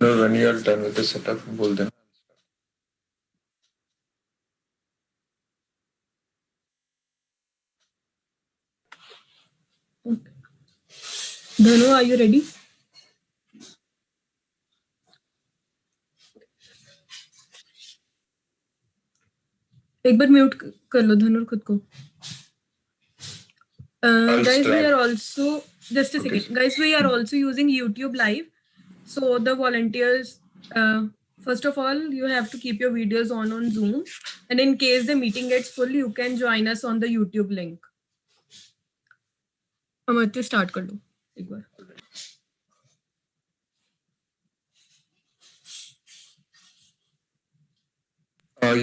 No, when you are done with the setup, बोल देना. Dhanu, are you ready? एक बार mute कर लो धनु खुद को. Guys, we are also just a second. Guys, we are also using YouTube Live. So the volunteers, first of all, you have to keep your videos on Zoom, and in case the meeting gets full, you can join us on the YouTube link. Amartya start कर लो एक बार.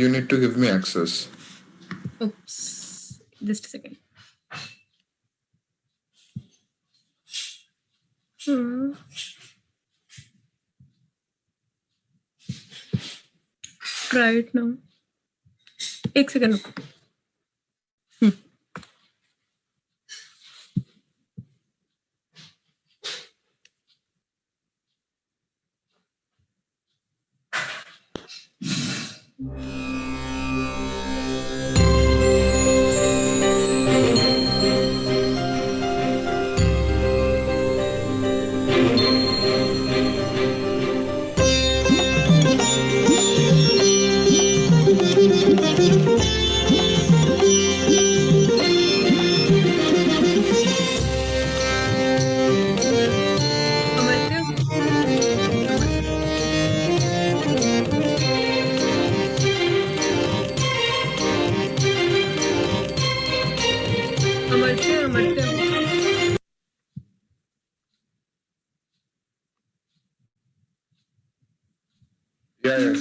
You need to give me access. Oops, just a second. Try it now. एक second रुको.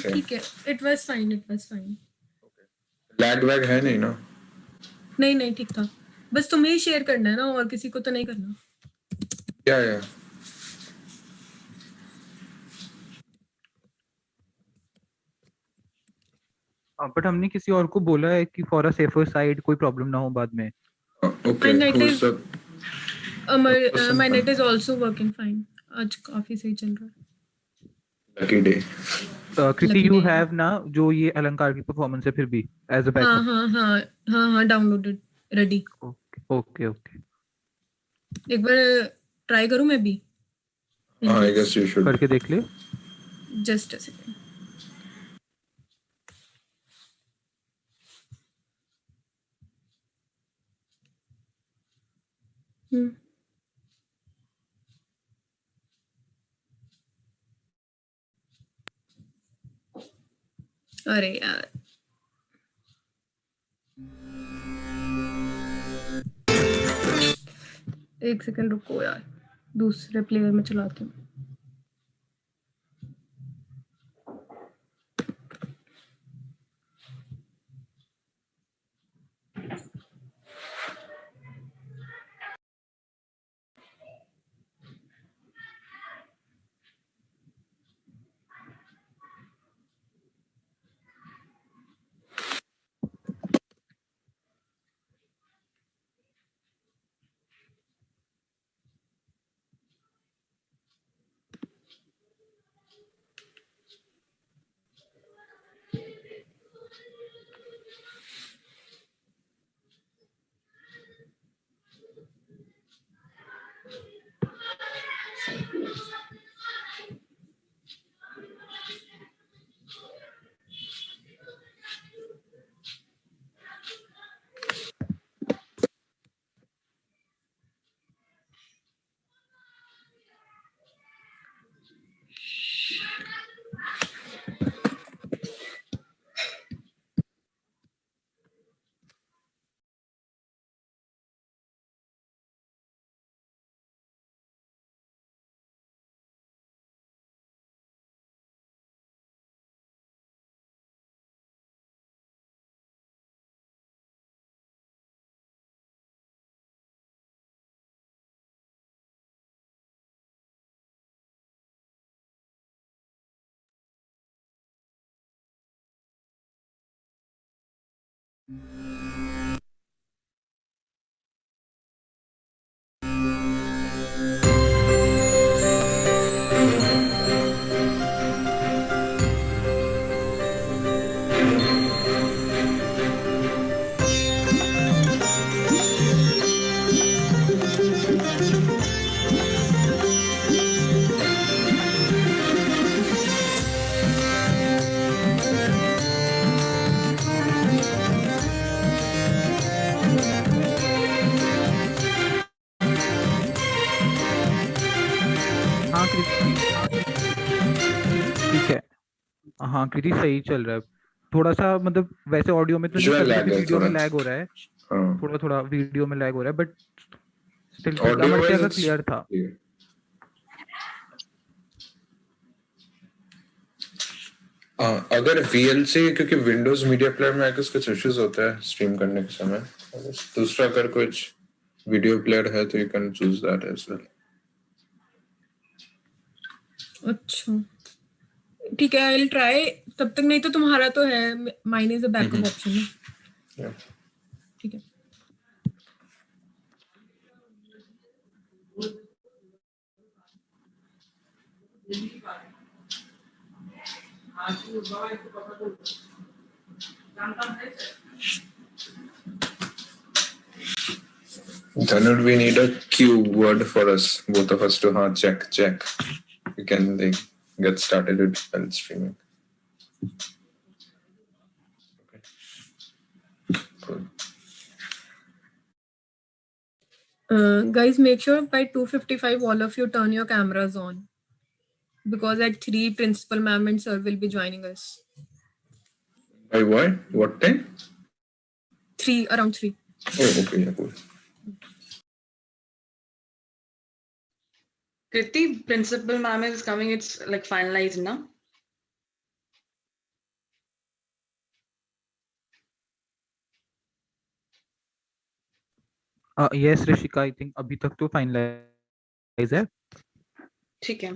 ठीक है. It was fine. Lag wag है नहीं ना? नहीं ठीक था. बस तुम्हें ही शेयर करना है ना, और किसी को तो नहीं करना. Yeah. बट हमने किसी और को बोला है कि फॉर अ सेफर साइड कोई प्रॉब्लम ना हो बाद में. Okay. My net is also working fine. आज काफी सही चल रहा है. Lucky day. Kriti you have ना जो ये अलंकार की परफॉर्मेंस है फिर भी एज अ बैकअप. हाँ डाउनलोडेड रेडी. ओके. एक बार ट्राई करूं मैं भी. I guess you should. करके देख ले. Just a second. अरे यार. एक सेकंड रुको यार, दूसरे प्लेयर में चलाती हूँ. हाँ कृति सही चल रहा है। थोड़ा सा मतलब वैसे ऑडियो में तो नहीं, विजुअल कभी लैग कभी है वीडियो में थोड़ा। लैग हो रहा है, हाँ, थोड़ा थोड़ा वीडियो में लैग हो रहा है, बट स्टिल ठीक, ऑडियो अमरत्या वाइज का इट्स क्लियर था। अगर VLC, क्योंकि विंडोज मीडिया प्लेयर में कुछ इश्यूज होता है स्ट्रीम करने के समय। दूसरा अगर कुछ वीडियो प्लेयर है तो you can choose that as well. अच्छा ठीक है, आई विल ट्राई। तब तक नहीं तो तुम्हारा तो है, mine is a backup option है। ठीक है। Then we need a cue word for us, both of us, to check. We can like get started with streaming. Okay. Cool. Guys, make sure by 2:55 all of you turn your cameras on, because at 3 principal ma'am and sir will be joining us. By what? What time? 3, around 3. Oh, okay, yeah, cool. Kriti, principal ma'am is coming. It's like finalized now. Yes Rishika, I think अभी तक तो finalise है। ठीक है।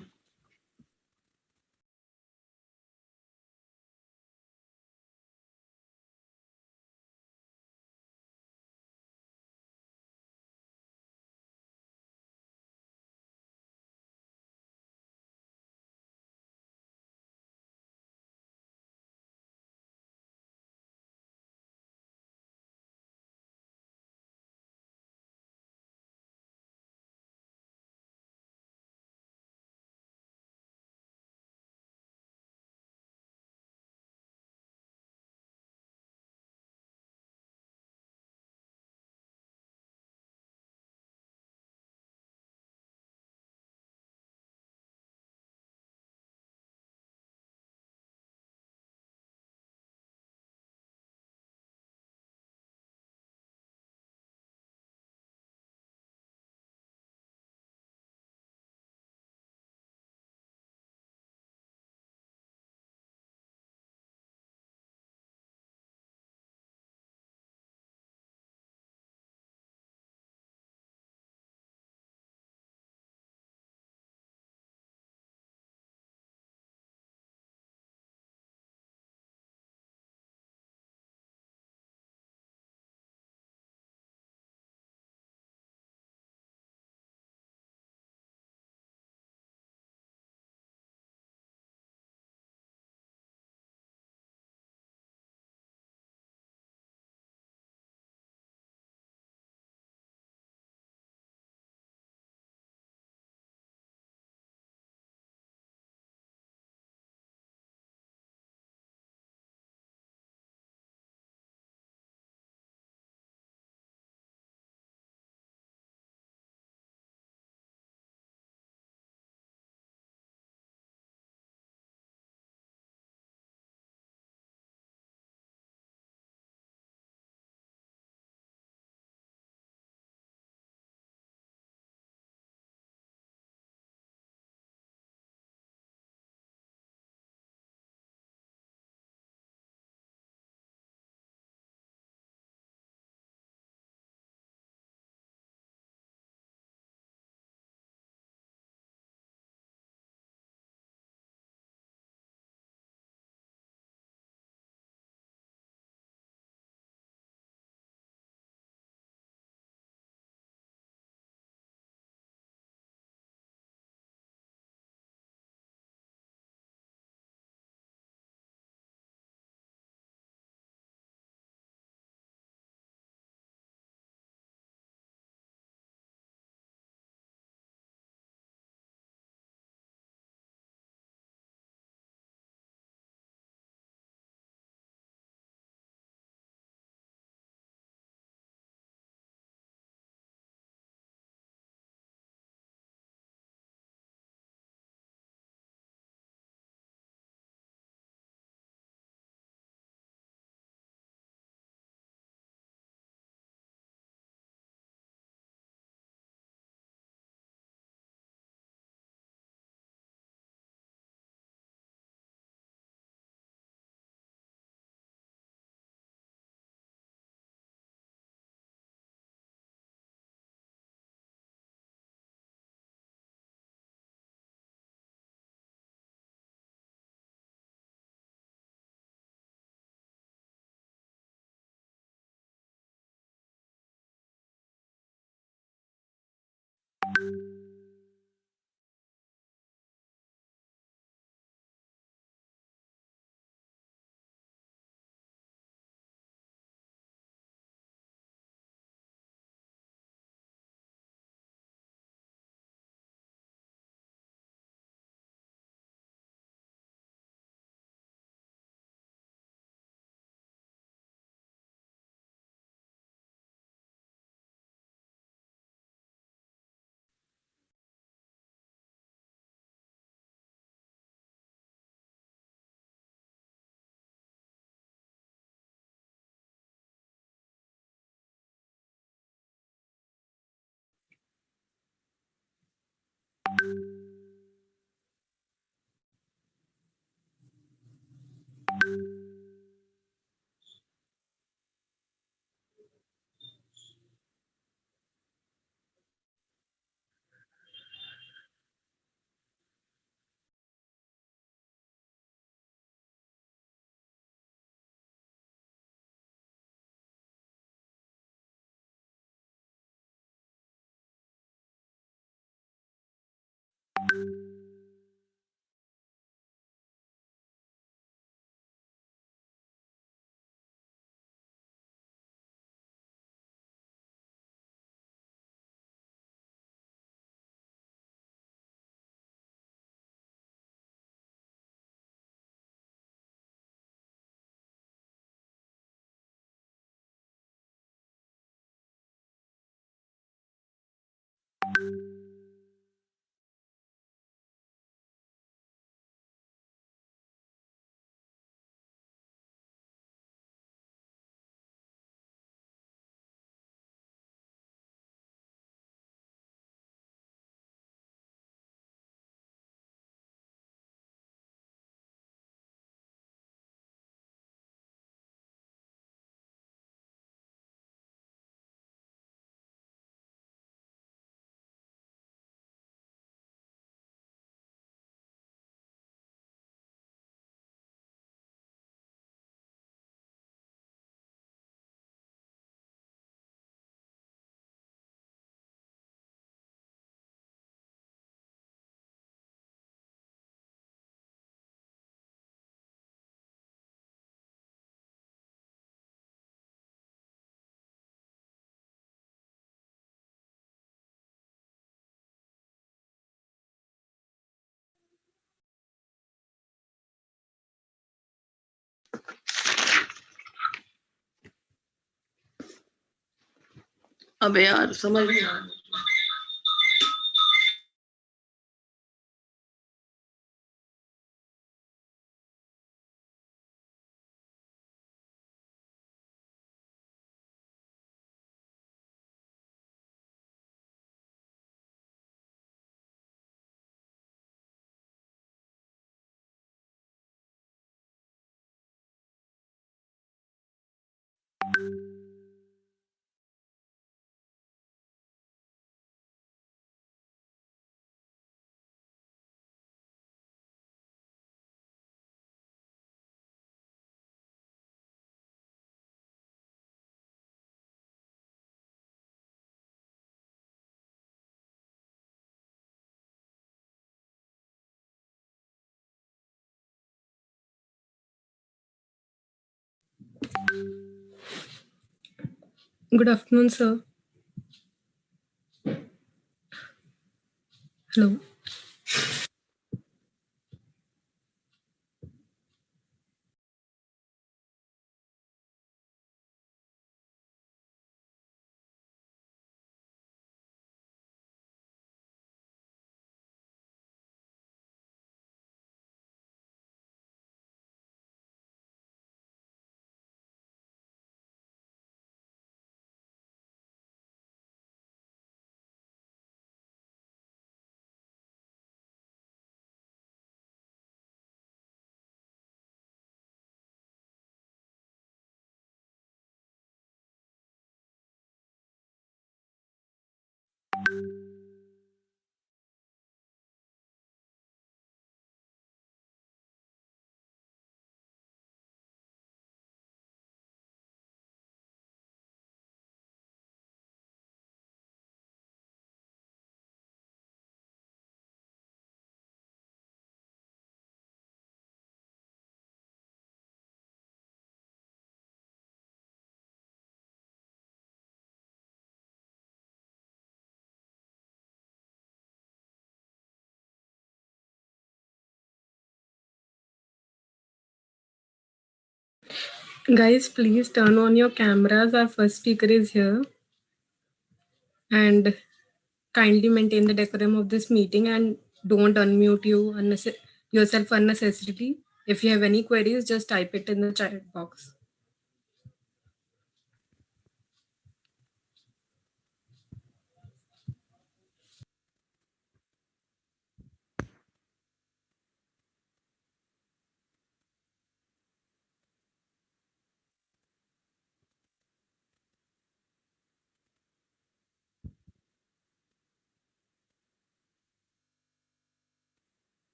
अबे यार समझ नहीं आ रहा. Good afternoon, sir. Hello. Guys, please turn on your cameras. Our first speaker is here. And kindly maintain the decorum of this meeting and don't unmute yourself unnecessarily. If you have any queries, just type it in the chat box.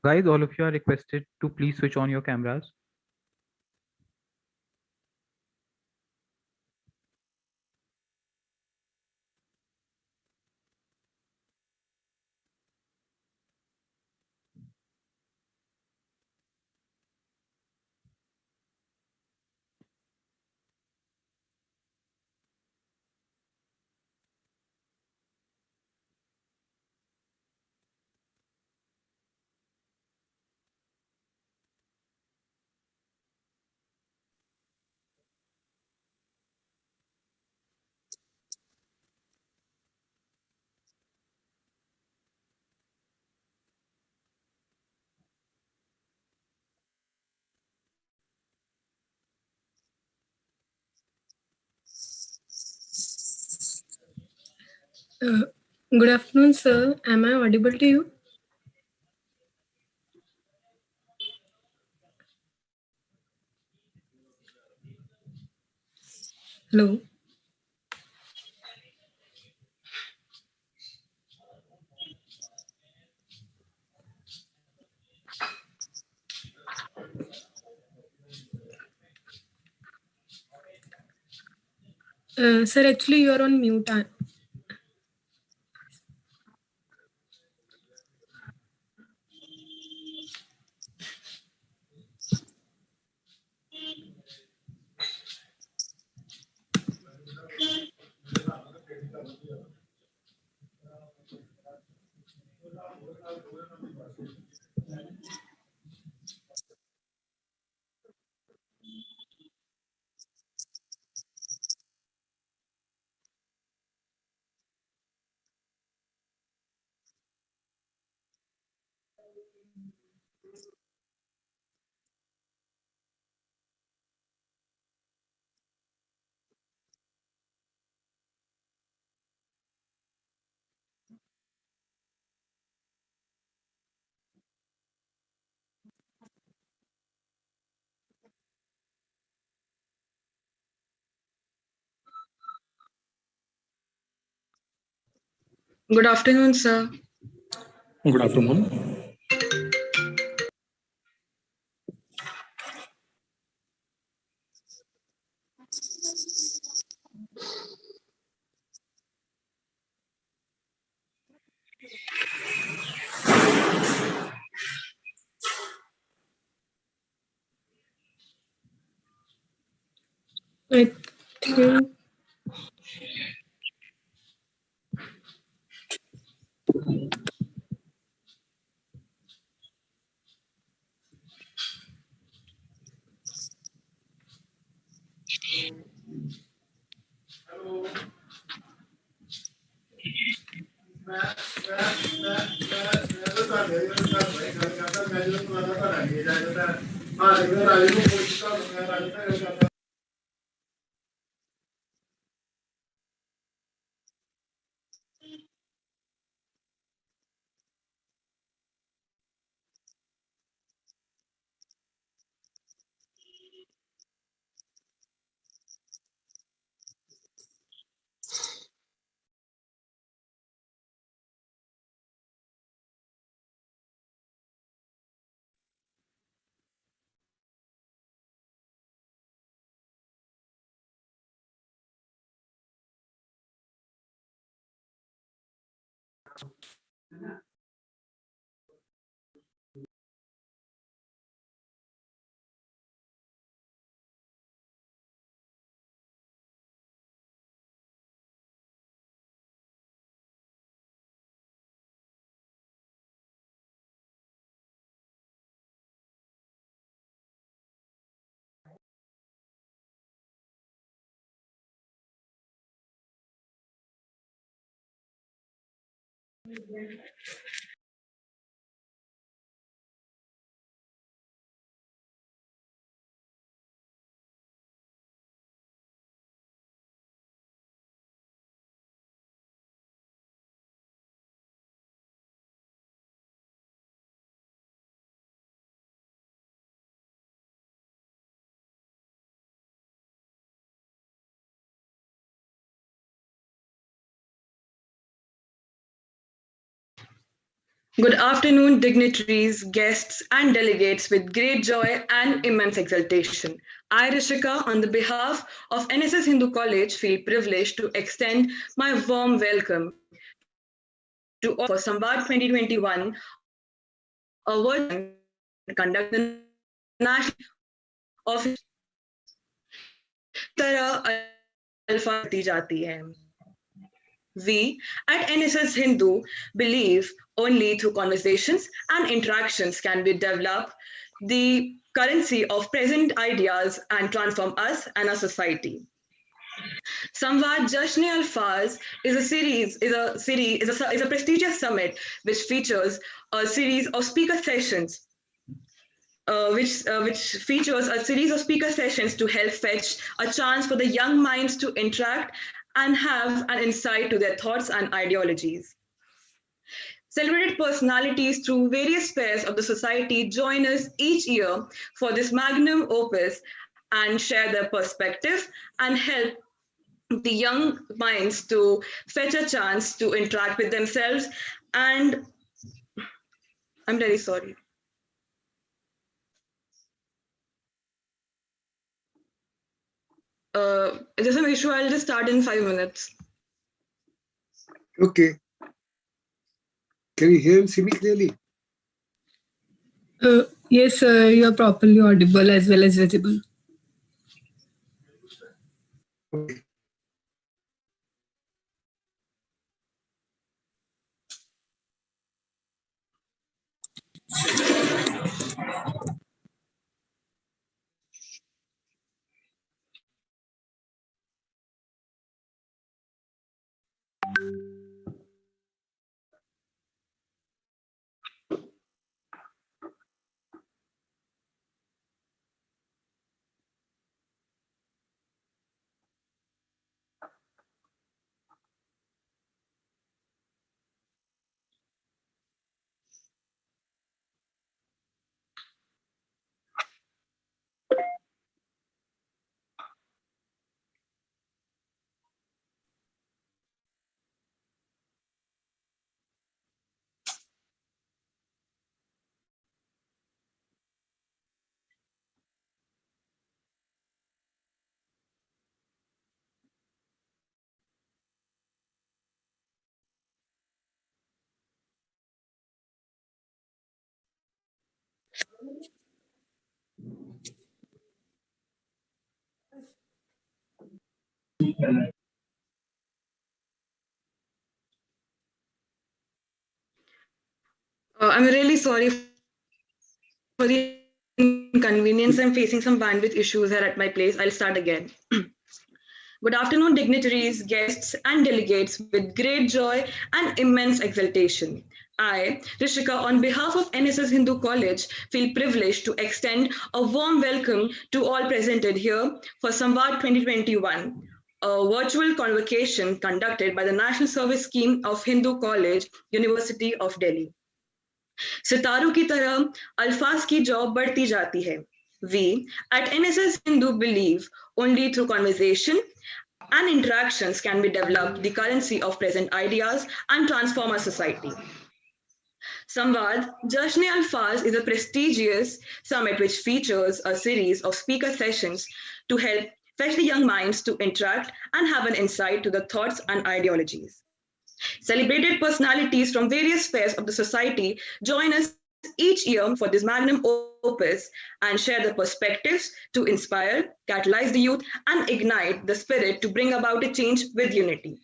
Guys, all of you are requested to please switch on your cameras. Good afternoon, sir. Am I audible to you? Hello. Sir, actually, you are on mute. Good afternoon, sir. Good afternoon. I think Good afternoon, dignitaries, guests, and delegates with great joy and immense exultation. I, Rishika, on the behalf of NSS Hindu College, feel privileged to extend my warm welcome to all for Samvaad 2021, a virtual conduct the national office तरह alpha दी जाती है. We at NSS Hindu believe only through conversations and interactions can we develop the currency of present ideas and transform us and our society. Samvaad Jashn Alfaz is a prestigious summit which features a series of speaker sessions which features a series of speaker sessions to help fetch a chance for the young minds to interact and have an insight to their thoughts and ideologies. Celebrated personalities through various spheres of the society join us each year for this magnum opus and share their perspective and help the young minds to fetch a chance to interact with themselves. And I'm very sorry. There's some issue. I'll just start in 5 minutes. Okay. Can you hear and see me clearly? yes, you're properly audible as well as visible. Okay. I'm really sorry for the inconvenience. I'm facing some bandwidth issues here at my place. I'll start again. Good afternoon, dignitaries, guests, and delegates. With great joy and immense exultation, I, Rishika, on behalf of NSS Hindu College, feel privileged to extend a warm welcome to all presented here for Samvaad 2021, a virtual convocation conducted by the National Service Scheme of Hindu College, University of Delhi. सितारों की तरह अल्फाज की job बढ़ती जाती है. We at NSS Hindu believe only through conversation and interactions can be developed the currency of present ideas and transform our society. Samvaad, Jashn-e-Alfaz is a prestigious summit which features a series of speaker sessions to help fetch the young minds to interact and have an insight to the thoughts and ideologies. Celebrated personalities from various spheres of the society join us each year for this magnum opus and share their perspectives to inspire, catalyze the youth, and ignite the spirit to bring about a change with unity.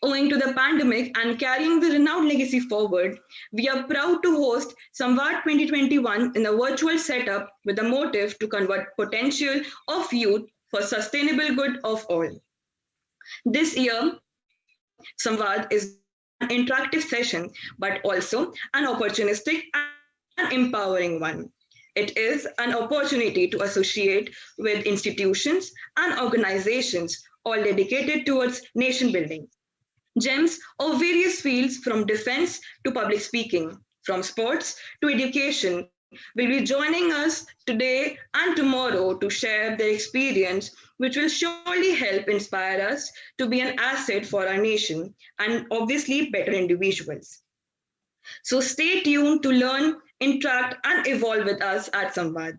Owing to the pandemic and carrying the renowned legacy forward, we are proud to host Samvaad 2021 in a virtual setup with the motive to convert potential of youth for sustainable good of all. This year, Samvaad is an interactive session, but also an opportunistic and empowering one. It is an opportunity to associate with institutions and organizations all dedicated towards nation building. Gems of various fields from defense to public speaking, from sports to education, will be joining us today and tomorrow to share their experience, which will surely help inspire us to be an asset for our nation and obviously better individuals. So stay tuned to learn, interact, and evolve with us at Samvaad.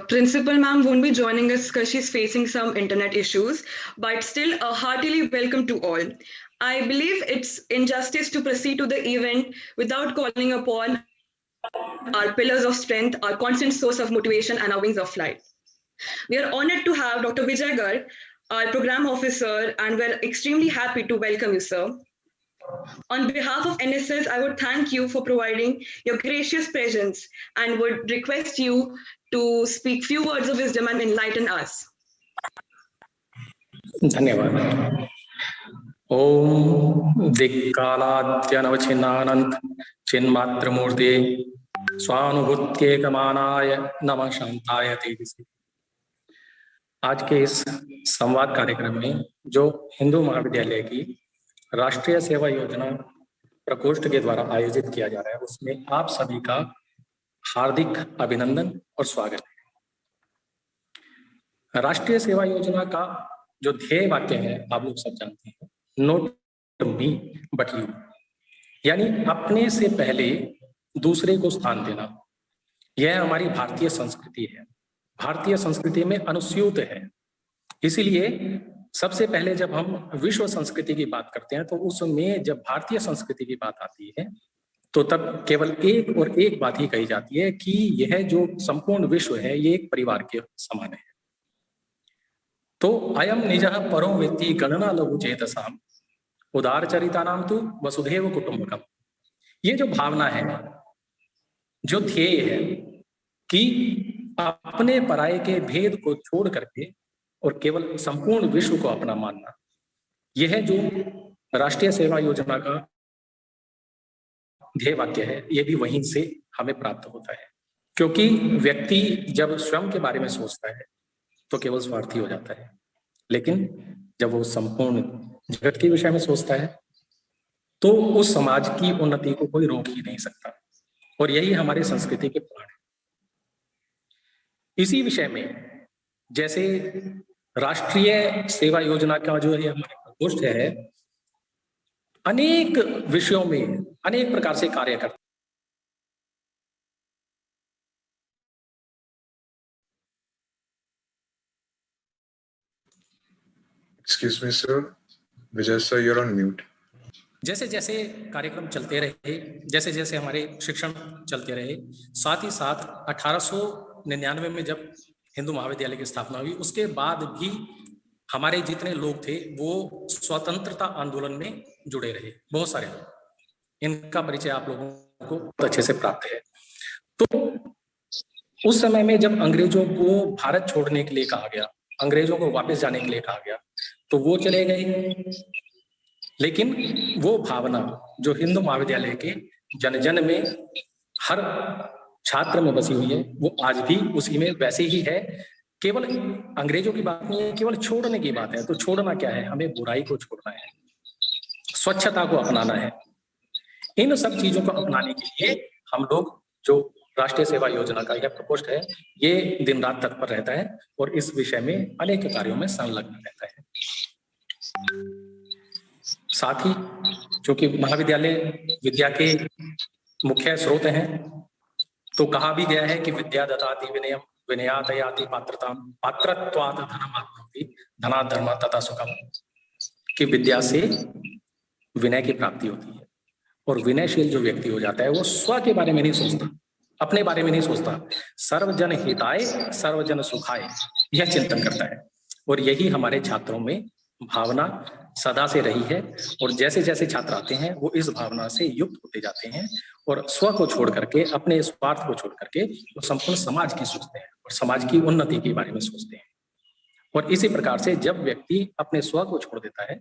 Principal ma'am won't be joining us because she's facing some internet issues, but still a heartily welcome to all. I believe it's injustice to proceed to the event without calling upon our pillars of strength, our constant source of motivation, and our wings of flight. We are honored to have Dr. Vijay Garg, our program officer, and we're extremely happy to welcome you, sir. On behalf of NSS, I would thank you for providing your gracious presence and would request you to speak few words of wisdom and enlighten us. धन्यवाद. ओम दिक्कालाद्यनवचिन्नानंत चिन्मात्रमूर्ते स्वानुभूत्येकमानाय नमः शांताय तेजसे. आज के इस संवाद कार्यक्रम में जो हिंदू महाविद्यालय की राष्ट्रीय सेवा योजना प्रकोष्ठ के द्वारा आयोजित किया जा रहा है, उसमें आप सभी का हार्दिक अभिनंदन और स्वागत है. राष्ट्रीय सेवा योजना का जो ध्येय वाक्य है आप लोग सब जानते हैं, नॉट मी बट यू, यानी अपने से पहले दूसरे को स्थान देना. यह हमारी भारतीय संस्कृति है, भारतीय संस्कृति में अनुस्यूत है. इसीलिए सबसे पहले जब हम विश्व संस्कृति की बात करते हैं तो उसमें जब भारतीय संस्कृति की बात आती है तो तब केवल एक और एक बात ही कही जाती है कि यह जो संपूर्ण विश्व है ये एक परिवार के समान है. तो अयम निजः परो वेत्ति गणना लघु चेतसाम उदार चरिता नाम तो वसुधैव कुटुंबकम. ये जो भावना है, जो ध्येय है कि अपने पराये के भेद को छोड़ करके और केवल संपूर्ण विश्व को अपना मानना, यह है जो राष्ट्रीय सेवा योजना का ध्येय वाक्य है। यह भी वहीं से हमें प्राप्त होता है, क्योंकि व्यक्ति जब स्वयं के बारे में सोचता है तो केवल स्वार्थी हो जाता है, लेकिन जब वो संपूर्ण जगत के विषय में सोचता है तो उस समाज की उन्नति को कोई रोक ही नहीं सकता। और यही हमारे संस्कृति के प्राण है। इसी विषय में जैसे राष्ट्रीय सेवा योजना का जो है हमारा प्रकोष्ठ है, अनेक विषयों में अनेक प्रकार से कार्य करता है। Excuse me, sir. Vijay sir, you're on mute. जैसे जैसे कार्यक्रम चलते रहे, जैसे जैसे हमारे शिक्षण चलते रहे, साथ ही साथ 1899 में जब हिंदू महाविद्यालय की स्थापना हुई, उसके बाद भी हमारे जितने लोग थे वो स्वतंत्रता आंदोलन में जुड़े रहे, बहुत सारे लोग। इनका परिचय आप लोगों को बहुत अच्छे से प्राप्त है। तो उस समय में जब अंग्रेजों को भारत छोड़ने के लिए कहा गया, अंग्रेजों को वापस जाने के लिए कहा गया, तो वो चले गए, लेकिन वो भावना जो हिंदू महाविद्यालय के जन जन में हर छात्र में बसी हुई है, वो आज भी उसी में वैसे ही है। केवल अंग्रेजों की बात नहीं है, केवल छोड़ने की बात है। तो छोड़ना क्या है? हमें बुराई को छोड़ना है, स्वच्छता को अपनाना है। इन सब चीजों को अपनाने के लिए हम लोग जो राष्ट्रीय सेवा योजना का यह प्रकोष्ठ है, ये दिन रात तत्पर रहता है और इस विषय में अनेक कार्यों में संलग्न रहता है। साथ ही चूंकि महाविद्यालय विद्या के मुख्य स्रोत हैं, तो कहा भी गया है कि विद्या ददाति विनयम विनयात याति पात्रताम पात्रत्वात् धनमाप्नोति धनात् धर्म तथा सुखम, कि विद्या से विनय की प्राप्ति होती है। और विनयशील जो व्यक्ति हो जाता है वो स्व के बारे में नहीं सोचता, अपने बारे में नहीं सोचता, सर्वजन हिताय सर्वजन सुखाय यह चिंतन करता है। और यही हमारे छात्रों में भावना सदा से रही है। और जैसे जैसे छात्र आते हैं वो इस भावना से युक्त होते जाते हैं और स्व को छोड़ करके, अपने स्वार्थ को छोड़ करके वो संपूर्ण समाज की सोचते हैं और समाज की उन्नति के बारे में सोचते हैं। और इसी प्रकार से जब व्यक्ति अपने स्व को छोड़ देता है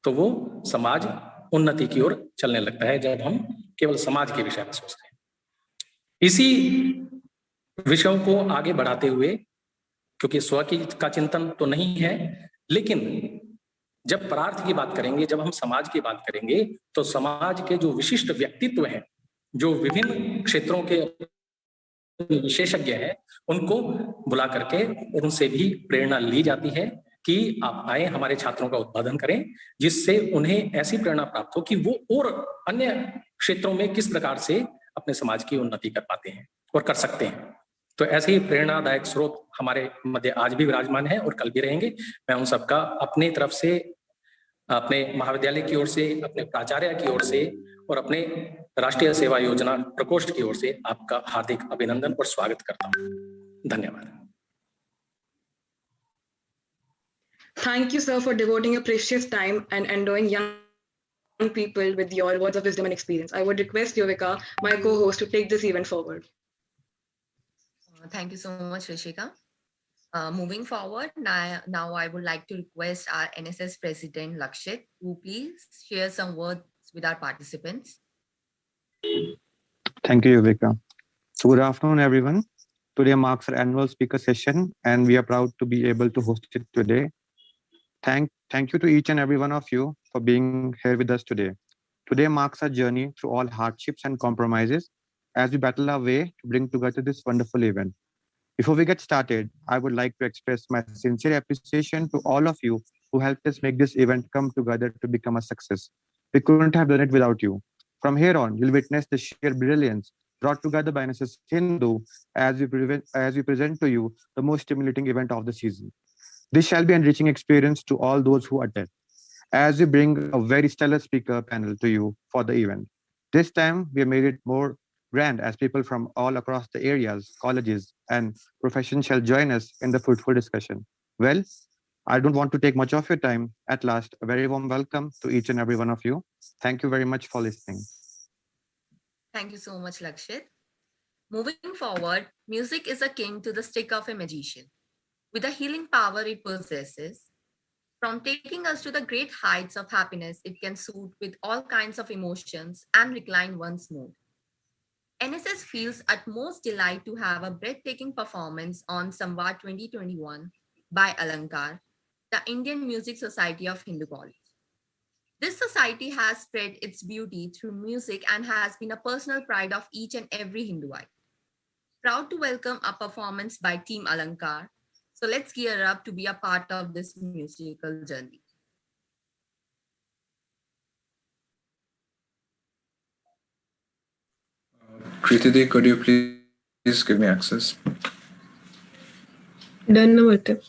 तो वो समाज उन्नति की ओर चलने लगता है, जब हम केवल समाज के विषय में सोचते हैं। इसी विषयों को आगे बढ़ाते हुए, क्योंकि स्व का चिंतन तो नहीं है, लेकिन जब परार्थ की बात करेंगे, जब हम समाज की बात करेंगे, तो समाज के जो विशिष्ट व्यक्तित्व हैं, जो विभिन्न क्षेत्रों के विशेषज्ञ हैं, उनको बुला करके उनसे भी प्रेरणा ली जाती है कि आप आए, हमारे छात्रों का उत्पादन करें, जिससे उन्हें ऐसी प्रेरणा प्राप्त हो कि वो और अन्य क्षेत्रों में किस प्रकार से अपने समाज की उन्नति कर पाते हैं और कर सकते हैं। तो ऐसे ही प्रेरणादायक स्रोत हमारे मध्य आज भी विराजमान है और कल भी रहेंगे। मैं उन सबका अपने तरफ से, अपने महाविद्यालय की ओर से, अपने प्राचार्य की ओर से और अपने राष्ट्रीय सेवा योजना प्रकोष्ठ की ओर से आपका हार्दिक अभिनंदन और स्वागत करता हूँ। धन्यवाद। Thank you, sir, for devoting your precious time and endowing young people with your words of wisdom and experience. I would request Yovika, my co-host, to take this event forward. Thank you so much, Rishika. Moving forward, now I would like to request our NSS President, Lakshit, to please share some words with our participants. Thank you, Yuvika. So good afternoon, everyone. Today marks our annual speaker session, and we are proud to be able to host it today. Thank you to each and every one of you for being here with us today. Today marks our journey through all hardships and compromises as we battle our way to bring together this wonderful event. Before we get started, I would like to express my sincere appreciation to all of you who helped us make this event come together to become a success. We couldn't have done it without you. From here on, you'll witness the sheer brilliance brought together by NSS Hindu as we present to you the most stimulating event of the season. This shall be an enriching experience to all those who attend, as we bring a very stellar speaker panel to you for the event. This time, we have made it more grand as people from all across the areas, colleges, and professions shall join us in the fruitful discussion. Well, I don't want to take much of your time. At last, a very warm welcome to each and every one of you. Thank you very much for listening. Thank you so much, Lakshit. Moving forward, music is akin to the stick of a magician. With the healing power it possesses, from taking us to the great heights of happiness, it can soothe with all kinds of emotions and recline one's mood. NSS feels utmost delight to have a breathtaking performance on Samvaad 2021 by Alankar, the Indian Music Society of Hindu College. This society has spread its beauty through music and has been a personal pride of each and every Hinduite. Proud to welcome a performance by Team Alankar. So let's gear up to be a part of this musical journey. Preeti, could you please give me access? Done now, Bhatta.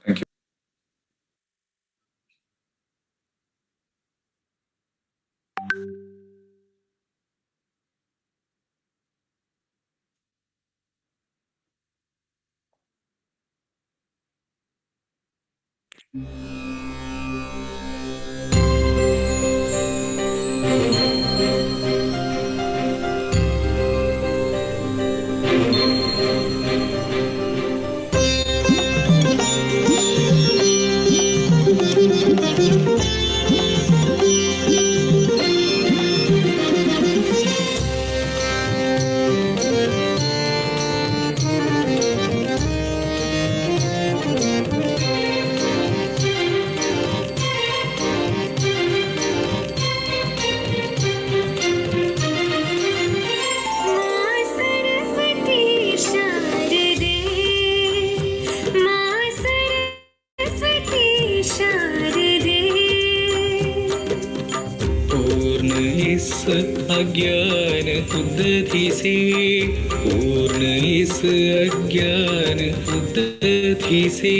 Thank you. अज्ञान उद्धति से पूर्ण इस अज्ञान उद्धति से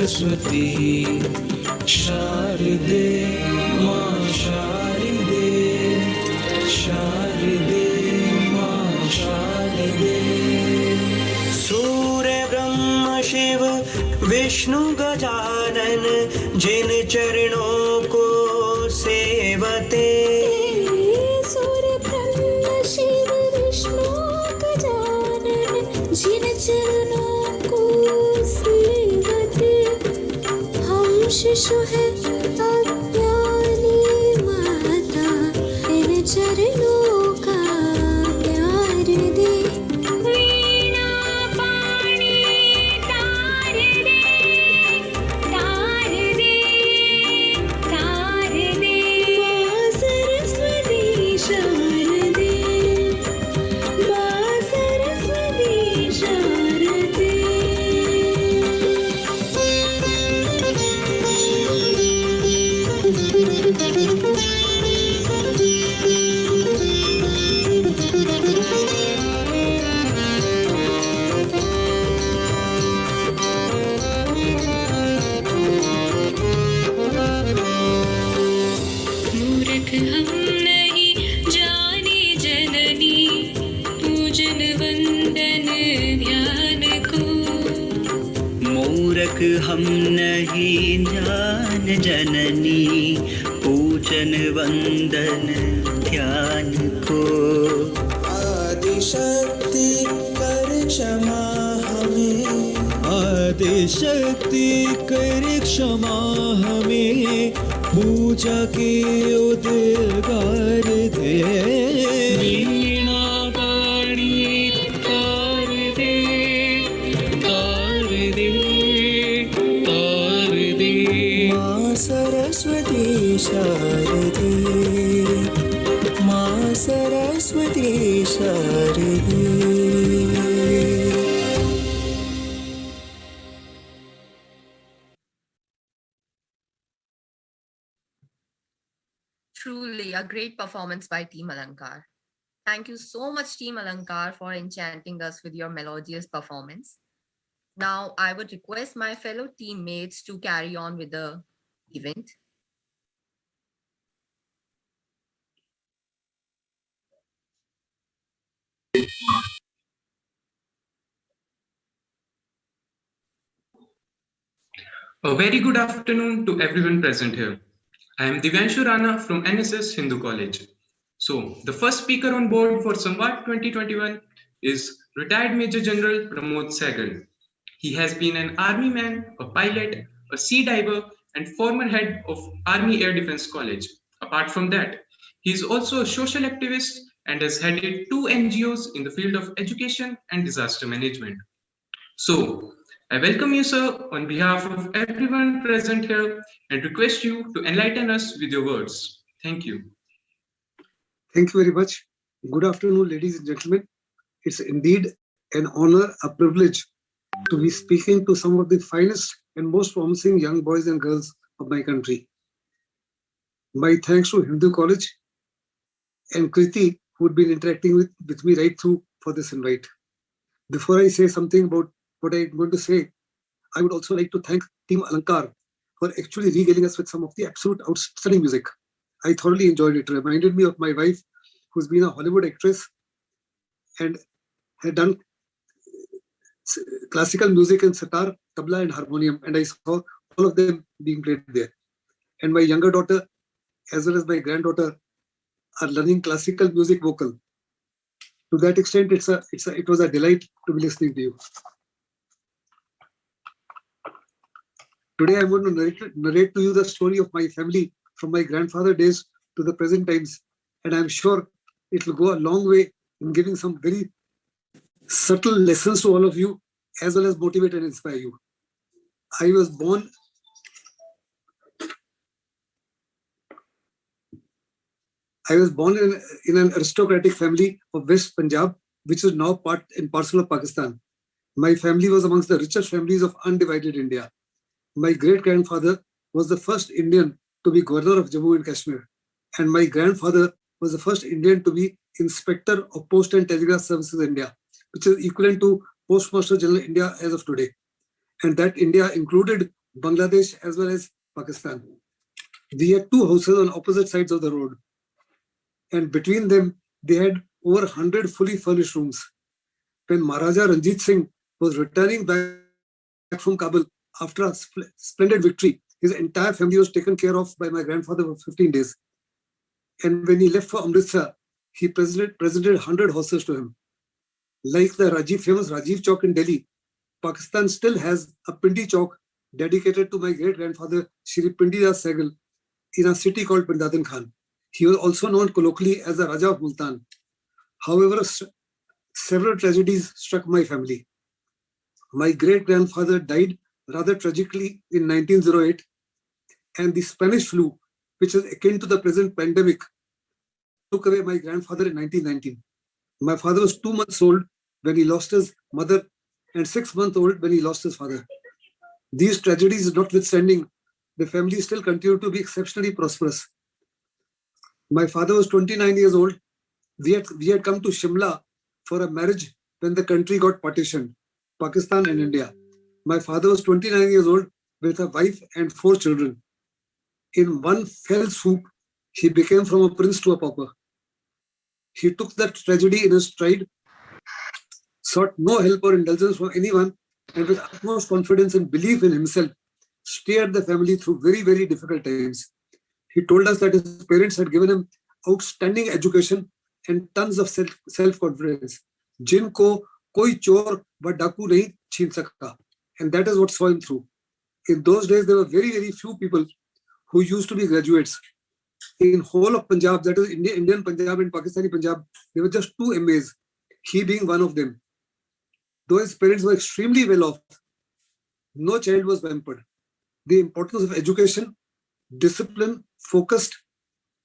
सरस्वती शारदे माँ शारदे शारदे माँ शारदे सूर्य ब्रह्म शिव विष्णु गजानन जिन चरणों को सेवते सूर्य ब्रह्म शिव विष्णु गजानन जिन चरणों को सेवते शिशु है अज्ञानी माता इन चरणों का प्यार दे वीणा पाणी तार दे तार दे तार दे माँ सरस्वती शारदे माँ सरस्वती शारदे हम नहीं ज्ञान जननी पूजन वंदन ध्यान को आदिशक्ति कर क्षमा हमें आदिशक्ति कर क्षमा हमें पूजा के उद्गार दे वीणा पाणी तार दे सरस्वती शारदे माँ सरस्वती शारदे Truly a great performance by Team Alankar. Thank you so much, Team Alankar, for enchanting us with your melodious performance. Now, I would request my fellow teammates to carry on with the event. A very good afternoon to everyone present here. I am Divyanshu Rana from NSS Hindu College. So, the first speaker on board for Samvaad 2021 is retired Major General Ramo Sager. He has been an army man, a pilot, a sea diver, and former head of Army Air Defense College. Apart from that, he is also a social activist and has headed 2 NGOs in the field of education and disaster management. So, I welcome you, sir, on behalf of everyone present here and request you to enlighten us with your words. Thank you. Thank you very much. Good afternoon, ladies and gentlemen. It's indeed an honor, a privilege to be speaking to some of the finest and most promising young boys and girls of my country. My thanks to Hindu College and Kriti, who had been interacting with me right through for this invite. Before I say something about what I'm going to say, I would also like to thank Team Alankar for actually regaling us with some of the absolute outstanding music. I thoroughly enjoyed it. It reminded me of my wife, who's been a Hollywood actress and had done classical music in sitar, tabla, and harmonium, and I saw all of them being played there. And my younger daughter, as well as my granddaughter, are learning classical music vocal. To that extent, it was a delight to be listening to you. Today, I'm going to narrate to you the story of my family from my grandfather days to the present times, and I'm sure it will go a long way in giving some very subtle lessons to all of you, as well as motivate and inspire you. I was born in an aristocratic family of West Punjab, which is now part and parcel of Pakistan. My family was amongst the richest families of undivided India. My great-grandfather was the first Indian to be governor of Jammu and Kashmir, and my grandfather was the first Indian to be inspector of Post and Telegraph Services India, which is equivalent to Postmaster General India as of today. And that India included Bangladesh as well as Pakistan. We had 2 houses on opposite sides of the road, and between them, they had over 100 fully furnished rooms. When Maharaja Ranjit Singh was returning back from Kabul after a splendid victory, his entire family was taken care of by my grandfather for 15 days. And when he left for Amritsar, he presented 100 horses to him. Like the famous Rajiv Chowk in Delhi, Pakistan still has a Pindi Chowk dedicated to my great-grandfather, Shri Pindidas Sehgal, in a city called Pindadan Khan. He was also known colloquially as the Raja of Multan. However, several tragedies struck my family. My great-grandfather died rather tragically in 1908, and the Spanish flu, which is akin to the present pandemic, took away my grandfather in 1919. My father was 2 months old when he lost his mother and 6 months old when he lost his father. These tragedies notwithstanding, the family still continued to be exceptionally prosperous. My father was 29 years old. We had come to Shimla for a marriage when the country got partitioned, Pakistan and India. My father was 29 years old with a wife and 4 children. In one fell swoop, he became from a prince to a pauper. He took that tragedy in his stride, sought no help or indulgence from anyone, and with utmost confidence and belief in himself, steered the family through very, very difficult times. He told us that his parents had given him outstanding education and tons of self-confidence. Jinko koi chor va daku nahi chhin sakta. And that is what saw him through. In those days, there were very, very few people who used to be graduates. In whole of Punjab, that is Indian Punjab and Pakistani Punjab, there were just 2 MAs, he being one of them. Though his parents were extremely well off, no child was pampered. The importance of education, discipline, focused,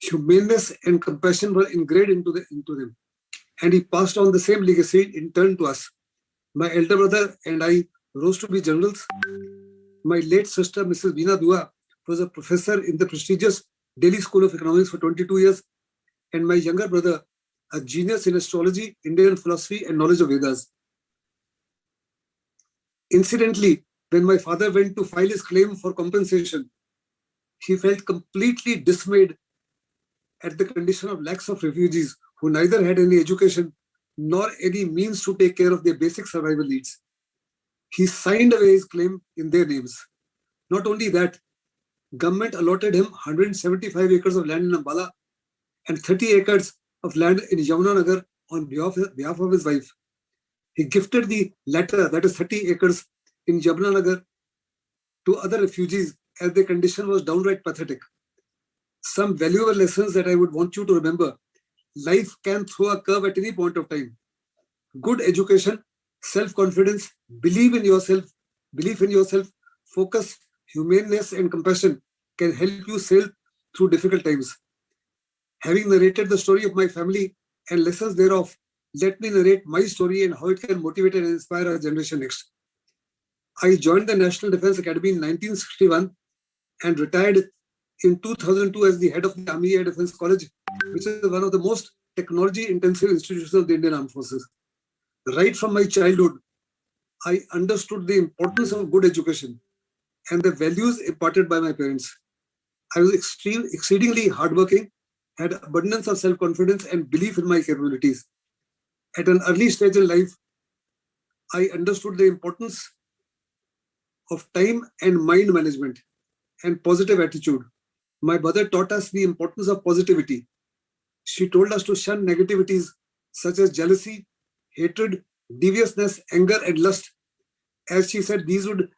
humaneness and compassion were ingrained into them. And he passed on the same legacy in turn to us. My elder brother and I rose to be generals. My late sister, Mrs. Veena Dua, was a professor in the prestigious Delhi School of Economics for 22 years and my younger brother, a genius in astrology, Indian philosophy, and knowledge of Vedas. Incidentally, when my father went to file his claim for compensation, he felt completely dismayed at the condition of lakhs of refugees who neither had any education nor any means to take care of their basic survival needs. He signed away his claim in their names. Not only that, government allotted him 175 acres of land in Ambala and 30 acres of land in Yamunanagar on behalf of his wife. He gifted the latter, that is 30 acres in Yamunanagar, to other refugees as their condition was downright pathetic. Some valuable lessons that I would want you to remember. Life can throw a curve at any point of time. Good education, self-confidence, belief in yourself, focus, humaneness, and compassion can help you sail through difficult times. Having narrated the story of my family and lessons thereof, let me narrate my story and how it can motivate and inspire our generation next. I joined the National Defence Academy in 1961 and retired in 2002 as the head of the Army Air Defence College, which is one of the most technology-intensive institutions of the Indian Armed Forces. Right from my childhood, I understood the importance of good education and the values imparted by my parents. I was exceedingly hardworking, had abundance of self-confidence and belief in my capabilities. At an early stage in life, I understood the importance of time and mind management and positive attitude. My mother taught us the importance of positivity. She told us to shun negativities such as jealousy, hatred, deviousness, anger, and lust. As she said, these would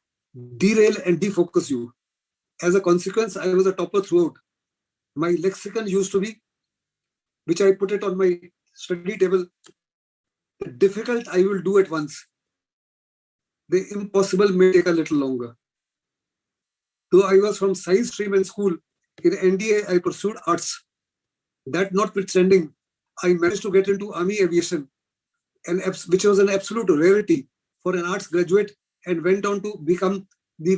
derail and defocus you. As a consequence, I was a topper throughout. My lexicon used to be, which I put it on my study table, the difficult I will do at once. The impossible may take a little longer. Though I was from science stream in school, in NDA I pursued arts. That notwithstanding, I managed to get into Army Aviation, which was an absolute rarity for an arts graduate, and went on to become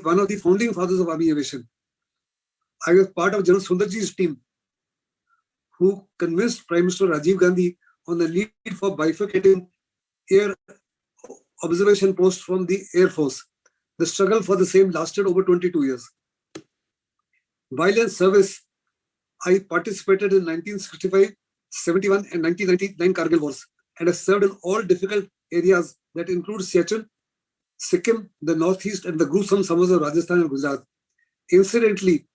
one of the founding fathers of Army Aviation. I was part of General Sundarji's team, who convinced Prime Minister Rajiv Gandhi on the need for bifurcating air observation posts from the Air Force. The struggle for the same lasted over 22 years. While in service, I participated in 1965, 71 and 1999 Kargil Wars and have served in all difficult areas that include Siachen, Sikkim, the Northeast, and the gruesome summers of Rajasthan and Gujarat. Incidentally,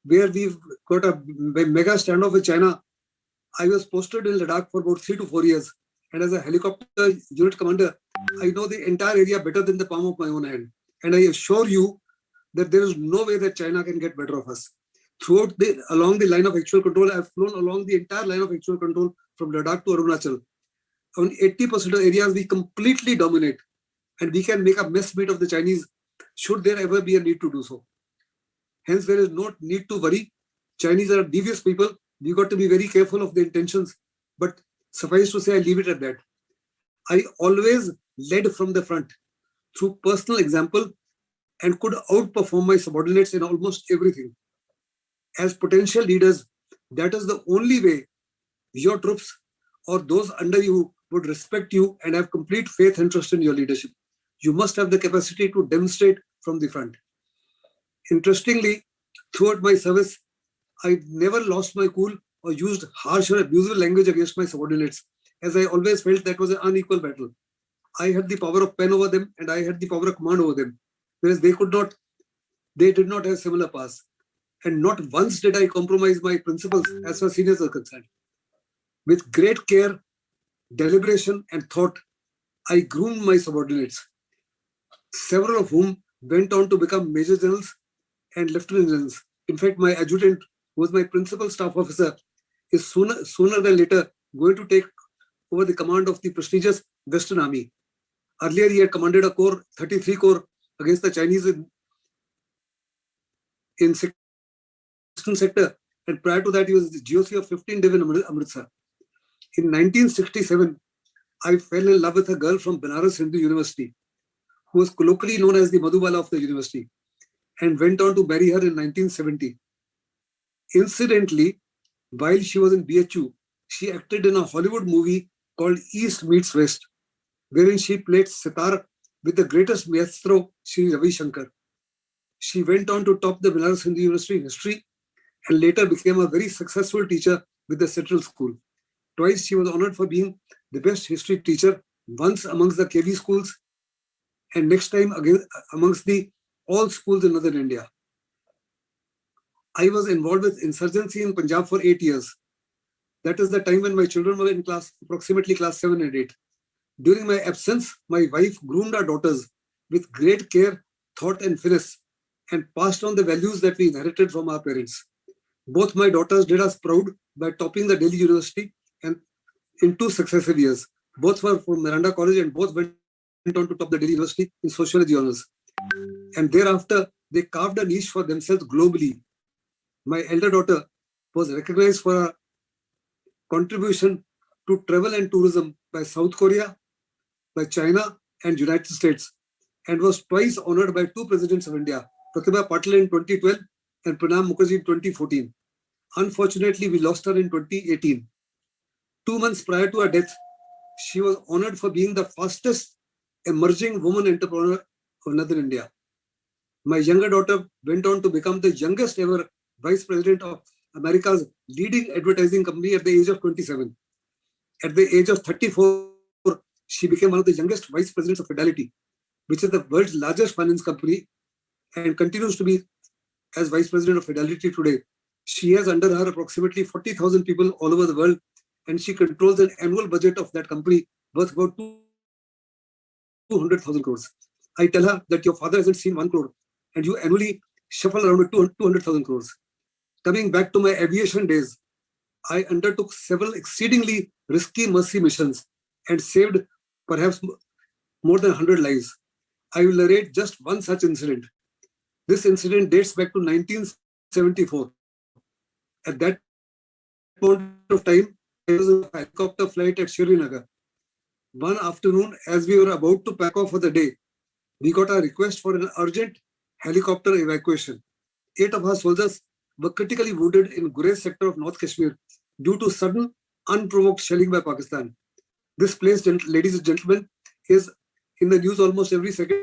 where we've got a mega standoff with China, I was posted in Ladakh for about 3 to 4 years. And as a helicopter unit commander, I know the entire area better than the palm of my own hand. And I assure you that there is no way that China can get better of us. Along the line of actual control, I've flown along the entire line of actual control from Ladakh to Arunachal. On 80% of areas, we completely dominate. And we can make a mess meat of the Chinese, should there ever be a need to do so. Hence, there is no need to worry. Chinese are devious people. We've got to be very careful of their intentions. But suffice to say, I leave it at that. I always led from the front through personal example and could outperform my subordinates in almost everything. As potential leaders, that is the only way your troops or those under you would respect you and have complete faith and trust in your leadership. You must have the capacity to demonstrate from the front. Interestingly, throughout my service, I never lost my cool or used harsh or abusive language against my subordinates, as I always felt that was an unequal battle. I had the power of pen over them and I had the power of command over them, whereas they did not have similar powers. And not once did I compromise my principles as far as seniors are concerned. With great care, deliberation, and thought, I groomed my subordinates, several of whom went on to become major generals and lieutenant generals. In fact, my adjutant, who was my principal staff officer, is sooner than later going to take over the command of the prestigious Western Army. Earlier, he had commanded a corps, 33 Corps, against the Chinese in Eastern sector, and prior to that, he was the GOC of 15 Div in Amritsar. In 1967, I fell in love with a girl from Banaras Hindu University, who was colloquially known as the Madhubala of the university, and went on to marry her in 1970. Incidentally, while she was in BHU, she acted in a Hollywood movie called East Meets West, wherein she played sitar with the greatest maestro, Shri Ravi Shankar. She went on to top the Banaras Hindu University in history and later became a very successful teacher with the Central School. Twice she was honored for being the best history teacher, once amongst the KV schools and next time again amongst the all schools in northern India. I was involved with insurgency in Punjab for 8 years. That is the time when my children were in approximately class 7 and 8. During my absence, my wife groomed our daughters with great care, thought and finesse and passed on the values that we inherited from our parents. Both my daughters did us proud by topping the Delhi University and in 2 successive years. Both were from Miranda College and both went on to top the Delhi University in sociology honors. And thereafter, they carved a niche for themselves globally. My elder daughter was recognized for her contribution to travel and tourism by South Korea, by China and United States, and was twice honored by 2 presidents of India, Pratibha Patil in 2012 and Pranab Mukherjee in 2014. Unfortunately, we lost her in 2018. 2 months prior to her death, she was honored for being the fastest emerging woman entrepreneur of Northern India. My younger daughter went on to become the youngest ever vice president of America's leading advertising company at the age of 27. At the age of 34, she became one of the youngest vice presidents of Fidelity, which is the world's largest finance company and continues to be as vice president of Fidelity today. She has under her approximately 40,000 people all over the world, and she controls an annual budget of that company worth about 200,000 crores. I tell her that your father hasn't seen 1 crore and you annually shuffle around with 200,000 crores. Coming back to my aviation days, I undertook several exceedingly risky mercy missions and saved perhaps more than 100 lives. I will narrate just one such incident. This incident dates back to 1974. At that point of time, I was on a helicopter flight at Srinagar. One afternoon, as we were about to pack off for the day, we got a request for an urgent helicopter evacuation. 8 of our soldiers were critically wounded in Gurez sector of North Kashmir due to sudden, unprovoked shelling by Pakistan. This place, ladies and gentlemen, is in the news almost every second,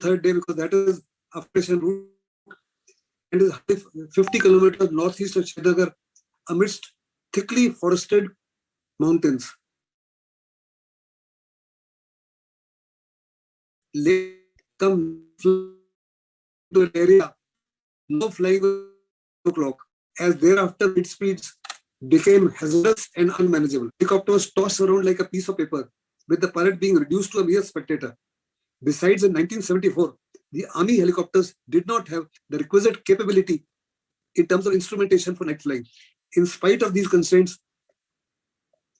third day because that is operation route and is 50 kilometers northeast of Srinagar amidst thickly forested mountains. Late come to an area, no flying o'clock, as thereafter its speeds became hazardous and unmanageable. The helicopter was tossed around like a piece of paper, with the pilot being reduced to a mere spectator. Besides, in 1974, the army helicopters did not have the requisite capability in terms of instrumentation for night flying. In spite of these constraints,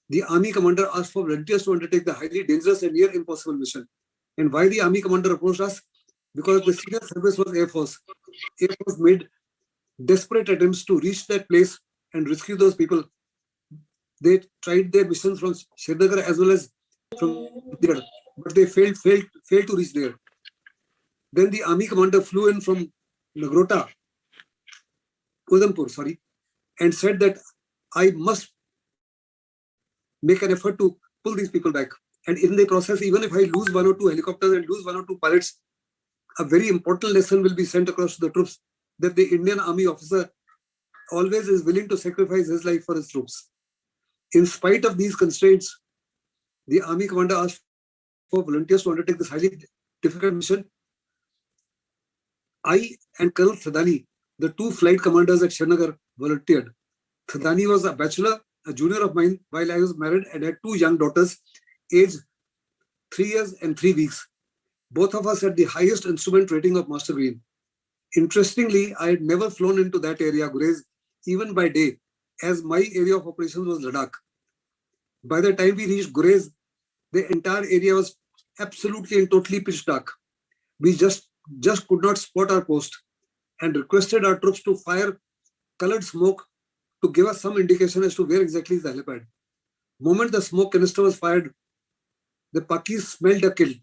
the army commander asked for volunteers to undertake the highly dangerous and near impossible mission. And why the army commander approached us? Because the senior service was Air Force. Air Force made desperate attempts to reach that place and rescue those people. They tried their missions from Srinagar as well as from there, but they failed to reach there. Then the army commander flew in from Udhampur, and said that I must make an effort to pull these people back. And in the process, even if I lose 1 or 2 helicopters and lose 1 or 2 pilots, a very important lesson will be sent across to the troops that the Indian army officer always is willing to sacrifice his life for his troops. In spite of these constraints, the army commander asked for volunteers to undertake this highly difficult mission. I and Colonel Thadani, the 2 flight commanders at Srinagar, volunteered. Thadani was a bachelor, a junior of mine, while I was married and had 2 young daughters, aged 3 years and 3 weeks. Both of us had the highest instrument rating of Master Green. Interestingly, I had never flown into that area, Gurez, even by day, as my area of operations was Ladakh. By the time we reached Gurez, the entire area was absolutely and totally pitch dark. We just could not spot our post and requested our troops to fire colored smoke to give us some indication as to where exactly is the helipad. The moment the smoke canister was fired, the Pakis smelled a kill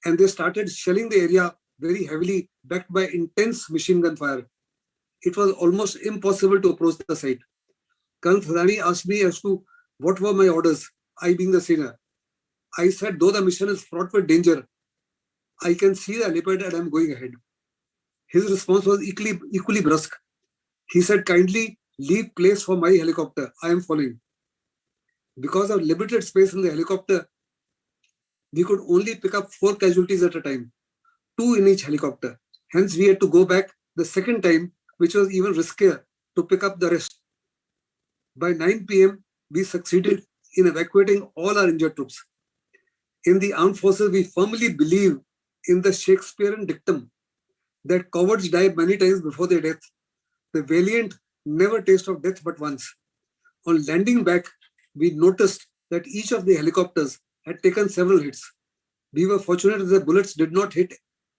and they started shelling the area very heavily, backed by intense machine gun fire. It was almost impossible to approach the site. Colonel Thadani asked me as to what were my orders, I being the senior. I said, though the mission is fraught with danger, I can see the helipad and I'm going ahead. His response was equally brusque. He said, kindly leave place for my helicopter. I am following. Because of limited space in the helicopter, we could only pick up 4 casualties at a time, 2 in each helicopter. Hence, we had to go back the second time, which was even riskier, to pick up the rest. By 9 p.m., we succeeded in evacuating all our injured troops. In the armed forces, we firmly believe in the Shakespearean dictum that cowards die many times before their death. The valiant never taste of death but once. On landing back, we noticed that each of the helicopters had taken several hits. We were fortunate that the bullets did not hit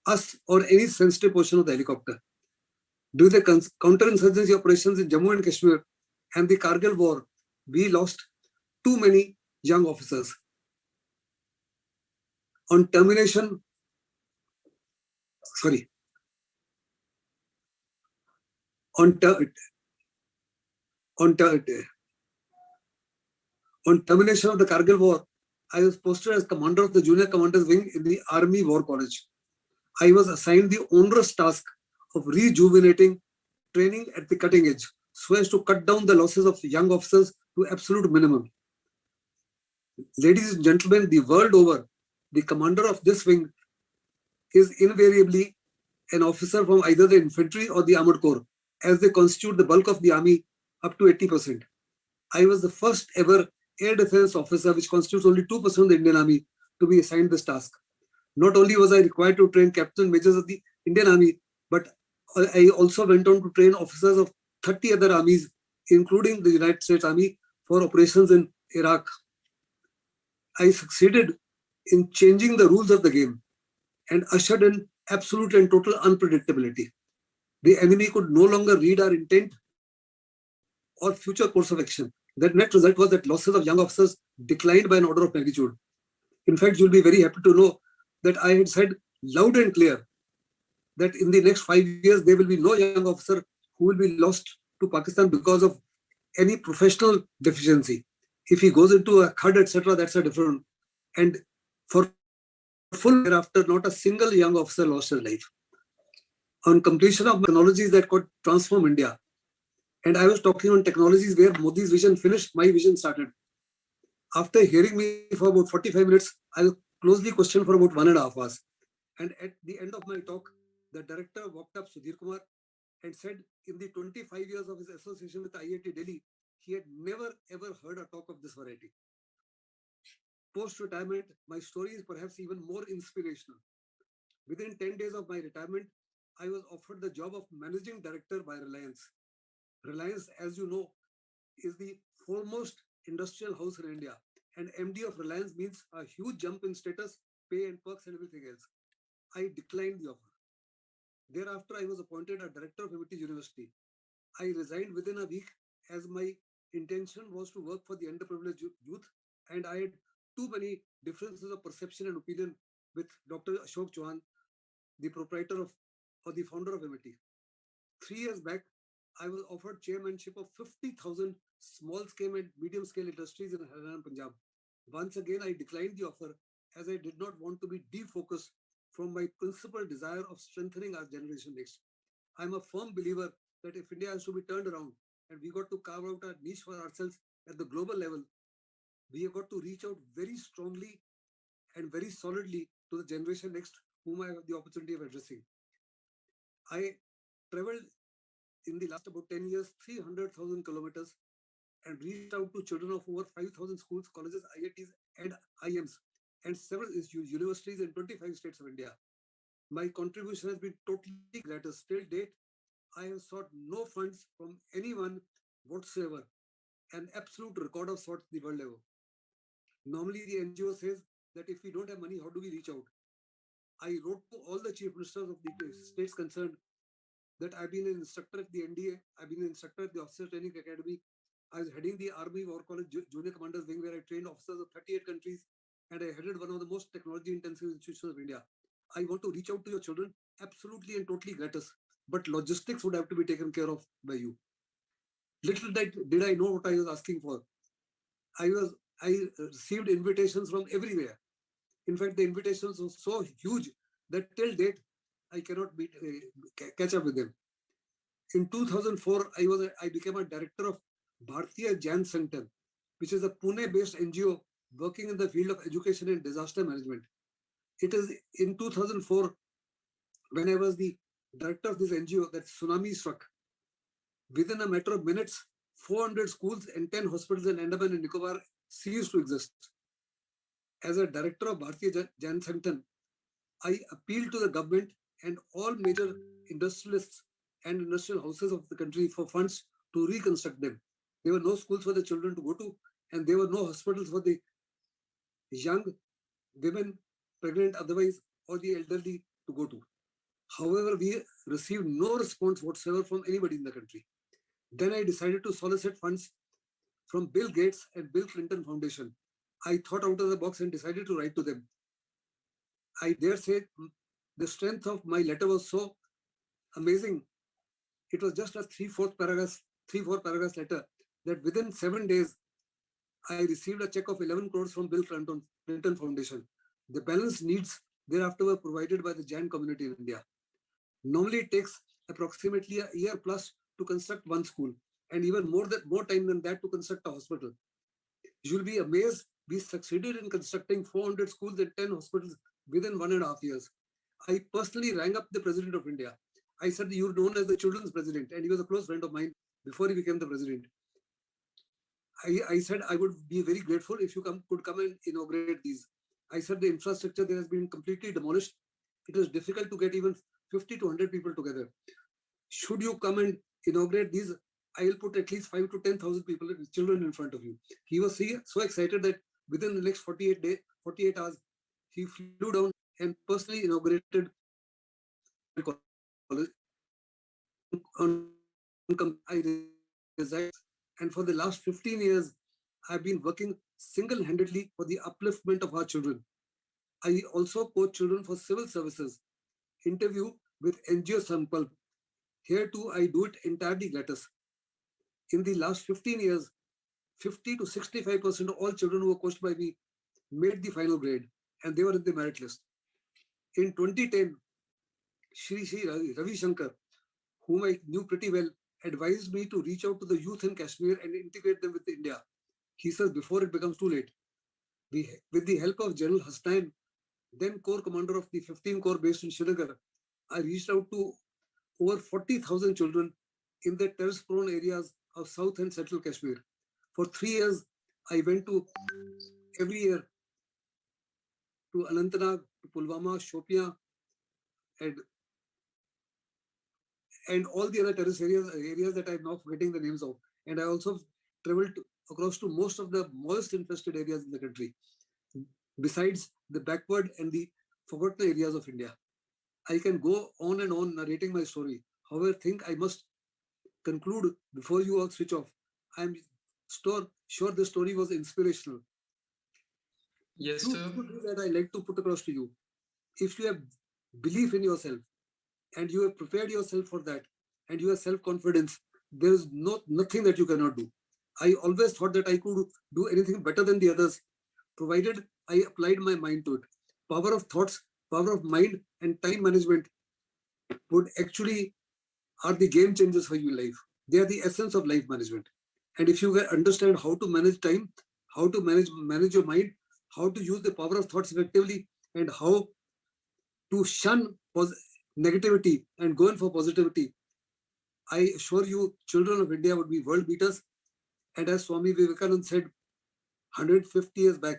us or any sensitive portion of the helicopter. During the counterinsurgency operations in Jammu and Kashmir and the Kargil war, we lost too many young officers. On termination of the Kargil war, I was posted as commander of the Junior Commanders Wing in the Army War College. I was assigned the onerous task of rejuvenating training at the cutting edge so as to cut down the losses of young officers to absolute minimum. Ladies and gentlemen, the world over, the commander of this wing is invariably an officer from either the infantry or the armored corps, as they constitute the bulk of the army up to 80%. I was the first ever air defense officer, which constitutes only 2% of the Indian Army, to be assigned this task. Not only was I required to train captains and majors of the Indian Army, but I also went on to train officers of 30 other armies, including the United States Army, for operations in Iraq. I succeeded in changing the rules of the game and ushered in absolute and total unpredictability. The enemy could no longer read our intent or future course of action. The net result was that losses of young officers declined by an order of magnitude. In fact, you'll be very happy to know that I had said loud and clear that in the next 5 years, there will be no young officer who will be lost to Pakistan because of any professional deficiency. If he goes into a khud, etc., that's a different. And for full thereafter, not a single young officer lost his life. On completion of technologies that could transform India, and I was talking on technologies where Modi's vision finished, my vision started. After hearing me for about 45 minutes, I was closely questioned for about 1.5 hours. And at the end of my talk, the director walked up, Sudhir Kumar, and said in the 25 years of his association with IIT Delhi, he had never ever heard a talk of this variety. Post-retirement, my story is perhaps even more inspirational. Within 10 days of my retirement, I was offered the job of managing director by Reliance. Reliance, as you know, is the foremost industrial house in India, and MD of Reliance means a huge jump in status, pay and perks and everything else. I declined the offer. Thereafter, I was appointed a director of Heritage University. I resigned within a week as my intention was to work for the underprivileged youth, and I had too many differences of perception and opinion with Dr. Ashok Chauhan, the proprietor of or the founder of MIT. 3 years back, I was offered chairmanship of 50,000 small-scale and medium-scale industries in Haryana and Punjab. Once again, I declined the offer as I did not want to be defocused from my principal desire of strengthening our generation next. I'm a firm believer that if India has to be turned around and we got to carve out a niche for ourselves at the global level, we have got to reach out very strongly and very solidly to the generation next, whom I have the opportunity of addressing. I traveled in the last about 10 years, 300,000 kilometers and reached out to children of over 5,000 schools, colleges, IITs and IMs and several universities in 25 states of India. My contribution has been totally gratis. Till date, I have sought no funds from anyone whatsoever. An absolute record of sorts the world over. Normally, the NGO says that if we don't have money, how do we reach out? I wrote to all the chief ministers of the states concerned that I've been an instructor at the NDA, I've been an instructor at the Officer Training Academy. I was heading the Army War College Junior Commanders Wing, where I trained officers of 38 countries, and I headed one of the most technology-intensive institutions of India. I want to reach out to your children absolutely and totally gratis, but logistics would have to be taken care of by you. Little did I know what I was asking for. I received invitations from everywhere. In fact, the invitations were so huge that till date I cannot catch up with them. In 2004, I became a director of Bharatiya Jan Center, which is a Pune-based NGO working in the field of education and disaster management. It is in 2004, when I was the director of this NGO, that tsunami struck. Within a matter of minutes, 400 schools and 10 hospitals in Andaman and Nicobar ceased to exist. As a director of Bharatiya Jan Center, I appealed to the government and all major industrialists and industrial houses of the country for funds to reconstruct them. There were no schools for the children to go to, and there were no hospitals for the young women, pregnant otherwise, or the elderly to go to. However, we received no response whatsoever from anybody in the country. Then I decided to solicit funds from Bill Gates and Bill Clinton Foundation. I thought out of the box and decided to write to them. I dare say the strength of my letter was so amazing. It was just a 3/4 paragraph letter that within 7 days, I received a check of 11 crores from Bill Clinton Foundation. The balance needs thereafter were provided by the Jain community in India. Normally, it takes approximately a year plus to construct one school, and even more time than that to construct a hospital. You'll be amazed, we succeeded in constructing 400 schools and 10 hospitals within 1.5 years. I personally rang up the President of India. I said, you're known as the children's president, and he was a close friend of mine before he became the president. I said I would be very grateful if you could come and inaugurate these. I said the infrastructure there has been completely demolished. It is difficult to get even 50 to 100 people together. Should you come and inaugurate these, I will put at least 5 to 10,000 people, children in front of you. He was so excited that within the next 48 hours, he flew down and personally inaugurated college. I resigned, and for the last 15 years, I've been working single-handedly for the upliftment of our children. I also coach children for civil services, interview with NGO Samvaad. Here too, I do it entirely gratis. In the last 15 years, 50 to 65% of all children who were coached by me made the final grade, and they were in the merit list. In 2010, Shri Ravi Shankar, whom I knew pretty well, advised me to reach out to the youth in Kashmir and integrate them with India. He says, before it becomes too late. With the help of General Hasnain, then Corps Commander of the 15 Corps based in Srinagar, I reached out to over 40,000 children in the terrorist-prone areas of South and Central Kashmir. For 3 years, I went to every year to Anantnag, to Pulwama, Shopian, and all the other terrorist areas that I'm now forgetting the names of. And I also traveled across to most of the most infested areas in the country, besides the backward and the forgotten areas of India. I can go on and on narrating my story. However, I think I must conclude before you all switch off. I'm sure the story was inspirational. Yes, Two sir. things that I like to put across to you. If you have belief in yourself and you have prepared yourself for that and you have self-confidence, there is nothing that you cannot do. I always thought that I could do anything better than the others, provided I applied my mind to it. Power of thoughts, power of mind, and time management would actually are the game changers for your life. They are the essence of life management. And if you understand how to manage time, how to manage your mind, how to use the power of thoughts effectively, and how to shun negativity and go in for positivity, I assure you, children of India would be world beaters. And as Swami Vivekananda said 150 years back,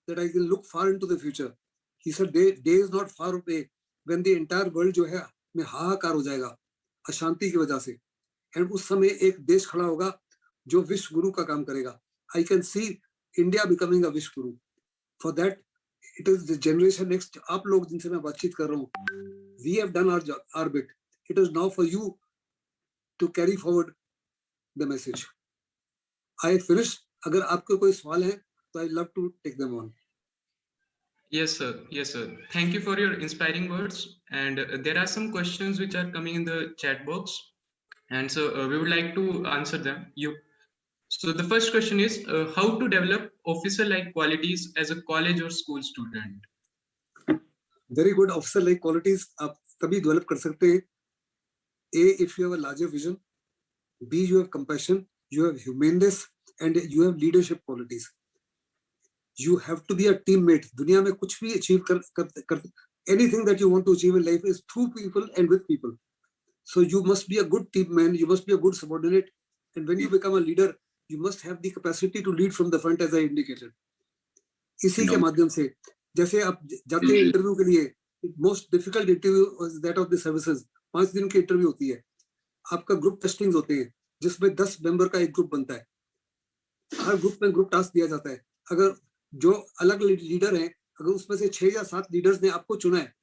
that I can look far into the future. He said, day is not far away when the entire world जो है में हाहाकार हो जाएगा अशांति की वजह से, and उस समय एक देश खड़ा होगा जो विश्व गुरु का काम करेगा. I can see India becoming a विश्व गुरु. For that, it is the generation next. आप लोग जिनसे मैं बातचीत कर रहा हूँ, we have done our bit. It is now for you to carry forward the message. I finished. अगर आपके कोई सवाल है, तो I love to take them on. Yes, sir. Yes, sir. Thank you for your inspiring words. And there are some questions which are coming in the chat box. and so we would like to answer them. So the first question is how to develop officer-like qualities as a college or school student. Very good officer-like qualities आप तभी develop कर सकते हैं. A, if you have a larger vision. B, you have compassion, you have humaneness, and you have leadership qualities. You have to be a teammate. दुनिया में कुछ भी achieve कर anything that you want to achieve in life is through people and with people. So you must be a good team man. You must be a good subordinate. And when you become a leader, you must have the capacity to lead from the front, as I indicated. इसी के माध्यम से जैसे आप जाते हैं interview के लिए, most difficult interview was that of the services. 5 दिन की इंटरव्यू होती है. आपका ग्रुप टेस्टिंग्स होते हैं जिसमें 10 मेंबर का एक ग्रुप बनता है. हर ग्रुप में ग्रुप टास्क दिया जाता है. अगर जो अलग लीडर हैं, अगर उसमें से 6 या 7 लीडर्स ने आपको चुना है,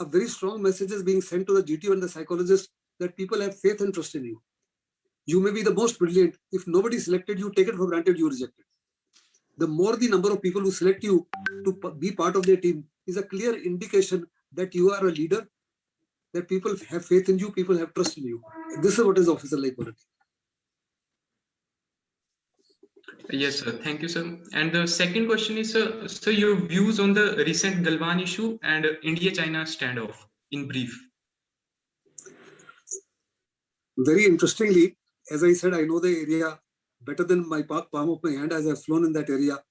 a very strong message is being sent to the GTO and the psychologist that people have faith and trust in you. You may be the most brilliant. If nobody selected you, take it for granted you rejected. The more the number of people who select you to be part of their team is a clear indication that you are a leader, that people have faith in you, people have trust in you. This is what is officer-like quality. Yes, sir. Thank you, sir. And the second question is, sir, your views on the recent Galwan issue and India-China standoff in brief. Very interestingly, as I said, I know the area better than my palm of my hand as I've flown in that area.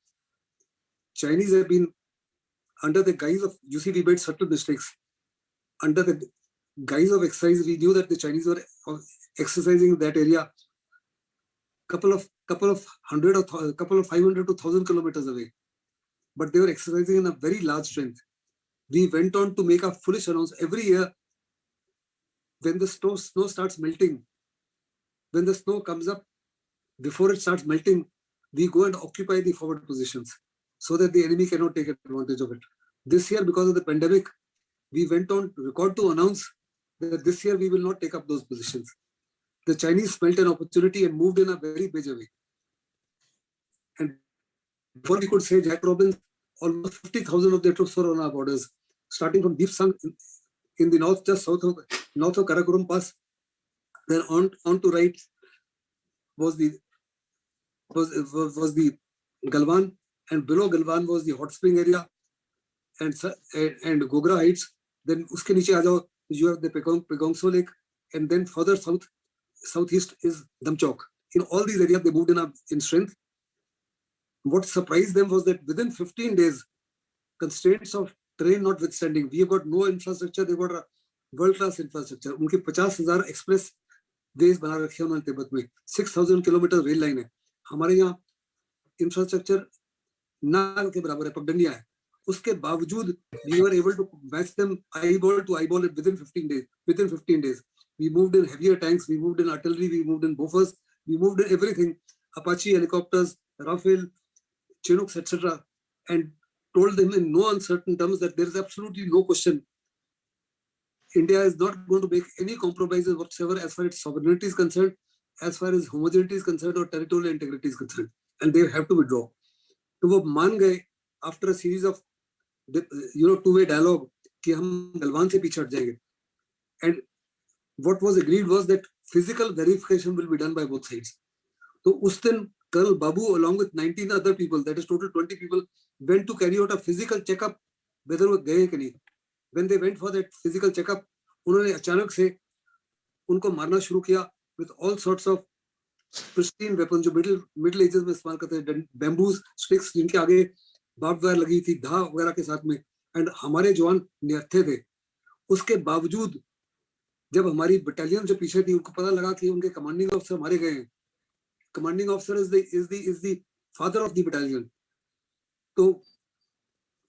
Chinese have been, under the guise of, you see, we made subtle mistakes. Under the guise of exercise, we knew that the Chinese were exercising in that area couple of 100 or couple of 500 to 1,000 kilometers away. But they were exercising in a very large strength. We went on to make a foolish announcement every year. When the snow starts melting, when the snow comes up, before it starts melting, we go and occupy the forward positions so that the enemy cannot take advantage of it. This year, because of the pandemic, we went on record to announce that this year we will not take up those positions. The Chinese felt an opportunity and moved in a very major way. And before we could say Jack Robins, almost 50,000 of their troops were on our borders, starting from Deep Sang in the north, just south of Karakoram Pass. Then on to right was the Galwan, and below Galwan was the hot spring area and Gogra Heights. Then uske niche aa jao, you have the Pegongso Lake, and then further southeast is Damchok. In all these areas, they moved in strength. What surprised them was that within 15 days, constraints of terrain notwithstanding, we have got no infrastructure, they've got a world-class infrastructure. उनके 50,000 express veg बना रखे हैं उन्होंने तिब्बत में. 6,000 kilometre rail line है. हमारे यहाँ infrastructure ना के बराबर है, पगडंडिया है. उसके बावजूद we were able to match them eyeball to eyeball within 15 days. Within 15 days, we moved in heavier tanks, we moved in artillery, we moved in Bofors, we moved in everything, Apache helicopters, Rafale, Chinooks, etc., and told them in no uncertain terms that there is absolutely no question. India is not going to make any compromises whatsoever as far as sovereignty is concerned, as far as homogeneity is concerned, or territorial integrity is concerned, and they have to withdraw. तो वो मान गए after a series of two-way dialogue कि हम गलवान से पीछे हट जाएंगे. And what was agreed was that physical verification will be done by both sides. तो उस दिन Colonel Babu, along with 19 other people, that is total 20 people, went to carry out a physical checkup whether वो गए कि नहीं. When they went for that physical checkup, उन्होंने अचानक से उनको मारना शुरू किया with all sorts of pristine weapons जो middle ages में इस्तेमाल करते हैं, bamboos, sticks जिनके आगे बार्ब वायर लगी थी, धा वगैरह के साथ में, and हमारे जवान निहत्थे थे. उसके बावजूद जब हमारी बटालियन जो पीछे थी उनको पता लगा कि उनके कमांडिंग ऑफिसर मारे गए हैं. Commanding officer is the father of the battalion. तो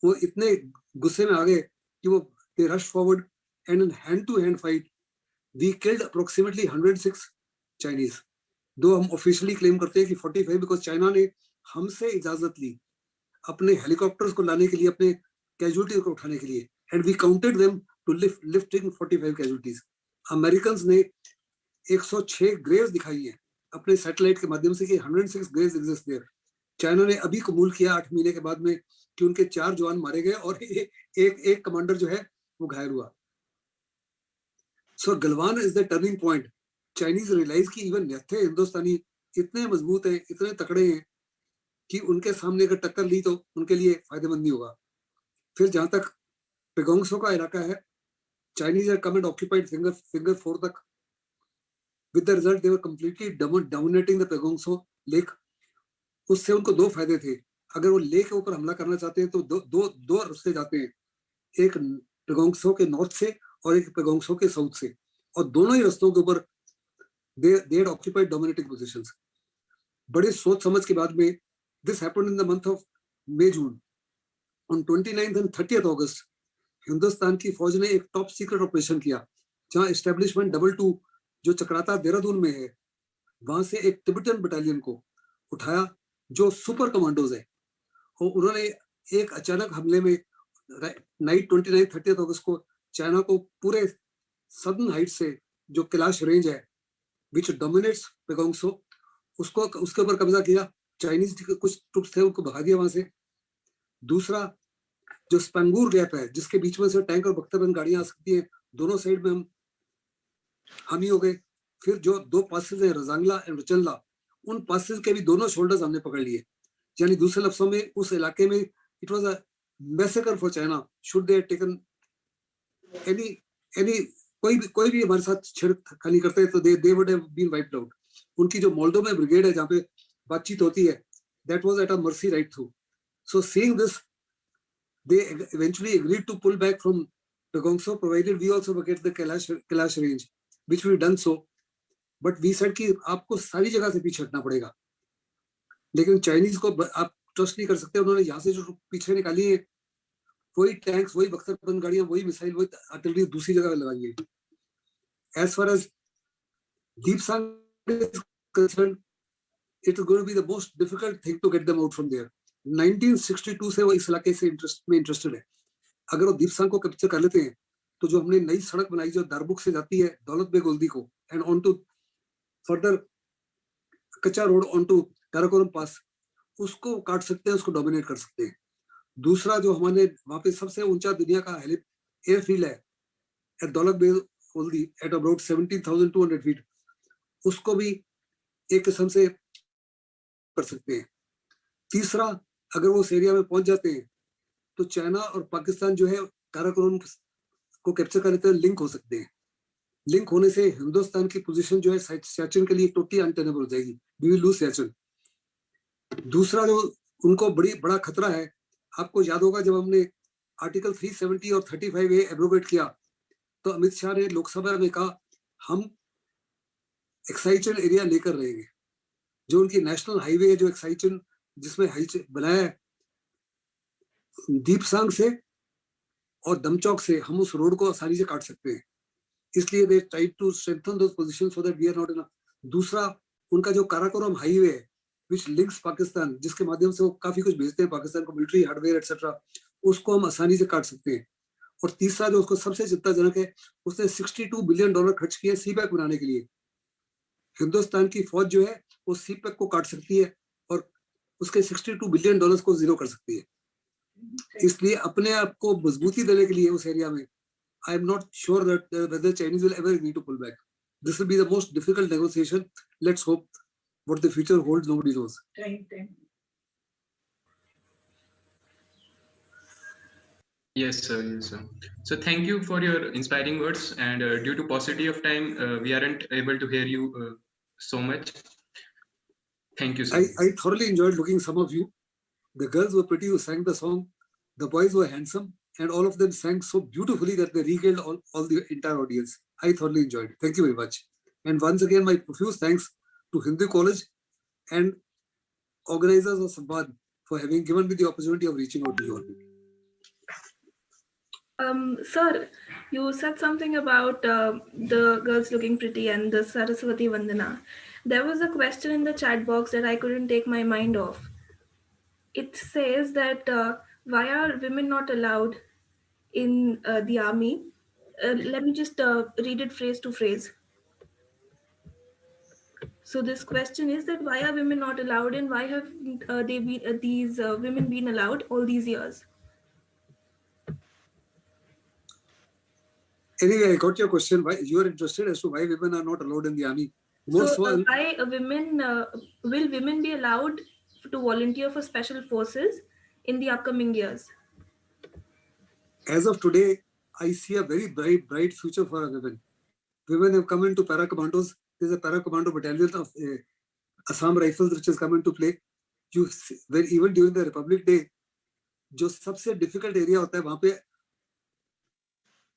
वो इतने गुस्से में आ गए कि वो they rushed forward, and in hand-to-hand fight, we killed approximately 106 Chinese. Though हम officially claim करते हैं कि 45 because China ने हमसे इजाजत ली अपने हेलीकॉप्टर्स को लाने के लिए, अपने कैजुअलिटी को उठाने के लिए, and we counted them to lifting 45 casualties. Americans ने 106 graves दिखाई हैं अपने सैटेलाइट के माध्यम से कि 106 graves exist there. चाइना ने अभी कबूल किया 8 महीने के बाद में कि उनके 4 जवान मारे गए और एक कमांडर जो है वो घायल हुआ. So Galwan is the turning point. Chinese realise की इवन थे हिंदुस्तानी इतने मजबूत हैं, इतने तकड़े हैं कि उनके सामने अगर टक्कर ली तो उनके लिए फायदेमंद नहीं होगा। फिर जहां तक पेगोंगसो का इलाका है, Chinese had come and occupied finger 4 तक। With the result they were completely dominating the पेगोंगसो lake. उससे उनको दो फायदे थे। अगर वो लेक के ऊपर हमला करना चाहते हैं तो दो रास्ते जाते हैं, एक पेगोंगसो के नॉर्थ से और एक पेगोंगसो के साउथ से, और दोनों ही रास्तों के ऊपर they had occupied dominating positions. बड़े सोच समझ के बाद में this happened in the month of May June. On 29th and 30th August, Hindustan की फौज ने एक टॉप सीक्रेट ऑपरेशन किया, जहां एस्टेब्लिशमेंट 22 जो चक्राता देहरादून में है, वहां से एक तिब्बतन बटालियन को उठाया जो सुपर कमांडोज है, और उन्होंने एक अचानक हमले में नाइट 29-30 अगस्त को चाइना को पूरे सदर्न हाइट से जो कैलाश रेंज है which dominates पेगोंगसो, उसके ऊपर कब्जा किया। चाइनीज कुछ ट्रुप्स थे उनको भगा दिया वहां से। दूसरा जो स्पंगूर गैप है जिसके बीच में से टैंक और बख्तरबंद गाड़ियां आ सकती हैं, दोनों साइड में हम ही हो गए। फिर जो दो पासेज है रजांगला एंड रचनला, उन पासेज के भी दोनों शोल्डर्स हमने पकड़ लिए। यानी दूसरे लफ्जों में उस इलाके में it was a massacre for China should they taken any कोई भी हमारे साथ छेड़खानी करते हैं तो they would have been wiped out. उनकी जो मोल्डो में ब्रिगेड है जहाँ पे बातचीत होती है, that was at a mercy right through. So seeing this they eventually agreed to pull back from Pagongso, provided we also vacate the Kailash range, which we've done so. But we said कि आपको सारी जगह से पीछे हटना पड़ेगा, लेकिन Chinese को आप ट्रस्ट नहीं कर सकते। उन्होंने यहाँ से जो पीछे निकाली है वही टैंक्स, वही बख्तरबंद गाड़ियां, वही मिसाइल, वही आर्टिलरी दूसरी जगह लगाई है। As far as Deep Sang is concerned, it is going to be the most difficult thing to get them out from there. 1962 से वो इस इलाके से इंटरेस्टेड है। अगर वो दीप सांग को कैप्चर कर लेते हैं तो जो हमने नई सड़क बनाई जो दारबुक से जाती है दौलत बेग ओल्दी को एंड ऑन टू फर्दर कच्चा रोड ऑन टू काराकोरम पास, उसको काट सकते हैं, उसको डोमिनेट कर सकते हैं। दूसरा जो हमारे वहां पे सबसे ऊंचा दुनिया का एयरफील्ड है eight Daulat Beg ओल्दी at about 17,200 feet, उसको भी एक किस्म से कर सकते हैं। तीसरा, अगर वो उस एरिया में पहुंच जाते हैं तो चाइना और पाकिस्तान जो है काराकोरम को कैप्चर कर लेते हैं, लिंक हो सकते हैं। लिंक होने से हिंदुस्तान की पोजीशन जो है सियाचिन के लिए टोटली अनटेनेबल हो जाएगी, वी विल लूज सियाचिन। दूसरा जो उनको बड़ा खतरा है, आपको याद होगा जब हमने आर्टिकल 370 और 35A एब्रोगेट किया तो अमित शाह ने लोकसभा में कहा हम एक्साइचन एरिया लेकर रहेंगे। जो उनकी नेशनल हाईवे है जो एक्साइचन जिसमें बनाया है दीप सांग से और दमचौक से, हम उस रोड को आसानी से काट सकते हैं। इसलिए they try to strengthen those position so that we are not in. दूसरा, उनका जो काराकोरम हाईवे है विच लिंक्स पाकिस्तान, जिसके माध्यम से वो काफी कुछ भेजते हैं पाकिस्तान को, मिलिट्री हार्डवेयर एक्सेट्रा, उसको हम आसानी से काट सकते हैं। और तीसरा जो उसको सबसे चिंताजनक है, उसने $62 बिलियन खर्च किए सीपैक बनाने के लिए। हिंदुस्तान की फौज जो है वो सीपैक को काट सकती है और उसके $62 बिलियन को जीरो कर सकती है। इसलिए अपने आप को मजबूती देने के लिए उस एरिया में I am not sure that whether Chinese will ever agree to pull back. This will be the most difficult negotiation. Let's hope what the future holds, nobody knows. Yes, sir. Yes, sir. So thank you for your inspiring words. And due to paucity of time, we aren't able to hear you so much. Thank you, sir. I thoroughly enjoyed looking some of you. The girls were pretty who sang the song. The boys were handsome, and all of them sang so beautifully that they regaled all the entire audience. I thoroughly enjoyed it. Thank you very much. And once again, my profuse thanks to Hindu College and organizers of Samvaad for having given me the opportunity of reaching out to you all. Sir, you said something about the girls looking pretty and the Saraswati Vandana. There was a question in the chat box that I couldn't take my mind off. It says that why are women not allowed in the army? Let me just read it phrase to phrase. So this question is that why are women not allowed, and why have these women been allowed all these years? Anyway, I got your question. Why you are interested as to why women are not allowed in the army? More why will women be allowed to volunteer for special forces in the upcoming years? As of today, I see a very bright future for women. Women have come into para commandos. There's a para commando battalion of Assam Rifles which has come into play. You see, even during the Republic Day, जो सबसे difficult area होता है वहाँ पे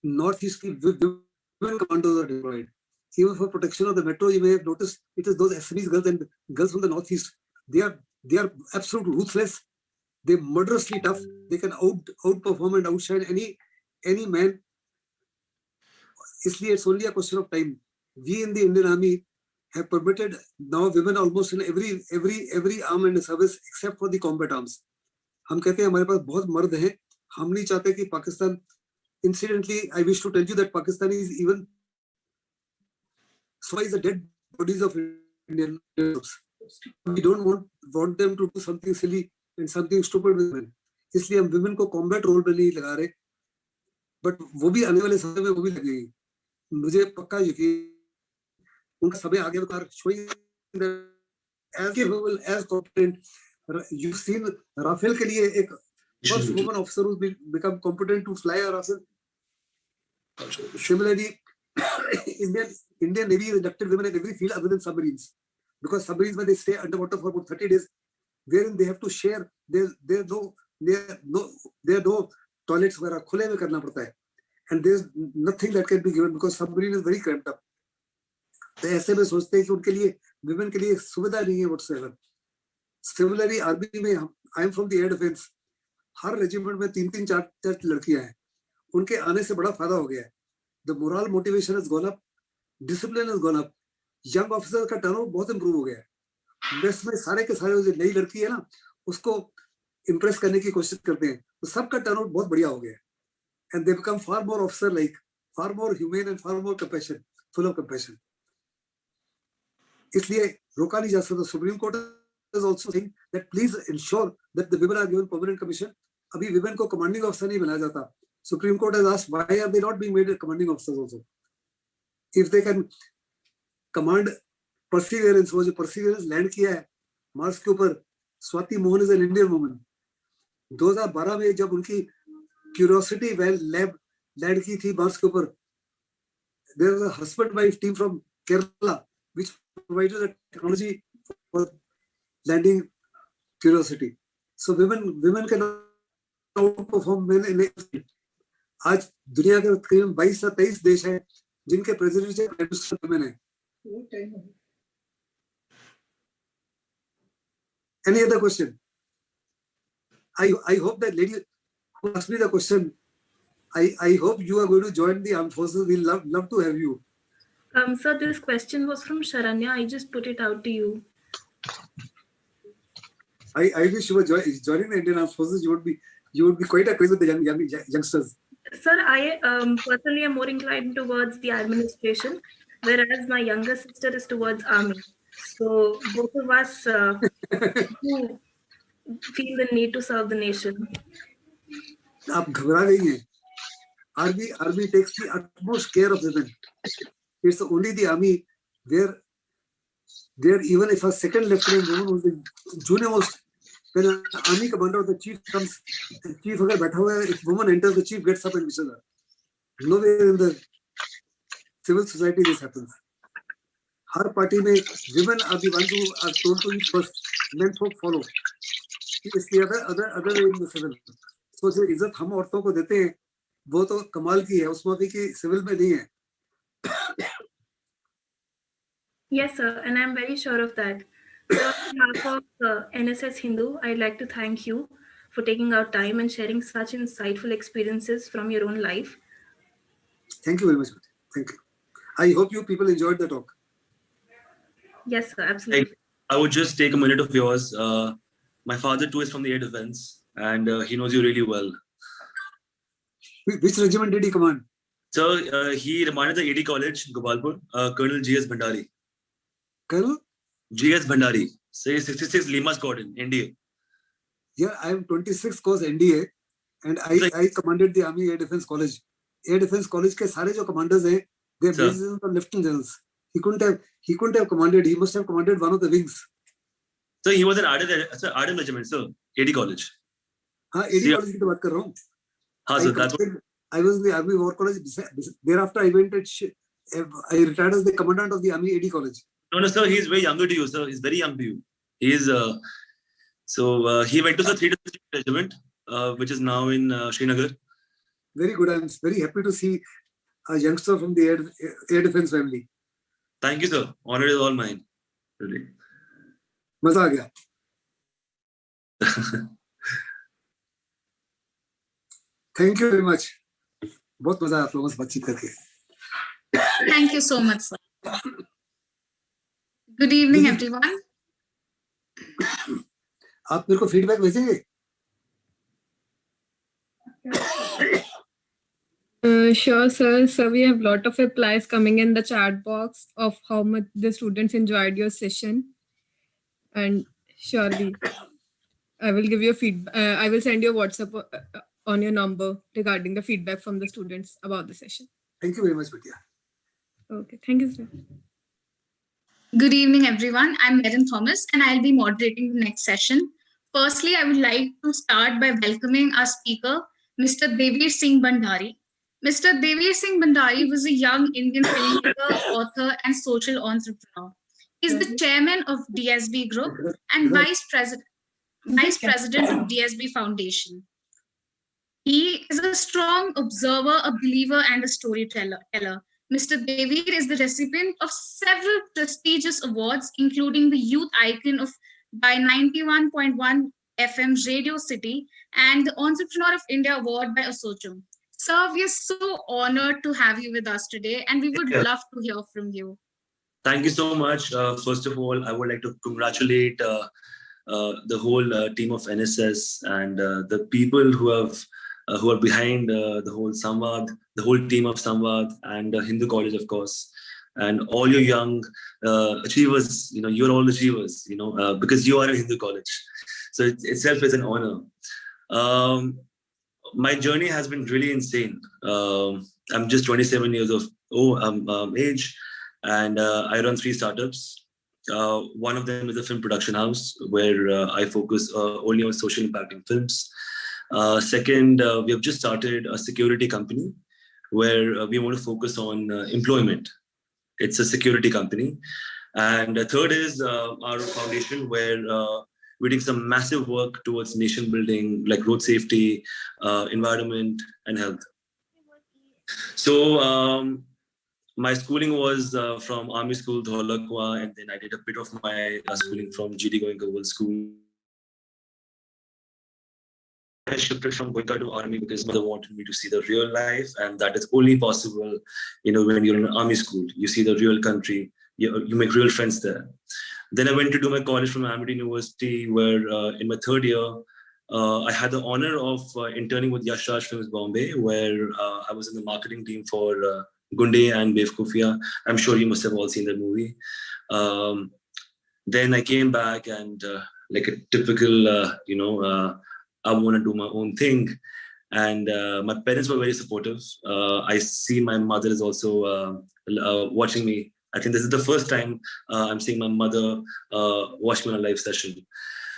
northeast की women commandos are deployed. Even for protection of the metro, you may have noticed it is those SMEs girls and girls from the northeast. They are absolutely ruthless. They're murderously tough. They can outperform and outshine any man. Isliye it's only a question of time. We in the Indian Army have permitted now women almost in every arm and service except for the combat arms. हम कहते हैं हमारे पास बहुत मर्द हैं. हम नहीं चाहते कि Pakistan. Incidentally, I wish to tell you that Pakistan is even so is the dead bodies of Indian troops. We don't want them to do something silly and something stupid with women. इसलिए हम women को combat role में नहीं लगा रहे. But वो भी आने वाले समय में वो भी लगेगी. मुझे पक्का यकीन उनका समय आगे होगा. Showing as capable as competent. You've seen Rafale के लिए एक first woman officer who's become competent to fly a Rafale. Similarly, Indian Navy has inducted women in every field other than submarines, because submarines when they stay underwater for about 30 days, wherein they have to share. There are no toilets where खुले में करना पड़ता है, and there's nothing that can be given because submarine is very cramped up. तो ऐसे में सोचते हैं कि उनके लिए women के लिए सुविधा नहीं है whatsoever. Similarly, आर्मी में I am from the air defense. Her regiment में 3-4 लड़कियां हैं. उनके आने से बड़ा फायदा हो गया है. The moral motivation has gone up, discipline has gone up. Young officers का टर्नओवर बहुत इंप्रूव हो गया है. बेस में सारे के सारे जो नई लड़की है ना उसको इम्प्रेस करने की कोशिश करते हैं, तो सबका टर्नओवर बहुत बढ़िया हो गया है. And they become far more officer like, far more humane and far more compassion, full of compassion. इसलिए रोका नहीं जा सकता. Supreme court is also saying that please ensure that the women are given permanent commission. अभी women को commanding officer नहीं बनाया जाता. Supreme Court has asked why are they not being made commanding officers also? If they can command perseverance, वो जो perseverance land किया है Mars के ऊपर. Swati Mohan is an Indian woman. 2012 में जब उनकी curiosity well lab land की थी मार्स के ऊपर, there was a husband-wife team from Kerala which provided the technology for landing curiosity. So women can outperform men in everything. आज दुनिया के करीबन 22 से 23 देश हैं जिनके प्रेसिडेंट या प्राइम मिनिस्टर women हैं. Any other question? I hope that lady who asked me the question, I hope you are going to join the armed forces. We'll love to have you. Sir, this question was from Sharanya. I just put it out to you. I wish you were joining the Indian Armed Forces. You would be quite acquainted with the youngsters. Sir, I personally am more inclined towards the administration, whereas my younger sister is towards army. So both of us who feel the need to serve the nation. आप घबरा गई हैं. Army takes the utmost care of women. It's only the army where there, even if a second lieutenant woman was the junior most, when an army commander or the chief comes, the chief अगर बैठा हुआ है, if woman enters, the chief gets up and wishes her. Nowhere in the civil society this happens. Her party में women are the ones who are told to eat first, men folk follow. It's the other way in the civil. So जो इज्जत हम औरतों को देते हैं, वो तो कमाल की है, उसमें भी कि civil में नहीं है. Yes, sir, and I'm very sure of that. So on behalf of NSS Hindu, I'd like to thank you for taking out time and sharing such insightful experiences from your own life. Thank you very much. Thank you. I hope you people enjoyed the talk. Yes, sir, absolutely. I would just take a minute of yours. My father too is from the air defense, and he knows you really well. Which regiment did he command? So he commanded the AD College, Gopalpur, Colonel G.S. Bandhari. Colonel? G.S. Bandhari. Say 66 Lima Squadron, NDA. Yeah, I am 26 course NDA, and I commanded the Army Air Defense College Air Defense College के सारे जो commanders हैं, they are based on lieutenant generals. He couldn't have commanded. He must have commanded one of the wings. So he was an RD regiment, sir. AD college. हाँ, AD college की तो बात कर रहा हूँ. हाँ, sir. That's what... I was in the Army War College. Thereafter, I retired as the commandant of the Army AD College. No, sir. He's very younger to you, sir. He's very young to you. He is. He went to the 3rd regiment, which is now in Srinagar. Very good. I'm very happy to see a youngster from the Air Defense family. Thank you, sir. Honor is all mine. Really. मजा आ गया. Thank you very much. बहुत मजा आया आप लोगों से बातचीत करके. Thank you so much, sir. Good evening, everyone. आप मेरे को फीडबैक भेजेंगे? Sure, sir. So we have a lot of replies coming in the chat box of how much the students enjoyed your session. And surely, I will give you a feedback. I will send you a WhatsApp on your number regarding the feedback from the students about the session. Thank you very much, Vidya. Okay, thank you, sir. Good evening, everyone. I'm Merin Thomas, and I'll be moderating the next session. Firstly, I would like to start by welcoming our speaker, Mr. Davir Bandhari. Mr. Davir Bandhari was a young Indian filmmaker, author, and social entrepreneur. He's the chairman of DSB Group and vice president of DSB Foundation. He is a strong observer, a believer, and a storyteller. Mr. Davir is the recipient of several prestigious awards, including the Youth Icon by 91.1 FM Radio City and the Entrepreneur of India Award by Assocham. Sir, we are so honored to have you with us today, and we would love to hear from you. Thank you so much. First of all, I would like to congratulate the whole team of NSS and the people who are behind the whole Samvaad, the whole team of Samvaad and Hindu College, of course, and all your young achievers. You know, you're all achievers. You know, because you are in Hindu College, so it itself is an honor. My journey has been really insane. I'm just 27 years of age. And I run 3 startups. One of them is a film production house where I focus only on social impacting films. Second, we have just started a security company where we want to focus on employment. It's a security company. And third is our foundation where we're doing some massive work towards nation building, like road safety, environment, and health. So, my schooling was from Army School, Dholakwa, and then I did a bit of my schooling from GD Goenka World School. I shifted from Goenka to Army because mother wanted me to see the real life, and that is only possible, you know, when you're in Army school. You see the real country, you make real friends there. Then I went to do my college from Amity University, where in my 3rd year, I had the honor of interning with Yash Raj Films Bombay, where I was in the marketing team for Gunde and Bevkufia. I'm sure you must have all seen that movie. Then I came back and like a typical, I want to do my own thing. And my parents were very supportive. I see my mother is also watching me. I think this is the first time I'm seeing my mother watch me on a live session.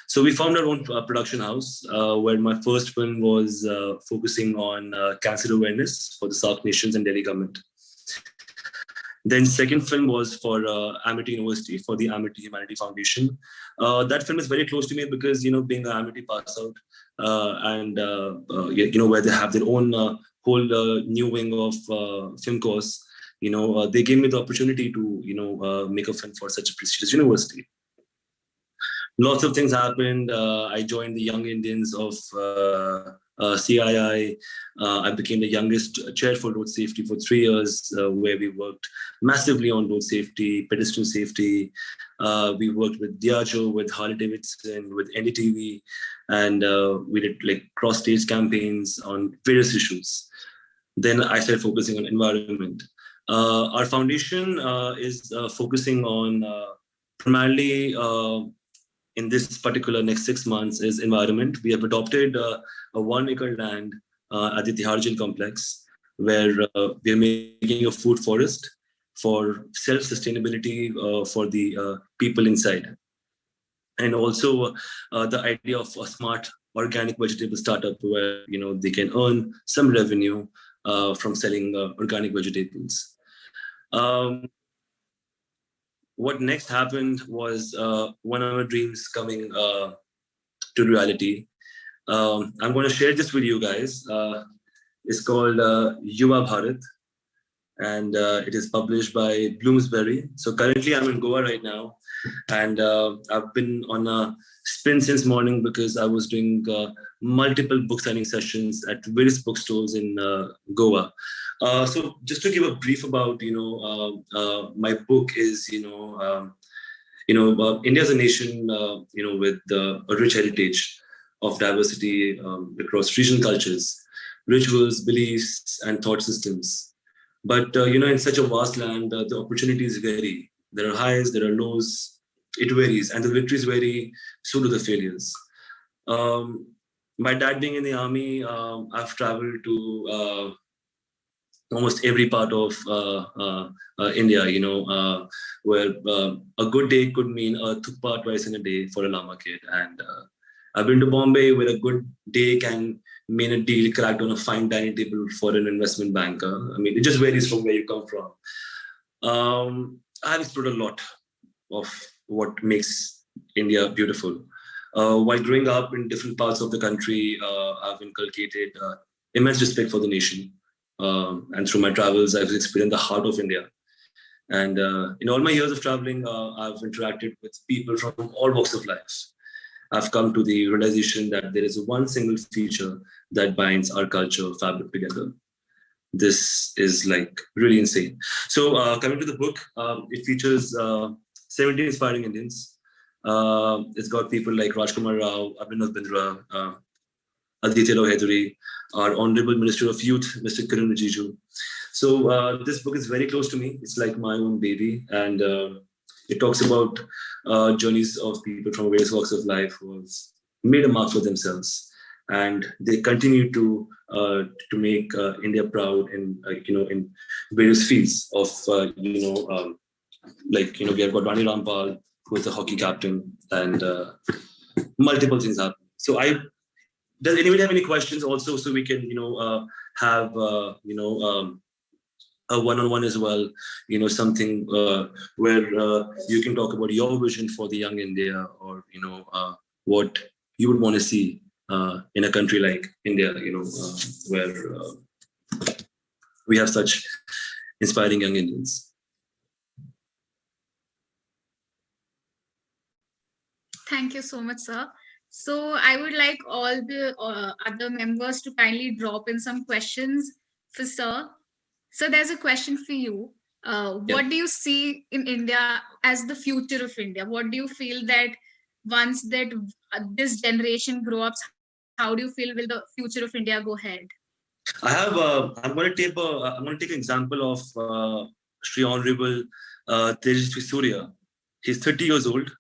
So we found our own production house where my first film was focusing on cancer awareness for the South nations and Delhi government. Then second film was for Amity University, for the Amity Humanity Foundation. That film is very close to me because, you know, being an Amity pass out and, you know, where they have their own whole new wing of film course, you know, they gave me the opportunity to, you know, make a film for such a prestigious university. Lots of things happened. I joined the Young Indians of CII. I became the youngest chair for road safety for 3 years, where we worked massively on road safety, pedestrian safety. We worked with Diageo, with Harley Davidson, with NDTV, and we did like cross-stage campaigns on various issues. Then I started focusing on environment. Our foundation is focusing on primarily in this particular next 6 months is environment. We have adopted a 1 acre land at the Tihar Jail complex, where we are making a food forest for self-sustainability for the people inside. And also the idea of a smart organic vegetable startup where they can earn some revenue from selling organic vegetables. What next happened was one of my dreams coming to reality. I'm going to share this with you guys. It's called Yuva Bharat, and it is published by Bloomsbury. So currently I'm in Goa right now, and I've been on a sprint since morning because I was doing multiple book signing sessions at various bookstores in Goa. So just to give a brief about, my book is, India is a nation, with a rich heritage of diversity across regional cultures, rituals, beliefs, and thought systems. But, in such a vast land, the opportunities vary. There are highs, there are lows, it varies. And the victories vary, so do the failures. My dad being in the army, I've traveled to almost every part of India, where a good day could mean a thukpa twice in a day for a Lama kid. And I've been to Bombay, where a good day can mean a deal cracked on a fine dining table for an investment banker. I mean, it just varies from where you come from. I've explored a lot of what makes India beautiful. While growing up in different parts of the country, I've inculcated immense respect for the nation. And through my travels, I've experienced the heart of India. And in all my years of traveling, I've interacted with people from all walks of life. I've come to the realization that there is one single feature that binds our culture fabric together. This is like really insane. So coming to the book, it features 17 inspiring Indians. It's got people like Rajkumar Rao, Abhinav Bindra, Aditya Rao Heduri, our Honorable Minister of Youth, Mr. Kiran Rijiju. So this book is very close to me. It's like my own baby. And it talks about journeys of people from various walks of life who have made a mark for themselves. And they continue to make India proud in, in various fields of, we have got Rani Rampal, who is the hockey captain, and multiple things happen. So does anybody have any questions also, so we can, have, a one-on-one as well, something where you can talk about your vision for the young India, or, what you would want to see in a country like India, where we have such inspiring young Indians. Thank you so much, sir. So I would like all the other members to kindly drop in some questions for sir. So there's a question for you. What do you see in India as the future of India? What do you feel that once that this generation grow up, how do you feel will the future of India go ahead? I have. I'm going to take an example of Sri Honorable Tejasvi Surya. He's 30 years old.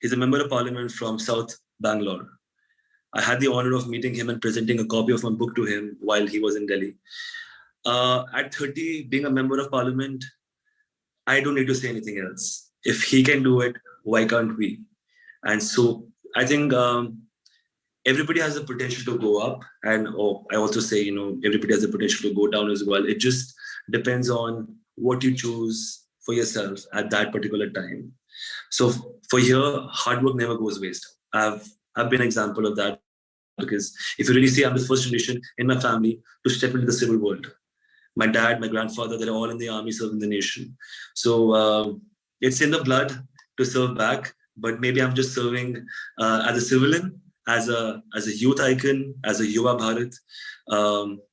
He's a member of parliament from South Bangalore. I had the honor of meeting him and presenting a copy of my book to him while he was in Delhi. At 30, being a member of parliament, I don't need to say anything else. If he can do it, why can't we? And so I think everybody has the potential to go up. And I also say, everybody has the potential to go down as well. It just depends on what you choose for yourself at that particular time. So for here, hard work never goes waste. I've been an example of that, because if you really see, I'm the first generation in my family to step into the civil world. My dad, my grandfather, they're all in the army serving the nation. So it's in the blood to serve back, but maybe I'm just serving as a civilian, as a youth icon, as a Yuva Bharat.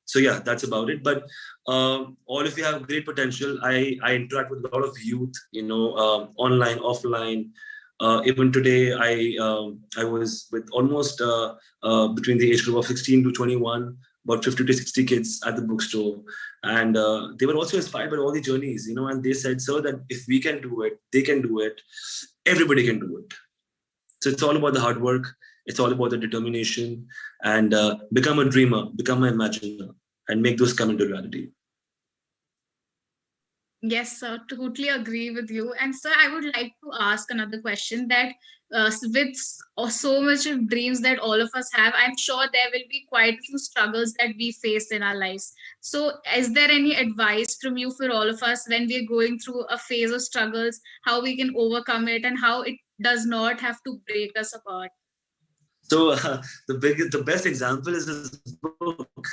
So yeah, that's about it. But all of you have great potential. I interact with a lot of youth, online, offline. Even today, I was with almost between the age group of 16 to 21, about 50 to 60 kids at the bookstore. And they were also inspired by all the journeys, and they said, sir, that if we can do it, they can do it, everybody can do it. So it's all about the hard work. It's all about the determination, and become a dreamer, become an imaginer, and make those come into reality. Yes, sir, totally agree with you. And sir, I would like to ask another question that with so much of dreams that all of us have, I'm sure there will be quite a few struggles that we face in our lives. So is there any advice from you for all of us when we're going through a phase of struggles, how we can overcome it and how it does not have to break us apart? So the best example is this book.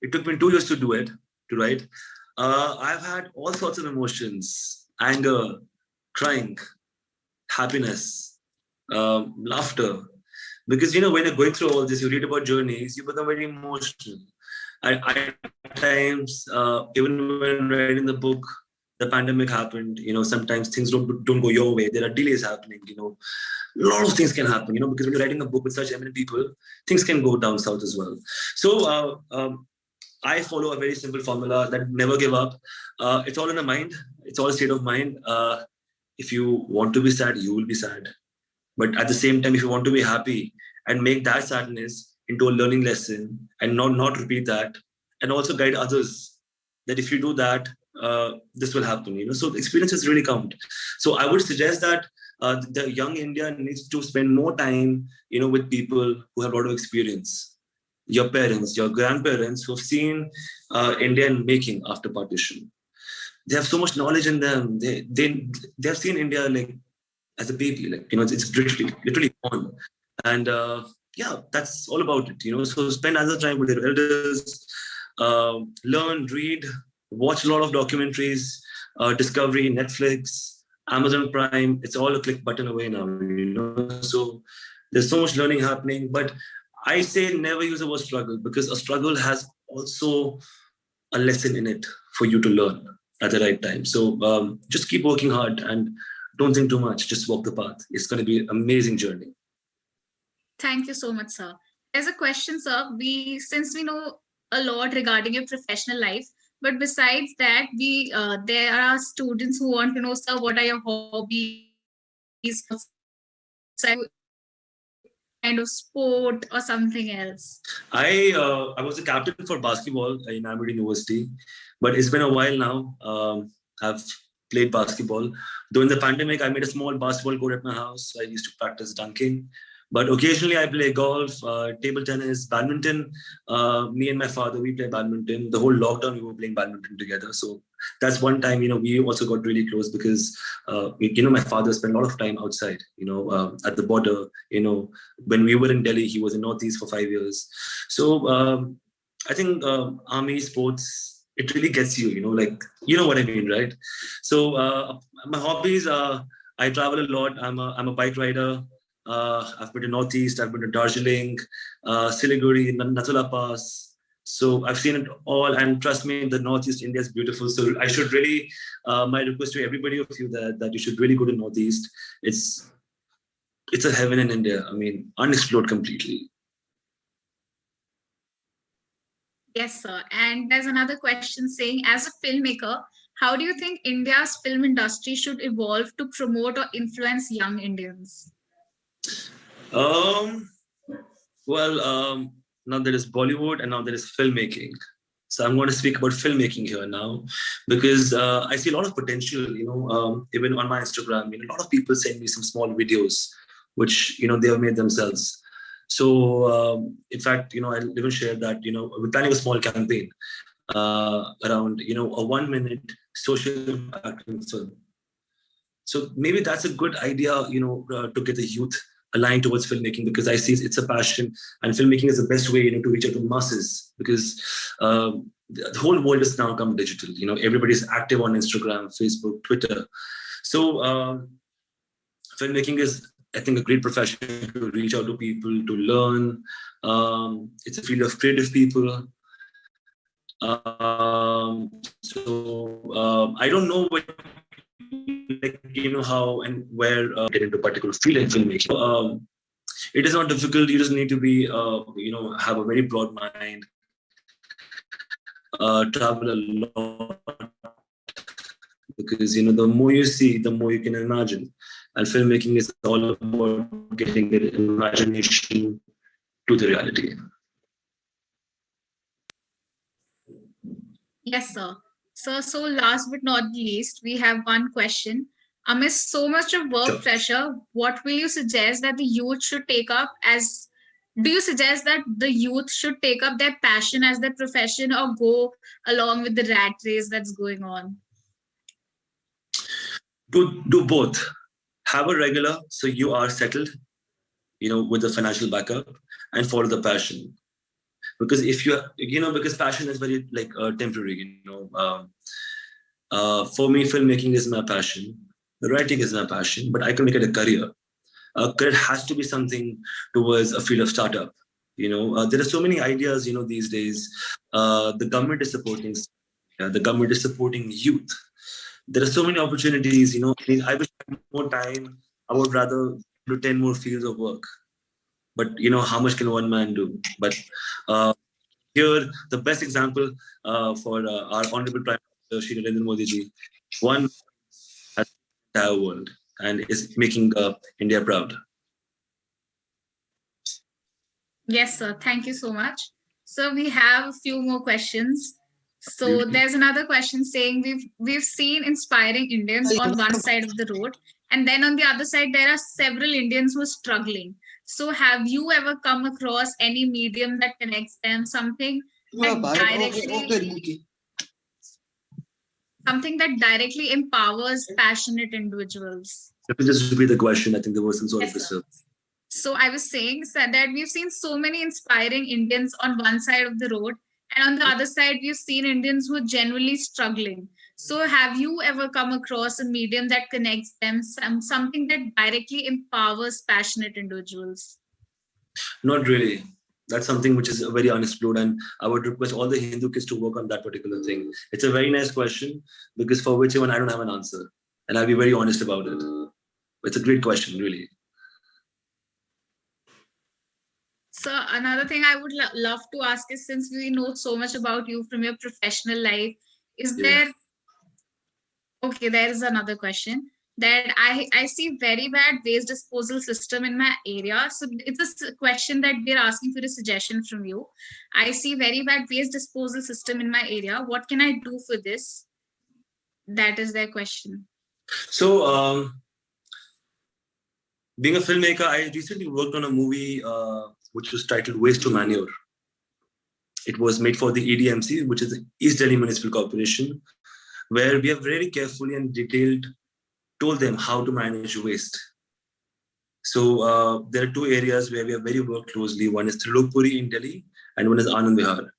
It took me 2 years to do it, to write. I've had all sorts of emotions: anger, crying, happiness, laughter. Because when you're going through all this, you read about journeys, you become very emotional. At times, even when writing the book, the pandemic happened. Sometimes things don't go your way. There are delays happening. A lot of things can happen. Because when you're writing a book with such eminent people, things can go down south as well. So I follow a very simple formula that never give up. It's all in the mind. It's all a state of mind. If you want to be sad, you will be sad. But at the same time, if you want to be happy and make that sadness into a learning lesson and not repeat that, and also guide others that if you do that, this will happen. So the experiences really count. So I would suggest that the young India needs to spend more time, with people who have a lot of experience. Your parents, your grandparents who have seen India in making after partition. They have so much knowledge in them. They have seen India like as a baby, it's literally born. And that's all about it. So spend other time with your elders, learn, read, watch a lot of documentaries, Discovery, Netflix, Amazon Prime. It's all a click button away now. So there's so much learning happening. But I say never use the word struggle, because a struggle has also a lesson in it for you to learn at the right time. So just keep working hard and don't think too much. Just walk the path. It's going to be an amazing journey. Thank you so much, sir. There's a question, sir. Since we know a lot regarding your professional life, but besides that, there are students who want to know, sir, what are your hobbies? Kind of sport or something else? I was a captain for basketball in Ahmedabad University, but it's been a while now. I've played basketball. Though in the pandemic, I made a small basketball court at my house. I used to practice dunking. But occasionally I play golf, table tennis, badminton. Me and my father, we play badminton. The whole lockdown, we were playing badminton together. So that's one time, we also got really close because, my father spent a lot of time outside, at the border. When we were in Delhi, he was in Northeast for 5 years. So I think army, sports, it really gets you, you know what I mean, right? So my hobbies, I travel a lot. I'm a bike rider. I've been to Northeast, I've been to Darjeeling, Siliguri, Nathula Pass. So I've seen it all, and trust me, the Northeast India is beautiful. So I should really, my request to everybody of you that you should really go to Northeast. It's a heaven in India. I mean, unexplored completely. Yes, sir. And there's another question saying, as a filmmaker, how do you think India's film industry should evolve to promote or influence young Indians? Now there is Bollywood and now there is filmmaking. So I'm going to speak about filmmaking here now, because I see a lot of potential, even on my Instagram. A lot of people send me some small videos, which, they have made themselves. So in fact, I'll even share that, we're planning a small campaign around, a 1 minute social impact film. So maybe that's a good idea, to get the youth aligned towards filmmaking, because I see it's a passion, and filmmaking is the best way, to reach out to masses, because the whole world has now come digital. Everybody's active on Instagram, Facebook, Twitter. So filmmaking is, I think, a great profession to reach out to people, to learn. It's a field of creative people. I don't know what, how and where get into a particular field in filmmaking. It is not difficult. You just need to be, have a very broad mind, travel a lot, because, the more you see, the more you can imagine. And filmmaking is all about getting the imagination to the reality. Yes, sir. So last but not least, we have one question. Amidst so much of work pressure, what will you suggest that the youth should take up as? Do you suggest that the youth should take up their passion as their profession or go along with the rat race that's going on? Do both. Have a regular, so you are settled, with the financial backup, and follow the passion. Because if because passion is very temporary. For me, filmmaking is my passion. Writing is my passion, but I can make it a career. Career has to be something towards a field of startup. There are so many ideas. These days, the government is supporting. The government is supporting youth. There are so many opportunities. I wish I had more time. I would rather do 10 more fields of work. But how much can one man do? But here, the best example for our honorable Prime Minister, Shri Narendra Modi ji, one has the entire world and is making India proud. Yes, sir. Thank you so much. So we have a few more questions. So there's another question saying we've seen inspiring Indians on one side of the road, and then on the other side there are several Indians who are struggling. So have you ever come across any medium that connects them, something that directly empowers passionate individuals? Let me just repeat the question. I think there was some sort of disturbance. So I was saying that we've seen so many inspiring Indians on one side of the road, and on the other side, we've seen Indians who are genuinely struggling. So have you ever come across a medium that connects them, something that directly empowers passionate individuals? Not really. That's something which is very unexplored, and I would request all the Hindu kids to work on that particular thing. It's a very nice question, because for which even I don't have an answer, and I'll be very honest about it. It's a great question, really. So another thing I would love to ask is, since we know so much about you from your professional life, is there... Okay, there is another question that I see very bad waste disposal system in my area. So it's a question that we're asking for a suggestion from you. I see very bad waste disposal system in my area. What can I do for this? That is their question. So being a filmmaker, I recently worked on a movie which was titled Waste to Manure. It was made for the EDMC, which is the East Delhi Municipal Corporation, where we have very carefully and detailed told them how to manage waste. So there are two areas where we have very worked closely. One is Trilokpuri in Delhi and one is Anand Vihar.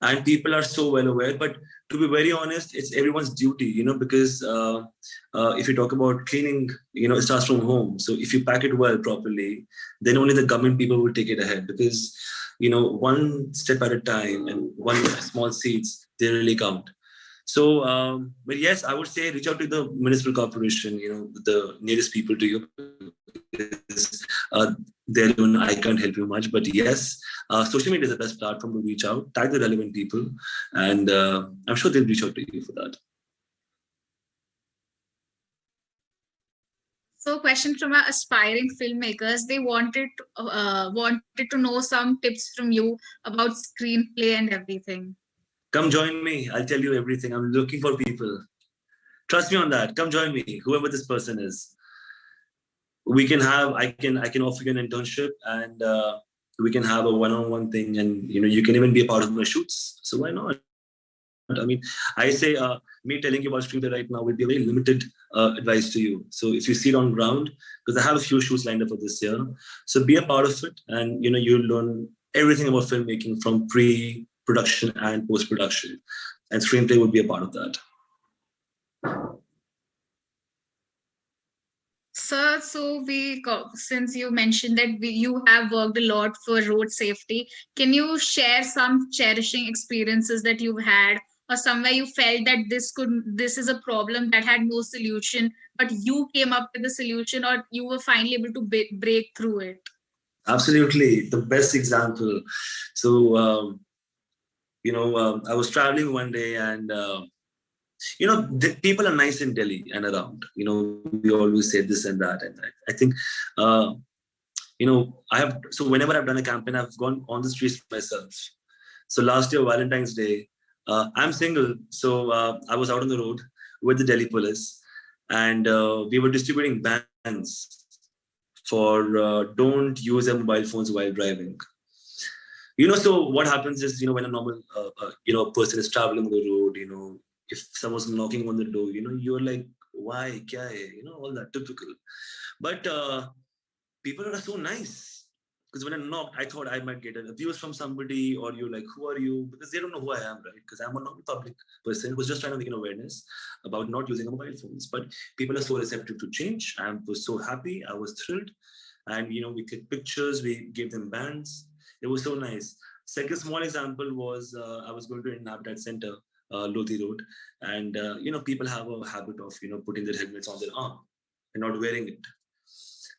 And people are so well aware, but to be very honest, it's everyone's duty, because if you talk about cleaning, it starts from home. So if you pack it well properly, then only the government people will take it ahead, because, one step at a time and one small seeds, they really count. So, but yes, I would say reach out to the municipal corporation, the nearest people to you. There I can't help you much, but yes, social media is the best platform to reach out, tag the relevant people, and I'm sure they'll reach out to you for that. So, question from our aspiring filmmakers: they wanted to know some tips from you about screenplay and everything. Come join me. I'll tell you everything. I'm looking for people. Trust me on that. Come join me, whoever this person is. We can have, I can offer you an internship, and we can have a one-on-one thing, and you can even be a part of my shoots. So why not? I mean, I say me telling you about screenplay right now will be a very limited advice to you. So if you see it on ground, because I have a few shoots lined up for this year, so be a part of it, and you'll learn everything about filmmaking from pre-production and post-production, and screenplay would be a part of that. Sir, so since you mentioned that you have worked a lot for road safety, can you share some cherishing experiences that you've had, or somewhere you felt that this is a problem that had no solution, but you came up with a solution, or you were finally able to break through it? Absolutely, the best example. So, I was traveling one day, and people are nice in Delhi and around. We always say this and that, and I think, so whenever I've done a campaign, I've gone on the streets myself. So last year, Valentine's Day, I'm single, so I was out on the road with the Delhi police, and we were distributing bans for don't use your mobile phones while driving. So what happens is, when a normal, person is traveling on the road, if someone's knocking on the door, you're like, why, kya hai? All that typical. But people are so nice. Because when I knocked, I thought I might get an abuse from somebody, or you're like, who are you? Because they don't know who I am, right? Because I'm a non-public person who's just trying to make an awareness about not using mobile phones. But people are so receptive to change. I was so happy. I was thrilled. And, we took pictures. We gave them bands. It was so nice. Second small example was I was going to an Habitat Center, Lodi Road. And, people have a habit of, putting their helmets on their arm and not wearing it.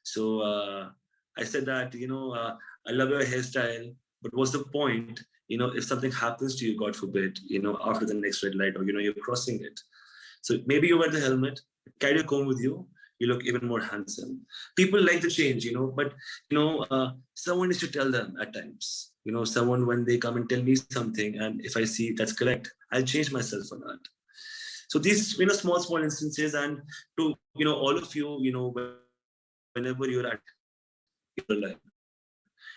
So I said that, I love your hairstyle, but what's the point, if something happens to you, God forbid, after the next red light, or, you're crossing it. So maybe you wear the helmet, carry your comb with you, you look even more handsome. People like the change, but, someone needs to tell them at times, someone, when they come and tell me something, and if I see that's correct, I'll change myself for that. So these, small instances, and to, all of you, whenever you're at your life,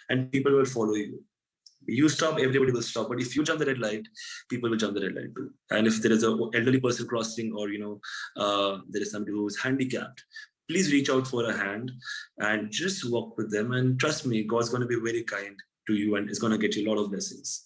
and people will follow you. You stop, everybody will stop. But if you jump the red light, people will jump the red light too. And if there is an elderly person crossing, or there is somebody who is handicapped, please reach out for a hand and just walk with them. And trust me, God's going to be very kind to you, and is going to get you a lot of blessings.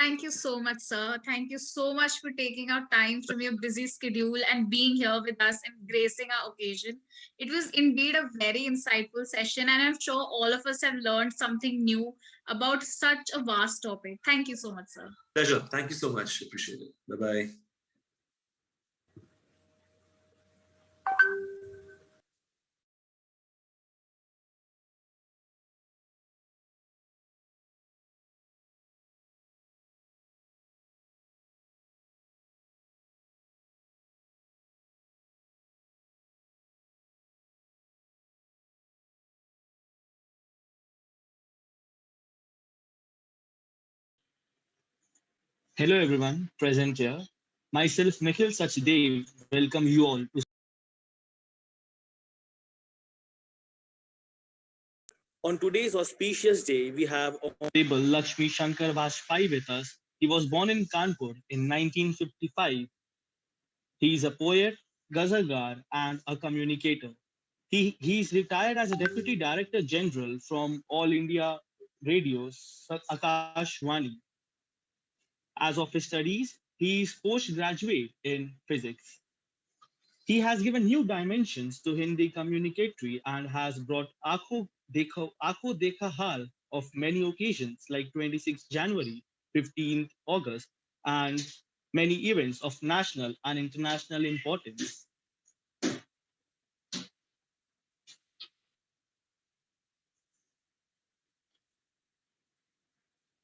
Thank you so much, sir. Thank you so much for taking out time from your busy schedule and being here with us and gracing our occasion. It was indeed a very insightful session, and I'm sure all of us have learned something new about such a vast topic. Thank you so much, sir. Pleasure. Thank you so much. Appreciate it. Bye-bye. Hello everyone present here. Myself Nikhil Sachdev welcome you all to. On today's auspicious day, we have Honorable Lakshmi Shankar Vajpayee with us. He was born in Kanpur in 1955. He is a poet, ghazalgar, and a communicator. He is retired as a Deputy Director General from All India Radio, Akashvani. As of his studies, he is postgraduate in physics. He has given new dimensions to Hindi communicatory and has brought Aakho Dekha Hal of many occasions like 26th January, 15th August, and many events of national and international importance.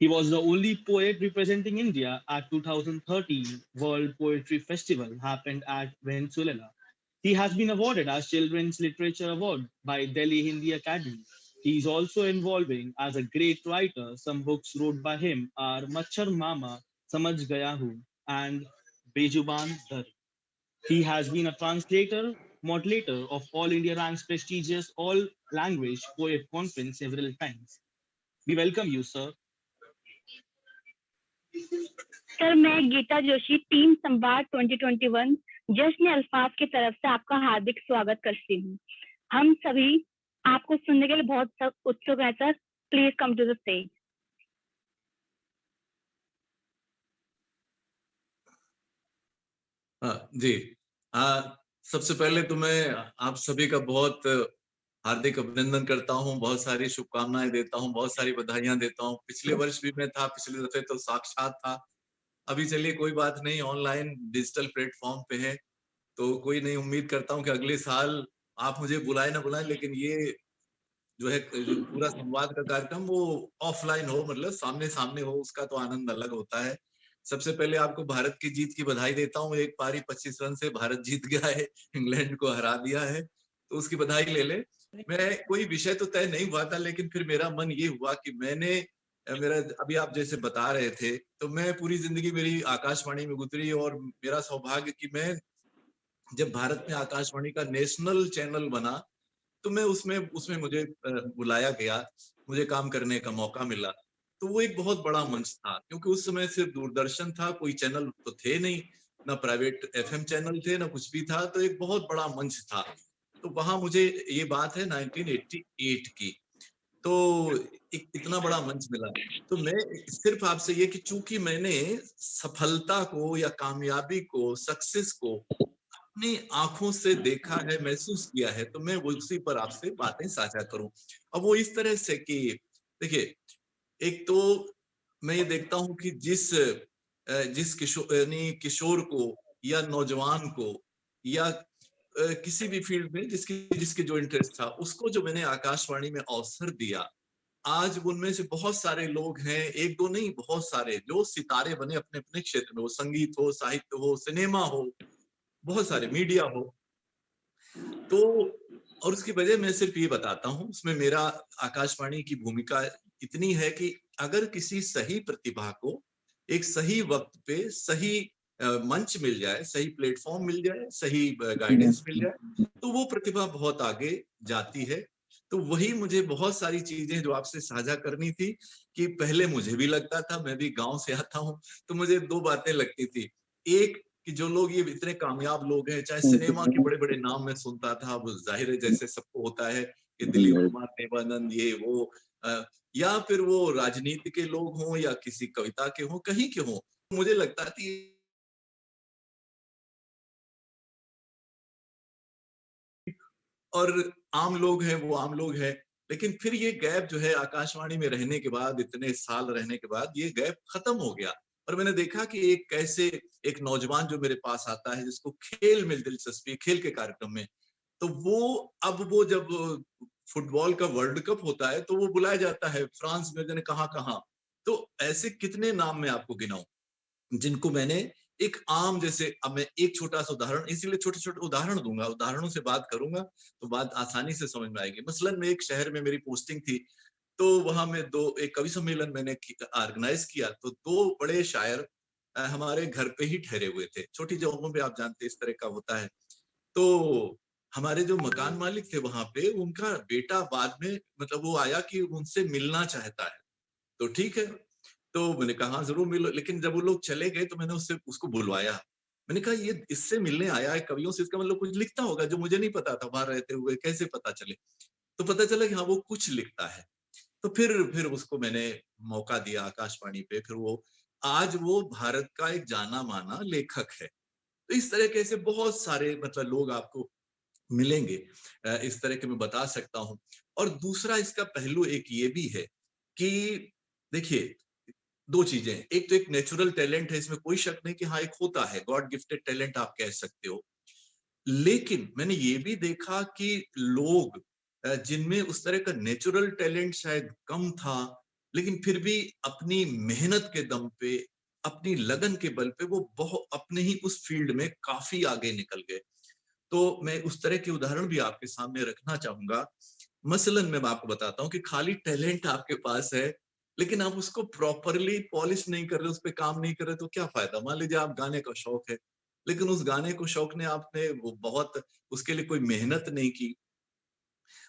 He was the only poet representing India at 2013 World Poetry Festival happened at Venezuela. He has been awarded as Children's Literature Award by Delhi Hindi Academy. He is also involving as a great writer. Some books wrote by him are Machhar Mama, Samajh Gaya Hu, and Bejuban Dar. He has been a translator, moderator of All India Rank's prestigious All Language Poet Conference several times. We welcome you, sir. Sir मैं Gita Joshi team संवाद 2021 जश्न अल्फाज की तरफ से आपका हार्दिक स्वागत करती हूँ। हम सभी आपको सुनने के लिए बहुत उत्सुक हैं sir. Please come to the stage. जी सबसे पहले तो मैं आप सभी का बहुत हार्दिक अभिनंदन करता हूं, बहुत सारी शुभकामनाएं देता हूं, बहुत सारी बधाइयां देता हूं। पिछले वर्ष भी मैं था, पिछले दफे तो साक्षात था। अभी चलिए कोई बात नहीं, ऑनलाइन डिजिटल प्लेटफॉर्म पे है तो कोई नहीं। उम्मीद करता हूं कि अगले साल आप मुझे बुलाए ना बुलाए, लेकिन ये जो है पूरा संवाद का कार्यक्रम वो ऑफलाइन हो, मतलब सामने सामने हो, उसका तो आनंद अलग होता है। सबसे पहले आपको भारत की जीत की बधाई देता हूँ। एक पारी 25 रन से भारत जीत गया है, इंग्लैंड को हरा दिया है, तो उसकी बधाई ले ले। मैं कोई विषय तो तय नहीं हुआ था, लेकिन फिर मेरा मन ये हुआ कि मैंने मेरा अभी आप जैसे बता रहे थे, तो मैं पूरी जिंदगी मेरी आकाशवाणी में गुजरी और मेरा सौभाग्य कि मैं जब भारत में आकाशवाणी का नेशनल चैनल बना तो मैं उसमें उसमें मुझे बुलाया गया, मुझे काम करने का मौका मिला। तो वो एक बहुत बड़ा मंच था, क्योंकि उस समय सिर्फ दूरदर्शन था, कोई चैनल तो थे नहीं, ना प्राइवेट एफएम चैनल थे, ना कुछ भी था। तो एक बहुत बड़ा मंच था। तो वहां मुझे, ये बात है 1988 की, तो एक इतना बड़ा मंच मिला। तो मैं सिर्फ आपसे ये कि चूंकि मैंने सफलता को या कामयाबी को, सक्सेस को अपनी आंखों से देखा है, महसूस किया है, तो मैं उसी पर आपसे बातें साझा करूं। अब वो इस तरह से कि देखिए, एक तो मैं ये देखता हूं कि जिस किशोर को या नौजवान को या किसी भी फील्ड में जिसके जो इंटरेस्ट था, उसको जो मैंने आकाशवाणी में अवसर दिया, आज उनमें से बहुत सारे लोग हैं, एक दो नहीं, बहुत सारे जो सितारे बने अपने अपने क्षेत्र में, वो संगीत हो, साहित्य हो, सिनेमा हो, बहुत सारे मीडिया हो। तो और उसकी वजह मैं सिर्फ ये बताता हूँ, उसमें मेरा आकाशवाणी की भूमिका इतनी है कि अगर किसी सही प्रतिभा को एक सही वक्त पे सही मंच मिल जाए, सही प्लेटफॉर्म मिल जाए, सही गाइडेंस मिल जाए, तो वो प्रतिभा बहुत आगे जाती है। तो वही मुझे बहुत सारी चीजें जो आपसे साझा करनी थी, कि पहले मुझे भी लगता था, मैं भी गांव से आता हूँ, तो मुझे दो बातें लगती थी। एक कि जो लोग ये इतने कामयाब लोग हैं, चाहे सिनेमा के बड़े बड़े नाम मैं सुनता था, वो जाहिर है जैसे सबको होता है कि दिलीप कुमार, देवानंद, ये वो, या फिर वो राजनीति के लोग हों या किसी कविता के हों, कहीं के हों, मुझे लगता था और आम लोग हैं, वो आम लोग हैं। लेकिन फिर ये गैप जो है आकाशवाणी में रहने के बाद, इतने साल रहने के बाद, ये गैप खत्म हो गया। और मैंने देखा कि एक कैसे एक नौजवान जो मेरे पास आता है, जिसको खेल में दिलचस्पी, खेल के कार्यक्रम में, तो वो जब फुटबॉल का वर्ल्ड कप होता है तो वो बुलाया जाता है फ्रांस में, जाने कहाँ कहाँ। तो ऐसे कितने नाम मैं आपको गिनाऊं जिनको मैंने एक आम, जैसे अब मैं एक छोटा सा उदाहरण, इसीलिए छोटे छोटे उदाहरण दूंगा, उदाहरणों से बात करूंगा तो बात आसानी से समझ में आएगी। मसलन मैं एक शहर में, मेरी पोस्टिंग थी, तो वहां में एक कवि सम्मेलन मैंने ऑर्गेनाइज किया। तो दो बड़े शायर हमारे घर पे ही ठहरे हुए थे। छोटी जगहों पे आप जानते इस तरह का होता है। तो हमारे जो मकान मालिक थे वहां पे, उनका बेटा बाद में, मतलब वो आया कि उनसे मिलना चाहता है। तो ठीक है, तो मैंने कहा हाँ जरूर मिलो। लेकिन जब वो लोग चले गए तो मैंने उसको बुलवाया। मैंने कहा ये इससे मिलने आया है कवियों से, इसका मतलब कुछ लिखता होगा जो मुझे नहीं पता था, वहां रहते हुए कैसे पता चले। तो पता चला कि हाँ वो कुछ लिखता है। तो फिर उसको मैंने मौका दिया आकाशवाणी पे। फिर आज वो भारत का एक जाना माना लेखक है। तो इस तरह के ऐसे बहुत सारे मतलब लोग आपको मिलेंगे, इस तरह के मैं बता सकता हूं। और दूसरा इसका पहलू एक ये भी है कि देखिए, दो चीजें, एक तो एक नेचुरल टैलेंट है, इसमें कोई शक नहीं कि हाँ एक होता है, गॉड गिफ्टेड टैलेंट आप कह सकते हो। लेकिन मैंने ये भी देखा कि लोग जिनमें उस तरह का नेचुरल टैलेंट शायद कम था, लेकिन फिर भी अपनी मेहनत के दम पे, अपनी लगन के बल पे वो बहुत अपने ही उस फील्ड में काफी आगे निकल गए। तो मैं उस तरह के उदाहरण भी आपके सामने रखना चाहूंगा। मसलन मैं आपको बताता हूँ कि खाली टैलेंट आपके पास है, लेकिन आप उसको प्रॉपरली पॉलिश नहीं कर रहे, उस पर काम नहीं कर रहे, तो क्या फायदा। मान लीजिए आप गाने का शौक है, लेकिन उस गाने को शौक ने आपने वो बहुत उसके लिए कोई मेहनत नहीं की,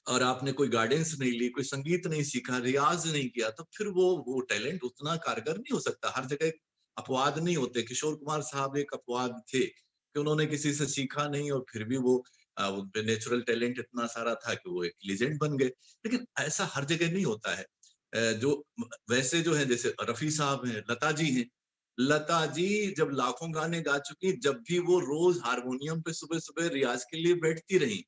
और आपने कोई गाइडेंस नहीं ली, कोई संगीत नहीं सीखा, रियाज नहीं किया, तो फिर वो टैलेंट उतना कारगर नहीं हो सकता। हर जगह अपवाद नहीं होते। किशोर कुमार साहब एक अपवाद थे कि उन्होंने किसी से सीखा नहीं और फिर भी वो उन पे नेचुरल टैलेंट इतना सारा था कि वो एक लीजेंड बन गए। लेकिन ऐसा हर जगह नहीं होता है। जो वैसे जो है, जैसे रफी साहब हैं, लता जी हैं। लता जी जब लाखों गाने गा चुकी, जब भी वो रोज हारमोनियम पे सुबह सुबह रियाज के लिए बैठती रही।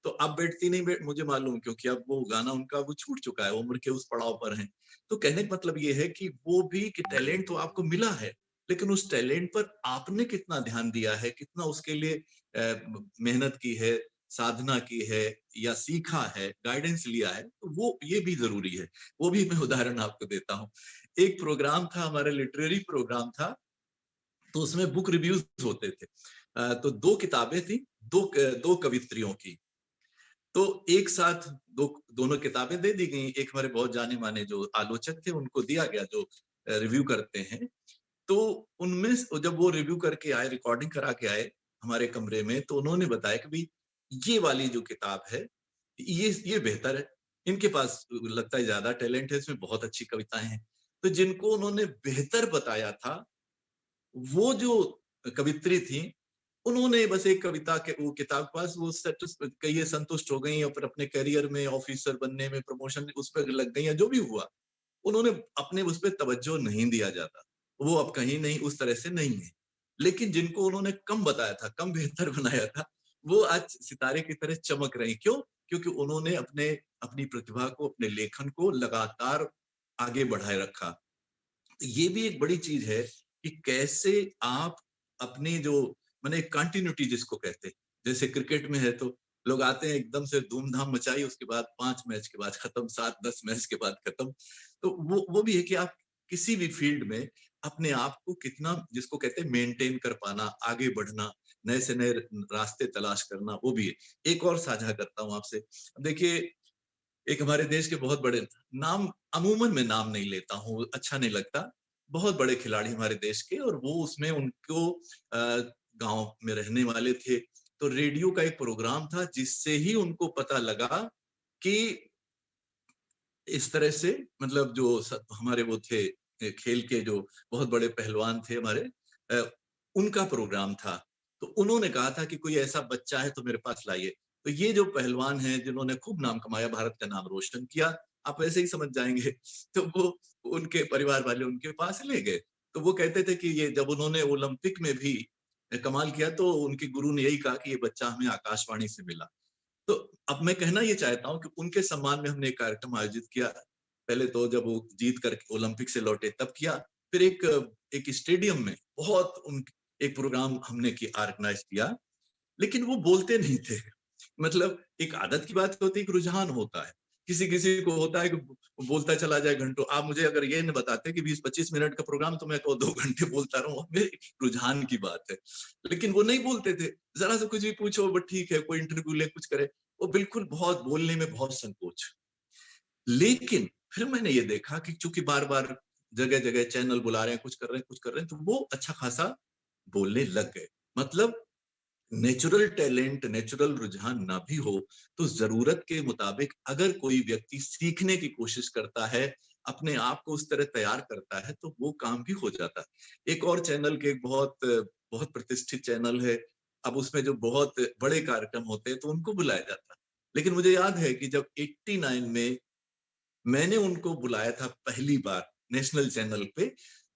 तो अब बैठती नहीं, मुझे मालूम, क्योंकि अब वो गाना उनका वो छूट चुका है, उम्र के उस पड़ाव पर हैं। तो कहने का मतलब ये है कि वो भी कि टैलेंट तो आपको मिला है, लेकिन उस टैलेंट पर आपने कितना ध्यान दिया है, कितना उसके लिए मेहनत की है, साधना की है, या सीखा है, गाइडेंस लिया है, तो वो ये भी जरूरी है। वो भी मैं उदाहरण आपको देता हूँ। एक प्रोग्राम था हमारा, लिटरेरी प्रोग्राम था, तो उसमें बुक रिव्यूज होते थे। तो दो किताबें थी, दो कवित्रियों की। तो एक साथ दोनों किताबें दे दी गई। एक हमारे बहुत जाने माने जो आलोचक थे उनको दिया गया, जो रिव्यू करते हैं। तो उनमें जब वो रिव्यू करके आए, रिकॉर्डिंग करा के आए हमारे कमरे में, तो उन्होंने बताया कि भाई ये वाली जो किताब है ये बेहतर है, इनके पास लगता है ज्यादा टैलेंट है, इसमें बहुत अच्छी कविताएं हैं। तो जिनको उन्होंने बेहतर बताया था, वो जो कवित्री थी, उन्होंने बस एक कविता के वो किताब के पास वो कई संतुष्ट हो गई और फिर अपने करियर में, ऑफिसर बनने में, प्रमोशन उस पर लग गई, या जो भी हुआ, उन्होंने अपने उस पर तवज्जो नहीं दिया जाता, वो अब कहीं नहीं उस तरह से नहीं है। लेकिन जिनको उन्होंने कम बताया था, कम बेहतर बनाया था, वो आज सितारे की तरह चमक रही। क्यों? क्योंकि उन्होंने अपनी प्रतिभा को, अपने लेखन को लगातार आगे बढ़ाए रखा। ये भी एक बड़ी चीज है कि कैसे आप अपनी जो माने कंटिन्यूटी जिसको कहते हैं, जैसे क्रिकेट में है तो लोग आते हैं एकदम से धूमधाम मचाई, उसके बाद 5 मैच के बाद खत्म, 7-10 मैच के बाद खत्म। तो वो भी है कि आप किसी भी फील्ड में अपने आप को कितना, जिसको कहते हैं मेंटेन कर पाना, आगे बढ़ना, नए से नए रास्ते तलाश करना, वो भी है। एक और साझा करता हूँ आपसे। देखिए, एक हमारे देश के बहुत बड़े नाम, अमूमन मैं नाम नहीं लेता हूँ, अच्छा नहीं लगता, बहुत बड़े खिलाड़ी हमारे देश के, और वो उसमें उनको गांव में रहने वाले थे, तो रेडियो का एक प्रोग्राम था जिससे ही उनको पता लगा कि इस तरह से, मतलब जो हमारे वो थे खेल के जो बहुत बड़े पहलवान थे हमारे, उनका प्रोग्राम था। तो उन्होंने कहा था कि कोई ऐसा बच्चा है तो मेरे पास लाइए। तो ये जो पहलवान हैं जिन्होंने खूब नाम कमाया, भारत का नाम रोशन किया, आप ऐसे ही समझ जाएंगे, तो वो उनके परिवार वाले उनके पास ले गए। तो वो कहते थे कि ये जब उन्होंने ओलंपिक में भी कमाल किया तो उनके गुरु ने यही कहा कि ये बच्चा हमें आकाशवाणी से मिला। तो अब मैं कहना ये चाहता हूँ कि उनके सम्मान में हमने एक कार्यक्रम आयोजित किया। पहले तो जब वो जीत कर ओलंपिक से लौटे तब किया, फिर एक स्टेडियम में बहुत एक प्रोग्राम हमने ऑर्गेनाइज किया, लेकिन वो बोलते नहीं थे। मतलब एक आदत की बात होती है, एक रुझान होता है, किसी किसी को होता है कि बोलता चला जाए घंटों। आप मुझे अगर ये न बताते कि 20-25 मिनट का प्रोग्राम, तो मैं 2 घंटे बोलता रहूं, मेरे रुझान की बात है। लेकिन वो नहीं बोलते थे, जरा सा कुछ भी पूछो, बट ठीक है, कोई इंटरव्यू ले, कुछ करे, वो बिल्कुल बहुत बोलने में बहुत संकोच। लेकिन फिर मैंने ये देखा कि चूंकि बार बार जगह जगह चैनल बुला रहे हैं, कुछ कर रहे हैं, तो वो अच्छा खासा बोलने लग गए। मतलब नेचुरल टैलेंट, नेचुरल रुझान ना भी हो, तो जरूरत के मुताबिक अगर कोई व्यक्ति सीखने की कोशिश करता है, अपने आप को उस तरह तैयार करता है, तो वो काम भी हो जाता है। एक और चैनल के बहुत प्रतिष्ठित चैनल है, अब उसमें जो बहुत बड़े कार्यक्रम होते हैं तो उनको बुलाया जाता है। लेकिन मुझे याद है कि जब 89 में मैंने उनको बुलाया था पहली बार नेशनल चैनल पे,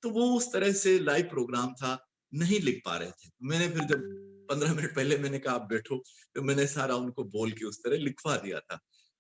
तो वो उस तरह से लाइव प्रोग्राम था, नहीं लिख पा रहे थे। मैंने फिर जब 15 मिनट पहले मैंने कहा आप बैठो, तो मैंने सारा उनको बोल के उस तरह लिखवा दिया था।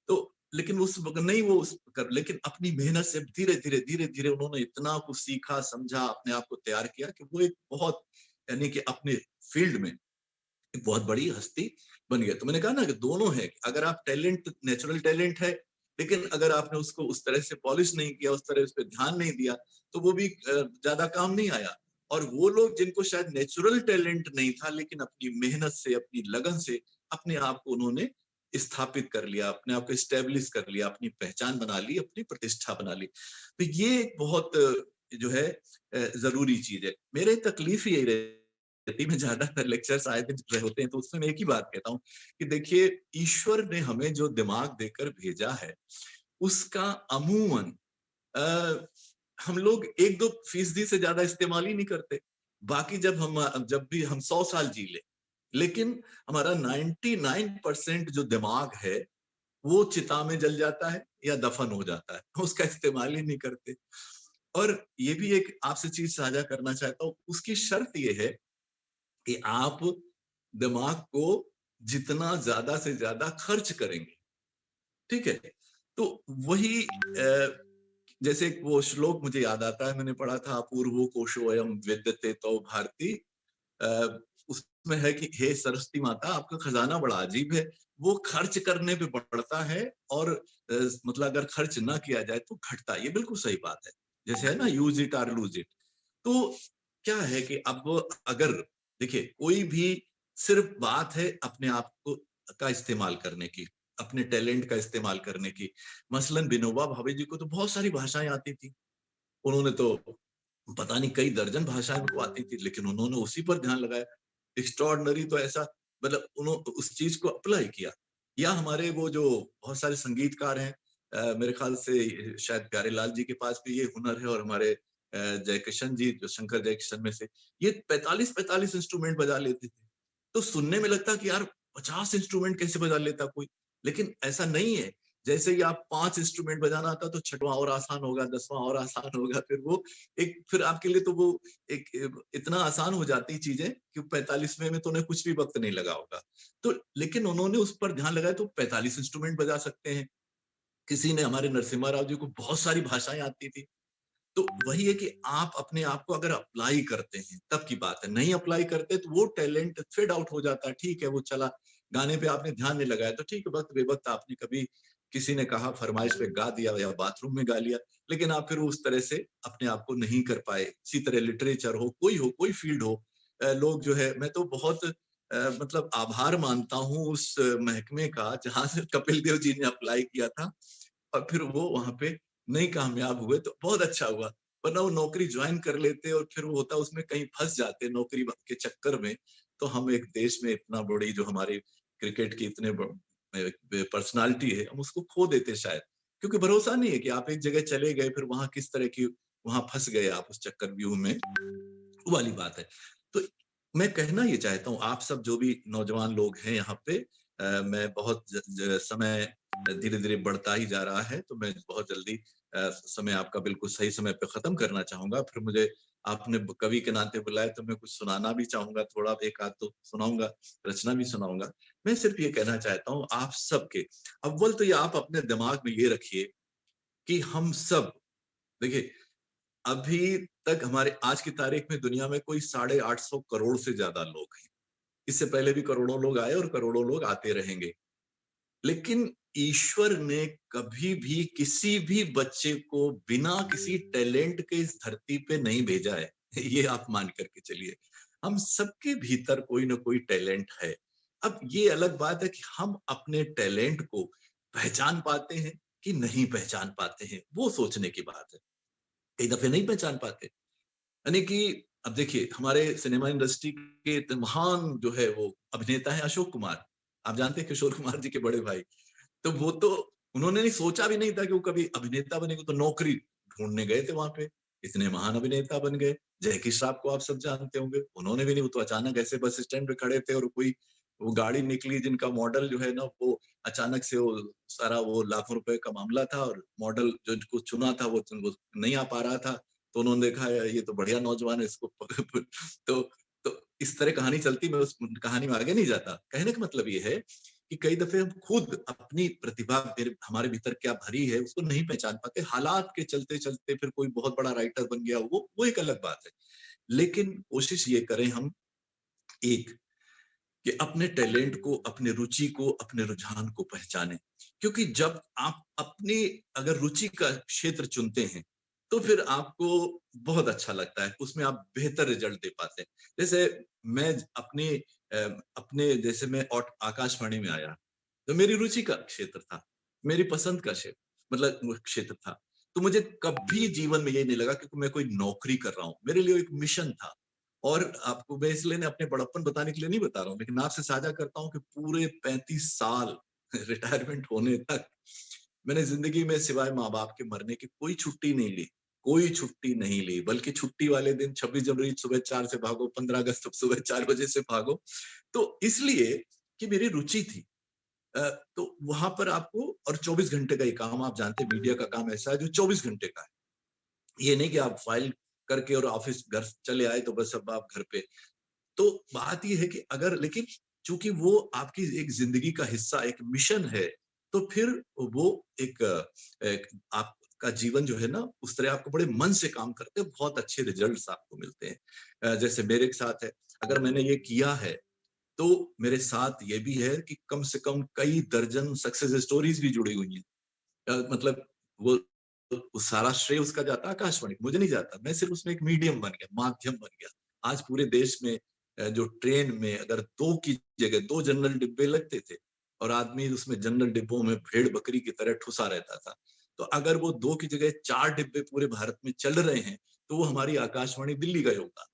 तो लेकिन उस वक्त नहीं वो लेकिन अपनी मेहनत से धीरे धीरे उन्होंने इतना कुछ सीखा, समझा, अपने आप को तैयार किया कि वो एक बहुत, यानी कि अपने फील्ड में एक बहुत बड़ी हस्ती बन गया। तो मैंने कहा ना कि दोनों है, अगर आप टैलेंट, नेचुरल टैलेंट है, लेकिन अगर आपने उसको उस तरह से पॉलिश नहीं किया, उस तरह उस पर ध्यान नहीं दिया, तो वो भी ज्यादा काम नहीं आया। और वो लोग जिनको शायद नेचुरल टैलेंट नहीं था, लेकिन अपनी मेहनत से, अपनी लगन से अपने आप को उन्होंने स्थापित कर लिया, अपने आप को स्टेब्लिश कर लिया, अपनी पहचान बना ली, अपनी प्रतिष्ठा बना ली। तो ये एक बहुत जो है जरूरी चीज है। मेरे तकलीफ यही रहती, मैं ज्यादातर लेक्चर्स आए दिन रहे होते हैं, तो उसमें मैं एक ही बात कहता हूँ कि देखिए, ईश्वर ने हमें जो दिमाग देकर भेजा है, उसका अमूमन हम लोग 1-2% से ज्यादा इस्तेमाल ही नहीं करते। बाकी जब भी हम 100 साल जी ले, लेकिन हमारा 99% जो दिमाग है वो चिता में जल जाता है या दफन हो जाता है, उसका इस्तेमाल ही नहीं करते। और ये भी एक आपसे चीज साझा करना चाहता हूँ, उसकी शर्त ये है कि आप दिमाग को जितना ज्यादा से ज्यादा खर्च करेंगे, ठीक है, तो वही जैसे वो श्लोक मुझे याद आता है, मैंने पढ़ा था, अपूर्वो कोशो अयम विद्यते तो भारती, उसमें है कि हे सरस्वती माता, आपका खजाना बड़ा अजीब है, वो खर्च करने पे बढ़ता है, और मतलब अगर खर्च ना किया जाए तो घटता है। ये बिल्कुल सही बात है, जैसे है ना, यूज इट और लूज इट। तो क्या है कि अब अगर देखिए, कोई भी सिर्फ बात है अपने आप को का इस्तेमाल करने की, अपने टैलेंट का इस्तेमाल करने की। मसलन विनोबा भावे जी को तो बहुत सारी भाषाएं आती थी, उन्होंने तो पता नहीं कई दर्जन भाषाएं उनको आती थी, लेकिन उन्होंने उसी पर ध्यान लगाया। एक्स्ट्रॉर्डनरी तो ऐसा, मतलब उन्होंने उस चीज को अप्लाई किया। या हमारे वो जो बहुत सारे संगीतकार हैं, मेरे ख्याल से शायद प्यारेलाल जी के पास भी ये हुनर है, और हमारे जयकिशन जी, जो शंकर जयकिशन में से, ये 45 इंस्ट्रूमेंट बजा लेते थे। तो सुनने में लगता कि यार 50 इंस्ट्रूमेंट कैसे बजा लेता कोई, लेकिन ऐसा नहीं है। जैसे ही आप 5 इंस्ट्रूमेंट बजाना आता तो 6वां और आसान होगा, 10वां और आसान होगा, फिर वो फिर आपके लिए तो वो इतना आसान हो जाती चीजें कि 45वें में तो उन्हें कुछ भी वक्त नहीं लगा होगा। तो लेकिन उन्होंने उस पर ध्यान लगाया, तो 45 इंस्ट्रूमेंट बजा सकते हैं। किसी ने, हमारे नरसिम्हा राव जी को बहुत सारी भाषाएं आती थी। तो वही है कि आप अपने आप को अगर अप्लाई करते हैं तब की बात है, नहीं अप्लाई करते तो वो टैलेंट फेड आउट हो जाता है। ठीक है, वो चला, गाने पे आपने ध्यान नहीं लगाया तो ठीक है, वक्त बेवक्त आपने कभी किसी ने कहा फरमाइश पे गा दिया या बाथरूम में गा लिया, लेकिन आप फिर उस तरह से अपने आप को नहीं कर पाए। इसी तरह लिटरेचर हो, कोई फील्ड हो, लोग जो है, मैं तो बहुत मतलब आभार मानता हूँ उस महकमे का जहां से कपिल देव जी ने अप्लाई किया था और फिर वो वहां पे नहीं कामयाब हुए, तो बहुत अच्छा हुआ। वरना वो नौकरी ज्वाइन कर लेते और फिर वो होता उसमें कहीं फंस जाते नौकरी के चक्कर में, तो हम एक देश में इतना बड़ी जो हमारी क्रिकेट की इतने पर्सनालिटी है, हम उसको खो देते शायद, क्योंकि भरोसा नहीं है कि आप एक जगह चले गए फिर वहां किस तरह की, वहां फंस गए आप उस चक्कर व्यूह में, वो वाली बात है। तो मैं कहना ये चाहता हूँ, आप सब जो भी नौजवान लोग हैं यहाँ पे, मैं बहुत समय धीरे धीरे बढ़ता ही जा रहा है, तो मैं बहुत जल्दी समय आपका बिल्कुल सही समय पे खत्म करना चाहूंगा। फिर मुझे आपने कवि के नाते बुलाया तो मैं कुछ सुनाना भी चाहूंगा, थोड़ा एक आध तो सुनाऊंगा, रचना भी सुनाऊंगा। मैं सिर्फ ये कहना चाहता हूँ आप सबके, अव्वल तो ये आप अपने दिमाग में ये रखिए कि हम सब, देखिए अभी तक हमारे आज की तारीख में दुनिया में कोई 850 करोड़ से ज्यादा लोग हैं। इससे पहले भी करोड़ों लोग आए और करोड़ों लोग आते रहेंगे, लेकिन ईश्वर ने कभी भी किसी भी बच्चे को बिना किसी टैलेंट के इस धरती पे नहीं भेजा है। ये आप मान करके चलिए, हम सबके भीतर कोई ना कोई टैलेंट है। अब ये अलग बात है कि हम अपने टैलेंट को पहचान पाते हैं कि नहीं पहचान पाते हैं, वो सोचने की बात है। कई दफे नहीं पहचान पाते, यानी कि अब देखिए हमारे सिनेमा इंडस्ट्री के महान जो है वो अभिनेता है अशोक कुमार, आप जानते हैं किशोर कुमार जी के बड़े भाई, तो वो तो उन्होंने नहीं सोचा भी नहीं था कि वो कभी अभिनेता बनेंगे, तो नौकरी ढूंढने गए थे वहां पे, इतने महान अभिनेता बन गए। जयकी साहब को आप सब जानते होंगे, उन्होंने भी नहीं, वो तो अचानक ऐसे बस स्टैंड पे खड़े थे और कोई वो गाड़ी निकली जिनका मॉडल जो है ना, वो अचानक से वो सारा वो लाखों रुपए का मामला था और मॉडल जो इनको चुना था वो नहीं आ पा रहा था, तो उन्होंने देखा ये तो बढ़िया नौजवान है, इसको तो इस तरह कहानी चलती। मैं उस कहानी में आगे नहीं जाता। कहने का मतलब ये है कि कई दफे हम खुद अपनी प्रतिभा हमारे भीतर क्या भरी है उसको नहीं पहचान पाते, हालात के चलते चलते फिर कोई बहुत बड़ा राइटर बन गया, वो एक अलग बात है। लेकिन कोशिश ये करें हम एक कि अपने टैलेंट को, अपने रुचि को, अपने रुझान को पहचानें, क्योंकि जब आप अपनी अगर रुचि का क्षेत्र चुनते हैं तो फिर आपको बहुत अच्छा लगता है, उसमें आप बेहतर रिजल्ट दे पाते हैं। जैसे मैं अपने जैसे मैं आकाशवाणी में आया तो मेरी रुचि का क्षेत्र था, मेरी पसंद का क्षेत्र मतलब क्षेत्र था, तो मुझे कभी जीवन में ये नहीं लगा कि मैं कोई नौकरी कर रहा हूँ, मेरे लिए एक मिशन था। और आपको मैं इसलिए अपने बड़प्पन बताने के लिए नहीं बता रहा हूँ, लेकिन मैं आपसे साझा करता हूँ कि पूरे 35 साल रिटायरमेंट होने तक मैंने जिंदगी में सिवाय माँ बाप के मरने की कोई छुट्टी नहीं ली, कोई छुट्टी नहीं ली, बल्कि छुट्टी वाले दिन 26 जनवरी सुबह 4 से भागो, 15 अगस्त सुबह 4 बजे से भागो। तो इसलिए कि मेरी रुचि थी। तो वहां पर आपको, और 24 घंटे का ये काम, आप जानते मीडिया का काम ऐसा है जो 24 घंटे का है। ये नहीं कि आप फाइल करके और ऑफिस घर चले आए तो बस अब आप घर पे। तो बात ये है कि अगर, लेकिन चूंकि वो आपकी एक जिंदगी का हिस्सा, एक मिशन है, तो फिर वो एक आपका जीवन जो है ना, उस तरह आपको बड़े मन से काम करते हैं, बहुत अच्छे रिजल्ट्स आपको मिलते हैं। जैसे मेरे साथ है, अगर मैंने ये किया है तो मेरे साथ ये भी है कि कम से कम कई दर्जन सक्सेस स्टोरीज भी जुड़ी हुई हैं। मतलब वो सारा श्रेय उसका जाता आकाशवाणी, मुझे नहीं जाता, मैं सिर्फ उसमें एक मीडियम बन गया, माध्यम बन गया। आज पूरे देश में जो ट्रेन में अगर 2 की जगह 2 जनरल डिब्बे लगते थे और आदमी उसमें जनरल डिब्बों में भेड़ बकरी की तरह ठुसा रहता था। तो अगर वो 2 की जगह 4 डिब्बे पूरे भारत में चल रहे हैं तो वो हमारी आकाशवाणी दिल्ली का योगदान।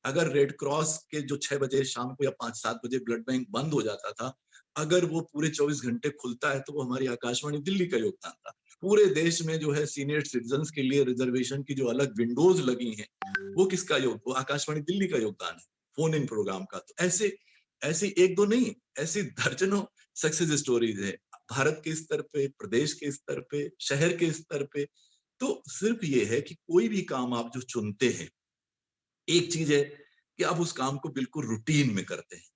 अगर रेड क्रॉस के जो 6 बजे शाम को या 5-7 बजे ब्लड बैंक बंद हो जाता था, अगर वो पूरे 24 घंटे खुलता है तो वो हमारी आकाशवाणी दिल्ली का योगदान था। पूरे देश में जो है सीनियर सिटीजन्स के लिए रिजर्वेशन की जो अलग विंडोज लगी हैं, वो किसका वो आकाशवाणी दिल्ली का योगदान है, फोन इन प्रोग्राम का। तो ऐसी 1-2 नहीं, ऐसी दर्जनों सक्सेस स्टोरीज है भारत के स्तर पे, प्रदेश के स्तर पे, शहर के स्तर पे। तो सिर्फ ये है कि कोई भी काम आप जो चुनते हैं, एक चीज है कि आप उस काम को बिल्कुल रूटीन में करते हैं।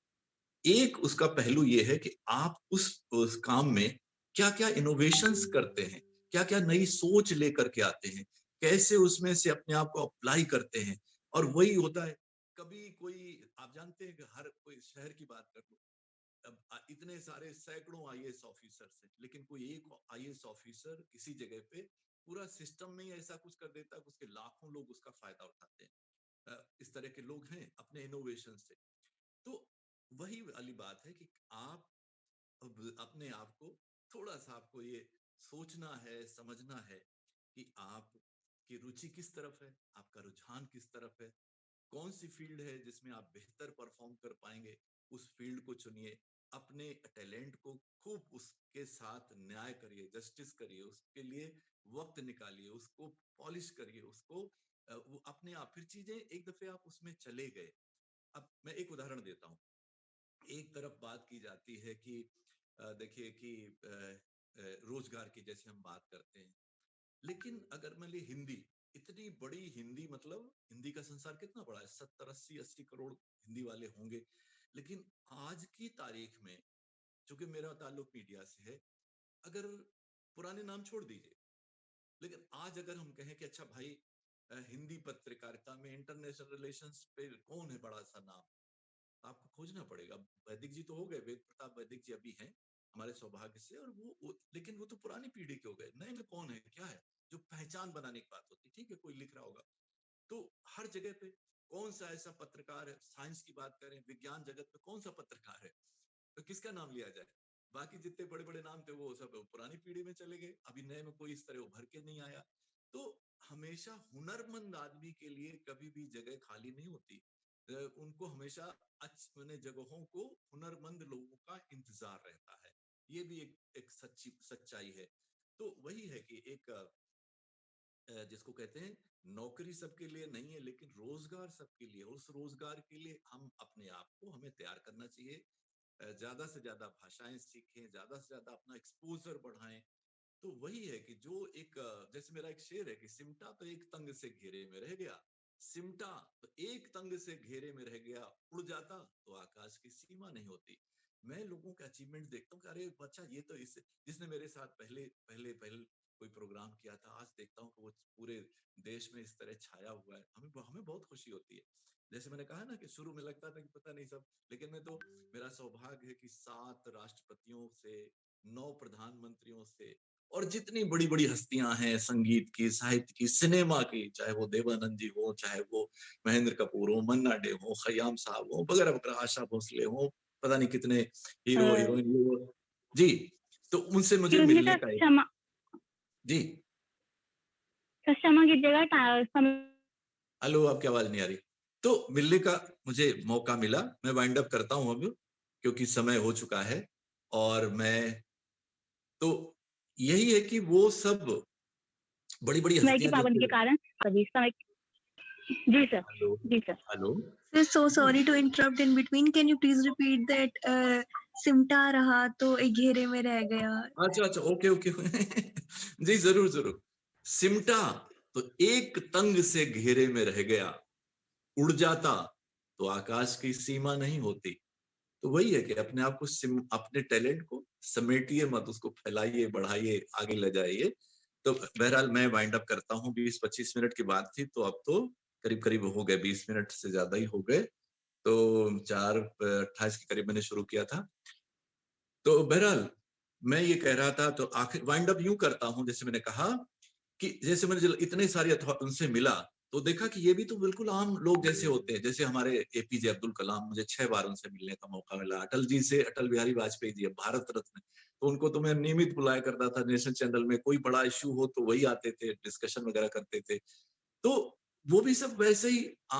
एक उसका पहलू ये है कि आप उस काम में क्या-क्या इनोवेशंस करते हैं, क्या-क्या नई सोच लेकर के आते हैं, कैसे उसमें से अपने आप को अप्लाई करते हैं। और वही होता है, कभी कोई, आप जानते हैं कि हर कोई शहर की बात कर लो, अब इतने सारे सैकड़ों आईएएस ऑफिसर्स हैं, लेकिन कोई एक आईएएस ऑफिसर किसी जगह पे पूरा सिस्टम में ही ऐसा कुछ कर देता है कि उसके लाखों लोग उसका फायदा उठाते हैं। इस तरह के लोग हैं अपने इनोवेशन से। तो वही वाली बात है कि आप अब अपने आप को थोड़ा सा आपको ये सोचना है, समझना है कि आप की रुचि किस तरफ है, आपका रुझान किस तरफ है, कौन सी फील्ड है जिसमें आप बेहतर परफॉर्म कर पाएंगे, उस फील्ड को चुनिए। अपने टैलेंट को खूब उसके साथ न्याय करिए, जस्टिस करिए, उसके लिए वक्त निकालिए, उसको पॉलिश करिए, उसको वो अपने आप, फिर चीजें एक दफे आप उसमें चले गए। अब मैं एक उदाहरण देता हूँ। एक तरफ बात की जाती है कि देखिए कि रोजगार की जैसे हम बात करते हैं, लेकिन अगर मान ली हिंदी, इतनी बड़ी हिंदी, मतलब हिंदी का संसार कितना बड़ा है, 70-80 करोड़ हिंदी वाले होंगे। लेकिन आज की तारीख में, चूंकि मेरा ताल्लुक मीडिया से है, अगर पुराने नाम छोड़ दीजिए, लेकिन आज अगर हम कहें कि अच्छा भाई हिंदी पत्रकारिता में इंटरनेशनल रिलेशंस पे कौन है बड़ा सा नाम, आपको खोजना पड़ेगा। वैदिक जी तो हो गए, वेद प्रताप वैदिक जी अभी हैं हमारे सौभाग्य से, और लेकिन वो तो पुरानी पीढ़ी के हो गए। नए में कौन है, क्या है जो पहचान बनाने की बात होती, ठीक है कोई लिख रहा होगा, तो हर जगह पे कौन सा ऐसा पत्रकार है, साइंस की बात करें, विज्ञान जगत में कौन सा पत्रकार है, तो किसका नाम लिया जाए। बाकी जितने बड़े बड़े नाम थे वो सब पुरानी पीढ़ी में चले गए, अभी नए में कोई इस तरह उभर के नहीं आया। तो हमेशा हुनरमंद आदमी के लिए कभी भी जगह खाली नहीं होती, उनको हमेशा अच्छी जगहों को, हुनरमंद लोगों का इंतजार रहता है। ये भी एक सच्चाई है। तो वही है कि एक जिसको कहते हैं नौकरी सबके लिए नहीं है, लेकिन रोजगार सबके लिए। उस रोजगार के लिए हम अपने आप को, हमें तैयार करना चाहिए, ज्यादा से ज्यादा भाषाएं सीखें, ज्यादा से ज्यादा अपना एक्सपोजर बढ़ाएं। तो वही है कि जो एक, जैसे मेरा एक शेर है कि सिमटा तो एक तंग से घेरे में रह गया, सिमटा तो एक तंग से घेरे में रह गया, उड़ जाता तो आकाश की सीमा नहीं होती। मैं लोगों के अचीवमेंट देखता हूँ कि अरे बच्चा ये तो इस जिसने मेरे साथ पहले कोई प्रोग्राम किया था, आज देखता हूँ कि वो पूरे देश में इस तरह छाया हुआ है। हमें बहुत खुशी होती है। जैसे मैंने कहा ना कि शुरू में लगता था कि पता नहीं सब, लेकिन मैं तो, मेरा सौभाग्य है कि 7 राष्ट्रपतियों से, 9 प्रधानमंत्रियों से, और जितनी बड़ी बड़ी हस्तियां हैं संगीत की, साहित्य की, सिनेमा की, चाहे वो देवानंद जी हो, चाहे वो महेंद्र कपूर हो, मन्ना डे हो, खयाम साहब हो, वगैरह वगैरह, आशा भोसले हो, पता नहीं कितने हीरो हीरोइन जी। तो उनसे मुझे मिलने का जी। क्षमा कीजिएगा, हेलो, आपकी आवाज नहीं आ रही। तो मिलने का मुझे मौका मिला। मैं वाइंड अप करता हूं अब, क्योंकि समय हो चुका है। और मैं तो यही है कि वो सब बड़ी बड़ी समय की पाबंदी के कारण सभी समय। जी सर। जी sir. Hello sir, so sorry to interrupt in between. Can you please repeat that? सिमटा रहा तो एक घेरे में रह गया। अच्छा ओके जी जरूर। सिमटा तो एक तंग से घेरे में रह गया, उड़ जाता तो आकाश की सीमा नहीं होती। तो वही है कि अपने आप को, अपने टैलेंट को समेटिए मत, उसको फैलाइए, बढ़ाइए, आगे ले जाइए। तो बहरहाल मैं वाइंड अप करता हूँ। 20-25 मिनट की बात थी, तो अब तो करीब हो गए, 20 मिनट से ज्यादा ही हो गए। तो 4:28 के करीब मैंने शुरू किया था। तो बहरहाल मैं ये कह रहा था, तो आखिर वाइंड अप यूं करता हूं, जैसे मैंने कहा कि जैसे मैंने इतने सारे उनसे मिला, तो देखा कि ये भी तो बिल्कुल आम लोग जैसे होते हैं, जैसे हमारे एपीजे अब्दुल कलाम, मुझे 6 बार उनसे मिलने का मौका मिला। अटल जी से, अटल बिहारी वाजपेयी जी, भारत रत्न, तो उनको तो मैं नियमित बुलाया करता था नेशनल चैनल में, कोई बड़ा इश्यू हो तो वही आते थे, डिस्कशन वगैरह करते थे। तो वो भी सब वैसे ही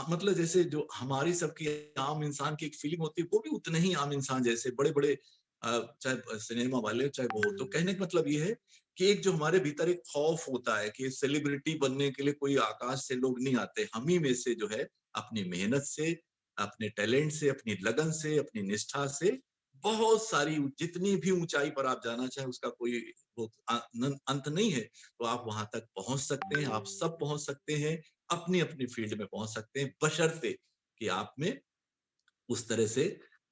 मतलब जैसे जो हमारी सबकी आम इंसान की एक फीलिंग होती है, वो भी उतने ही आम इंसान जैसे बड़े बड़े चाहे सिनेमा वाले चाहे वो हो। तो कहने का मतलब ये है कि एक जो हमारे भीतर एक खौफ होता है कि सेलिब्रिटी बनने के लिए कोई आकाश से लोग नहीं आते, हम ही में से जो है अपनी मेहनत से, अपने टैलेंट से, अपनी लगन से, अपनी निष्ठा से बहुत सारी जितनी भी ऊंचाई पर आप जाना चाहे उसका कोई वो अंत नहीं है, तो आप वहां तक पहुंच सकते हैं। आप सब पहुंच सकते हैं, अपनी अपनी फील्ड में पहुंच सकते हैं, बशर्ते कि आप में उस तरह से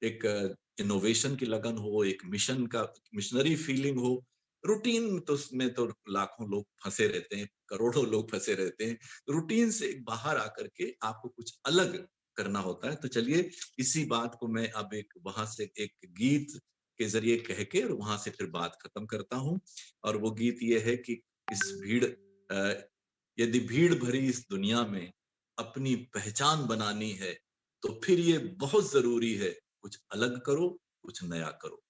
एक इनोवेशन की लगन हो, एक मिशन का मिशनरी फीलिंग हो। रूटीन तो उसमें तो लाखों लोग फंसे रहते हैं, करोड़ों लोग फंसे रहते हैं। रूटीन से बाहर आकर के आपको कुछ अलग करना होता है। तो चलिए इसी बात को मैं अब एक वहां से एक गीत के जरिए कह के और वहां से फिर बात खत्म करता हूं। और वो गीत ये है कि इस भीड़ यदि भीड़ भरी इस दुनिया में अपनी पहचान बनानी है, तो फिर ये बहुत जरूरी है कुछ अलग करो, कुछ नया करो।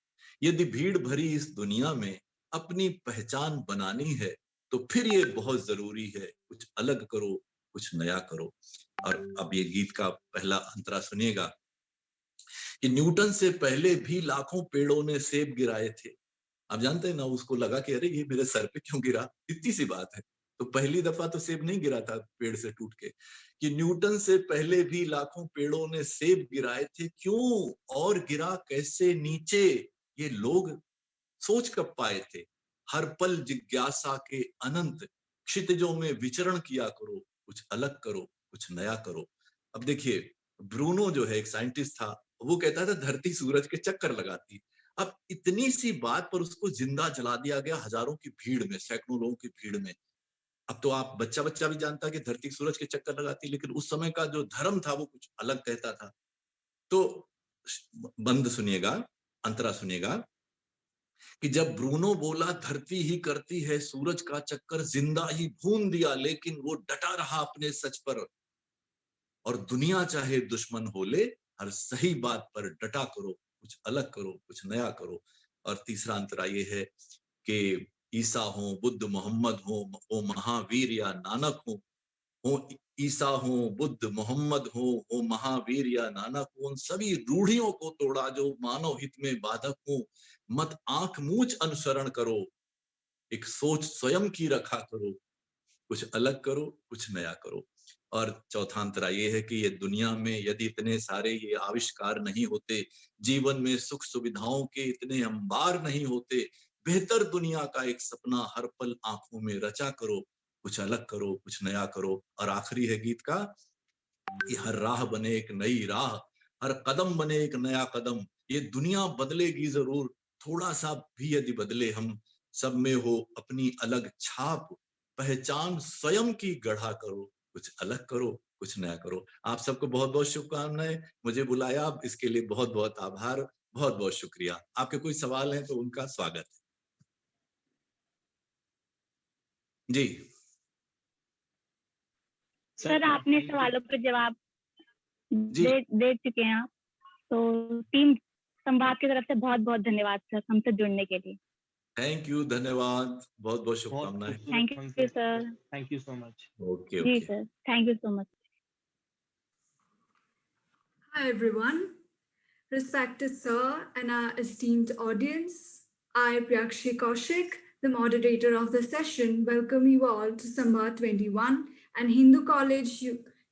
यदि भीड़ भरी इस दुनिया में अपनी पहचान बनानी है, तो फिर ये बहुत जरूरी है कुछ अलग करो, कुछ नया करो। और अब ये गीत का पहला अंतरा सुनिएगा कि न्यूटन से पहले भी लाखों पेड़ों ने सेब गिराए थे। आप जानते हैं ना, उसको लगा कि अरे ये मेरे सर पे क्यों गिरा, इतनी सी बात है। तो पहली दफा तो सेब नहीं गिरा था पेड़ से टूट के, कि न्यूटन से पहले भी लाखों पेड़ों ने सेब गिराए थे, क्यों और गिरा कैसे नीचे, ये लोग सोच कब पाए थे। हर पल जिज्ञासा के अनंत क्षितिजों में विचरण किया करो, कुछ अलग करो, कुछ नया करो। अब देखिए, ब्रूनो जो है एक साइंटिस्ट था, वो कहता था धरती सूरज के चक्कर लगाती। अब इतनी सी बात पर उसको जिंदा जला दिया गया हजारों की भीड़ में, सैकड़ों लोगों की भीड़ में। अब तो आप बच्चा बच्चा भी जानता है कि धरती सूरज के चक्कर लगाती, लेकिन उस समय का जो धर्म था वो कुछ अलग कहता था। तो बंद सुनिएगा, अंतरा सुनिएगा कि जब ब्रूनो बोला धरती ही करती है सूरज का चक्कर, जिंदा ही भून दिया, लेकिन वो डटा रहा अपने सच पर। और दुनिया चाहे दुश्मन हो ले, हर सही बात पर डटा करो, कुछ अलग करो, कुछ नया करो। और तीसरा अंतरा ये है कि ईसा हो, बुद्ध, मोहम्मद हो महावीर या नानक हो ईसा हो, बुद्ध, मोहम्मद हो महावीर या नानक हो, उन सभी रूढ़ियों को तोड़ा जो मानव हित में बाधक हो। मत आंख मूंछ अनुसरण करो, एक सोच स्वयं की रखा करो, कुछ अलग करो, कुछ नया करो। और चौथा अंतरा ये है कि ये दुनिया में यदि इतने सारे ये आविष्कार नहीं होते, जीवन में सुख सुविधाओं के इतने अंबार नहीं होते, बेहतर दुनिया का एक सपना हर पल आंखों में रचा करो, कुछ अलग करो, कुछ नया करो। और आखिरी है गीत का कि हर राह बने एक नई राह, हर कदम बने एक नया कदम। ये दुनिया बदलेगी जरूर, थोड़ा सा भी यदि बदले हम, सब में हो अपनी अलग छाप, पहचान स्वयं की गढ़ा करो, कुछ अलग करो, कुछ नया करो। आप सबको बहुत बहुत शुभकामनाएं। मुझे बुलाया, इसके लिए बहुत बहुत आभार, बहुत बहुत शुक्रिया। आपके कोई सवाल हैं तो उनका स्वागत है। जी सर, आपने सवालों पर जवाब दे चुके हैं आप, तो टीम संवाद की तरफ से बहुत बहुत धन्यवाद सर हमसे जुड़ने के लिए। थैंक यू, धन्यवाद, बहुत बहुत शुभकामनाएं। Thank you sir, thank you so much. Okay जी sir, thank you so much. Hi everyone, respected sir and our esteemed audience. I, Priyakshi Kaushik, the moderator of the session, welcome you all to Samvaad 21 and Hindu College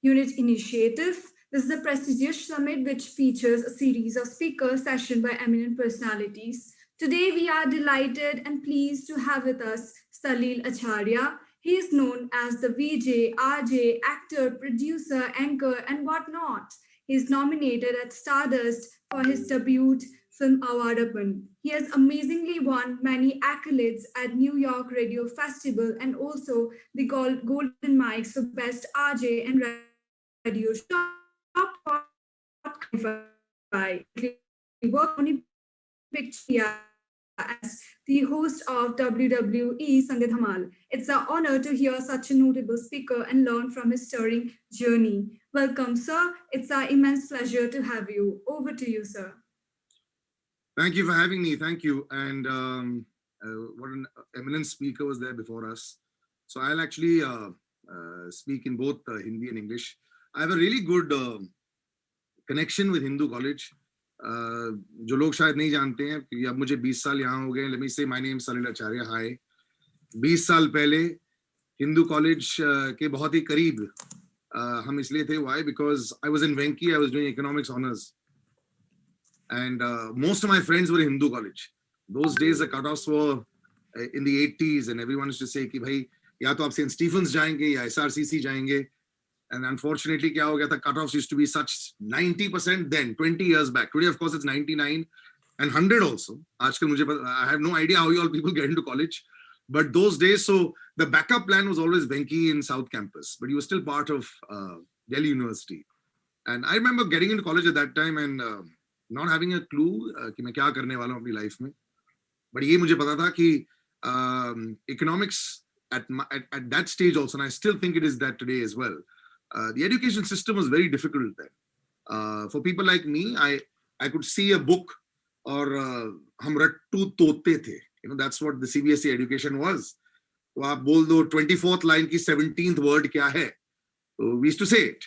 Unit Initiative. This is a prestigious summit which features a series of speaker sessions by eminent personalities. Today we are delighted and pleased to have with us Salil Aaria. He is known as the VJ, RJ, actor, producer, anchor, and whatnot. He is nominated at Stardust for his debut film Awadapan. He has amazingly won many accolades at New York Radio Festival and also the Golden Mics for Best RJ and Radio Show. Top 5. He worked on picture as the host of WWE Sangat Dhamal. It's an honor to hear such a notable speaker and learn from his stirring journey. Welcome, sir. It's an immense pleasure to have you. Over to you, sir. Thank you for having me. Thank you. And what an eminent speaker was there before us. So I'll actually speak in both Hindi and English. I have a really good connection with Hindu College. जो लोग शायद नहीं जानते हैं कि अब मुझे 20 साल यहाँ हो गए. Let me say my name is Salil Aaria. Hi. 20 साल पहले हिंदू कॉलेज के बहुत ही करीब हम इसलिए थे. Why? Because I was in Venki. I was doing economics honors. And most of my friends were in Hindu college. Those days the cutoffs were in the 80s and everyone used to say कि भाई या तो आप St. Stephen's जाएंगे या SRCC जाएंगे. And unfortunately क्या हो गया था, cutoffs used to be such 90% then, 20 years back. Today of course it's 99 and 100 also. आजकल मुझे I have no idea how you all people get into college. But those days, so the backup plan was always Venki in South Campus. But you were still part of Delhi University. And I remember getting into college at that time and not having a clue कि मैं क्या करने वाला हूँ अपनी life में. But ये मुझे पता था कि economics at that stage also, and I still think it is that today as well, the education system was very difficult then. For people like me, I could see a book or हम रट्टू तोते थे. You know, that's what the CBSE education was. तो आप बोल दो 24th line की 17th word क्या है? So we used to say it.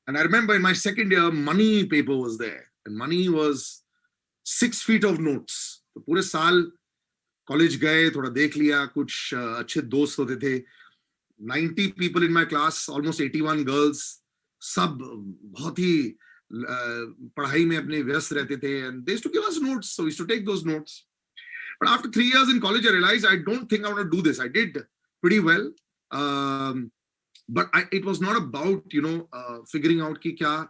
And I remember in my second year, money paper was there. And money was 6 feet of notes. तो पूरे साल कॉलेज गए, थोड़ा देख लिया, कुछ अच्छे दोस्त होते थे. 90 people in my class, almost 81 girls, सब बहुत ही पढ़ाई में अपने व्यस्त रहते थे. And they used to give us notes, so we used to take those notes. But after 3 years in college, I realized I don't think I want to do this. I did pretty well. But it was not about, figuring out ki kya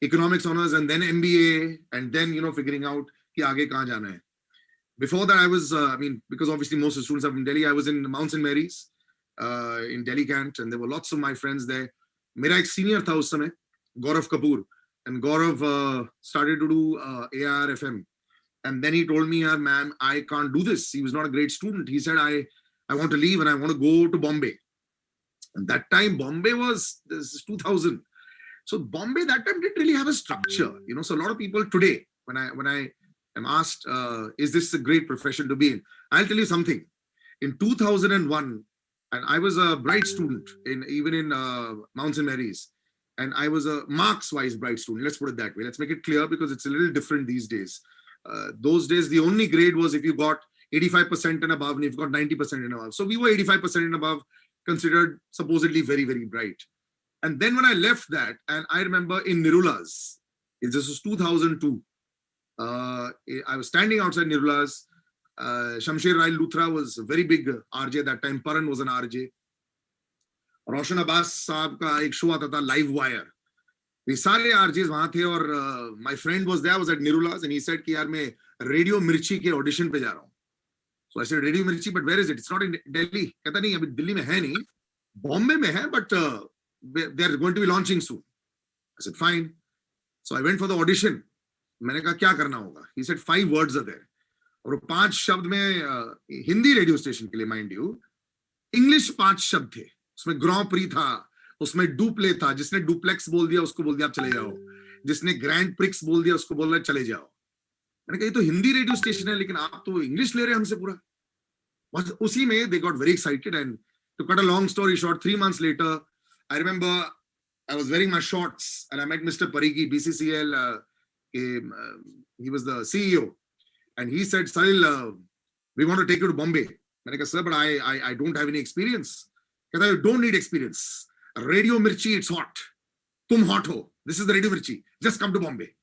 economics honors and then MBA and then, figuring out ki aage kahan jana hai. Before that, I was, because obviously most of the students are from Delhi, I was in Mount St. Mary's in Delhi Cant, and there were lots of my friends there. Mera ek senior tha us samay, Gaurav Kapoor, and Gaurav started to do AR FM. And then he told me, man, I can't do this. He was not a great student. He said, I want to leave and I want to go to Bombay. And that time, Bombay was, this is 2000. So Bombay that time didn't really have a structure. So a lot of people today, when I am asked, is this a great profession to be in? I'll tell you something. In 2001, and I was a bright student even in Mount St. Mary's. And I was a marks-wise bright student. Let's put it that way. Let's make it clear because it's a little different these days. Those days, the only grade was if you got 85% and above, and if you got 90% and above. So we were 85% and above, considered supposedly very, very bright. And then when I left that, and I remember in Nirula's, this was 2002, I was standing outside Nirula's. Shamsher Rai Luthra was a very big RJ at that time. Paran was an RJ. Roshan Abbas साहब का एक show आता था Live Wire. We सारे RJs वहाँ थे और my friend was there, was at Nirula's, and he said कि यार मैं Radio Mirchi के audition पे जा रहा हूँ. So I said Radio Mirchi, but where is it? It's not in Delhi. कहता नहीं अभी दिल्ली में है नहीं, Bombay में है, but they're going to be launching soon. I said fine. So I went for the audition. मैंने कहा क्या करना होगा? He said 5 words are there. और 5 शब्द में हिंदी रेडियो स्टेशन के लिए mind you, English 5 शब्द थे. उसमें ग्रॉं प्री था, उसमें डुप्ले था, जिसने डुप्लेक्स बोल दिया उसको बोल दिया आप चले जाओ, जिसने ग्रैंड प्रिक्स बोल दिया उसको बोल रहा चले जाओ. मैंने कहा ये तो हिंदी रेडियो स्टेशन है लेकिन आप तो इंग्लिश ले रहे हैं हमसे पूरा. बस उसी में they got very excited. And to cut a long story short, 3 months later, I remember I was wearing my shorts and I met Mr. Parigi, BCCL. He was the CEO, and he said, Salil, we want to take you to Bombay. मैंने कहा sir, but I don't have any experience. कहता you don't need experience. Radio Mirchi, it's hot. Tum hot ho. This is the Radio Mirchi. Just come to Bombay.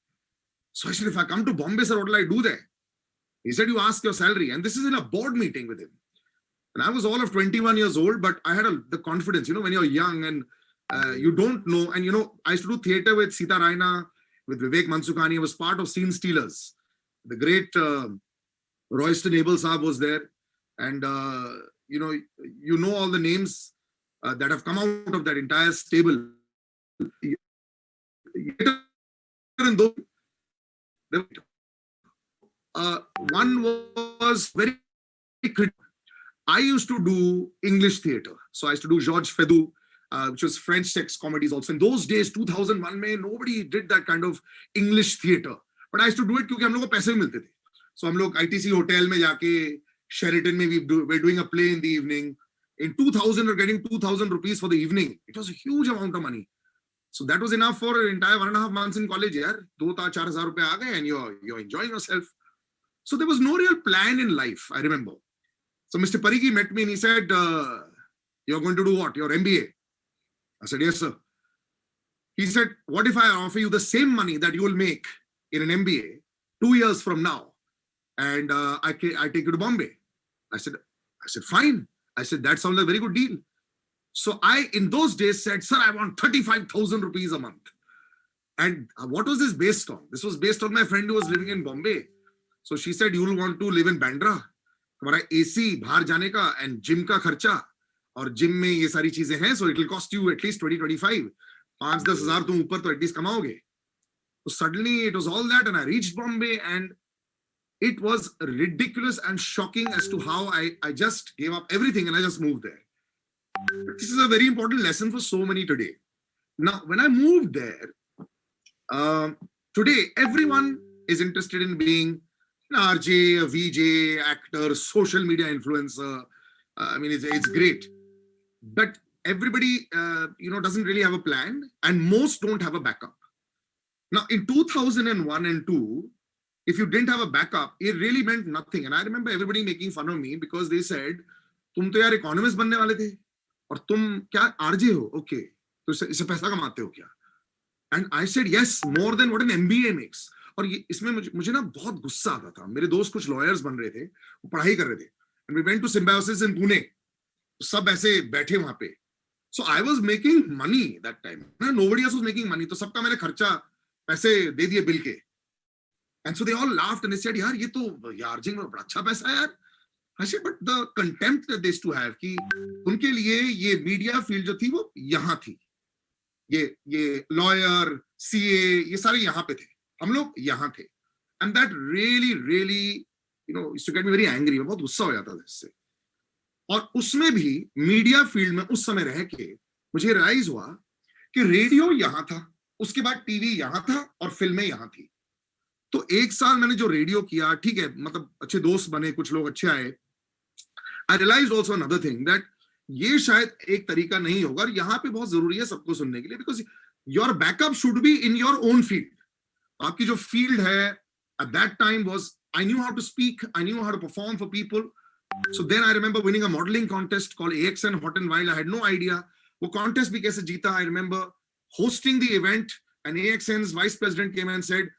So I said, if I come to Bombay, sir, what will I do there? He said, you ask your salary. And this is in a board meeting with him. And I was all of 21 years old, but I had the confidence, when you're young and you don't know. And, I used to do theater with Sita Raina, with Vivek Mansukani. I was part of Scene Stealers. The great Royston Abel Saab was there. And, you know all the names that have come out of that entire stable. One was very critical. I used to do English theater. So I used to do Georges Feydeau, which was French sex comedies also. In those days, 2001 mein, nobody did that kind of English theater. But I used to do it because हम लोगों को पैसे भी मिलते थे. So हम लोग ITC hotel में जाके, Sheraton में we're doing a play in the evening. In 2000, we're getting 2,000 rupees for the evening. It was a huge amount of money. So that was enough for an entire 1.5 months in college. Yeah, 2,000-4,000 rupees aa gaye and you're enjoying yourself. So there was no real plan in life, I remember. So Mr. Parikhi met me and he said, you're going to do what? Your MBA? I said, yes, sir. He said, what if I offer you the same money that you will make in an MBA 2 years from now? And I take you to Bombay. I said, fine. I said, that sounds like a very good deal. So I, in those days, said, sir, I want 35,000 rupees a month. And what was this based on? This was based on my friend who was living in Bombay. So she said, you will want to live in Bandra. तुम्हारा AC बाहर जाने का and gym का खर्चा और gym में ये सारी चीजें हैं, so it will cost you at least 20-25. 5-10 हजार तुम ऊपर तो at least कमाओगे. So suddenly it was all that, and I reached Bombay, and it was ridiculous and shocking as to how I just gave up everything and I just moved there. This is a very important lesson for so many today. Now, when I moved there, today everyone is interested in being an RJ, a VJ, actor, social media influencer. I mean, it's great. But everybody, doesn't really have a plan, and most don't have a backup. Now, in 2001 and 2, if you didn't have a backup, it really meant nothing. And I remember everybody making fun of me because they said, "तुम तो यार economist बनने वाले थे, और तुम क्या RJ हो? Okay, तो इससे पैसा कमाते हो क्या?" And I said, "Yes, more than what an MBA makes." और ये इसमें मुझे ना बहुत गुस्सा आता था. मेरे दोस्त कुछ lawyers बन रहे थे, वो पढ़ाई कर रहे थे. And we went to Symbiosis in Pune. सब ऐसे बैठे वहां पे. So I was making money that time. Nobody else was making money. तो सबका मैंने खर्चा पैसे दे दिए बिल के. And so they all laughed and they said, "यार ये तो यार्जिंग में बड़ा अच्छा पैसा है यार." I said, but the contempt that they used to have कि उनके लिए ये मीडिया फील्ड जो थी वो यहाँ थी. ये लॉयर, CA, ये सारे यहाँ पे थे. हम लोग यहाँ थे. And that really, used to get me very angry. मैं बहुत गुस्सा हो जाता था इससे. और उसमें भी मीडिया फील्ड में उस समय रह के मुझे रियलाइज हुआ कि रेडियो यहाँ था, उसके बाद टीवी यहाँ था और फिल्में यहाँ थी. तो एक साल मैंने जो रेडियो किया, ठीक है, मतलब अच्छे दोस्त बने, कुछ लोग अच्छे आए. I realized also another thing that ये शायद एक तरीका नहीं होगा, और यहाँ पे बहुत जरूरी है सबको सुनने के लिए, because your backup should be in your own field. आपकी जो फील्ड है at that time was I knew how to speak, I knew how to perform for people. So then I remember winning a modeling contest called AXN Hot and Wild. I had no idea वो contest भी कैसे जीता. I remember hosting the event and AXN's vice president came and said,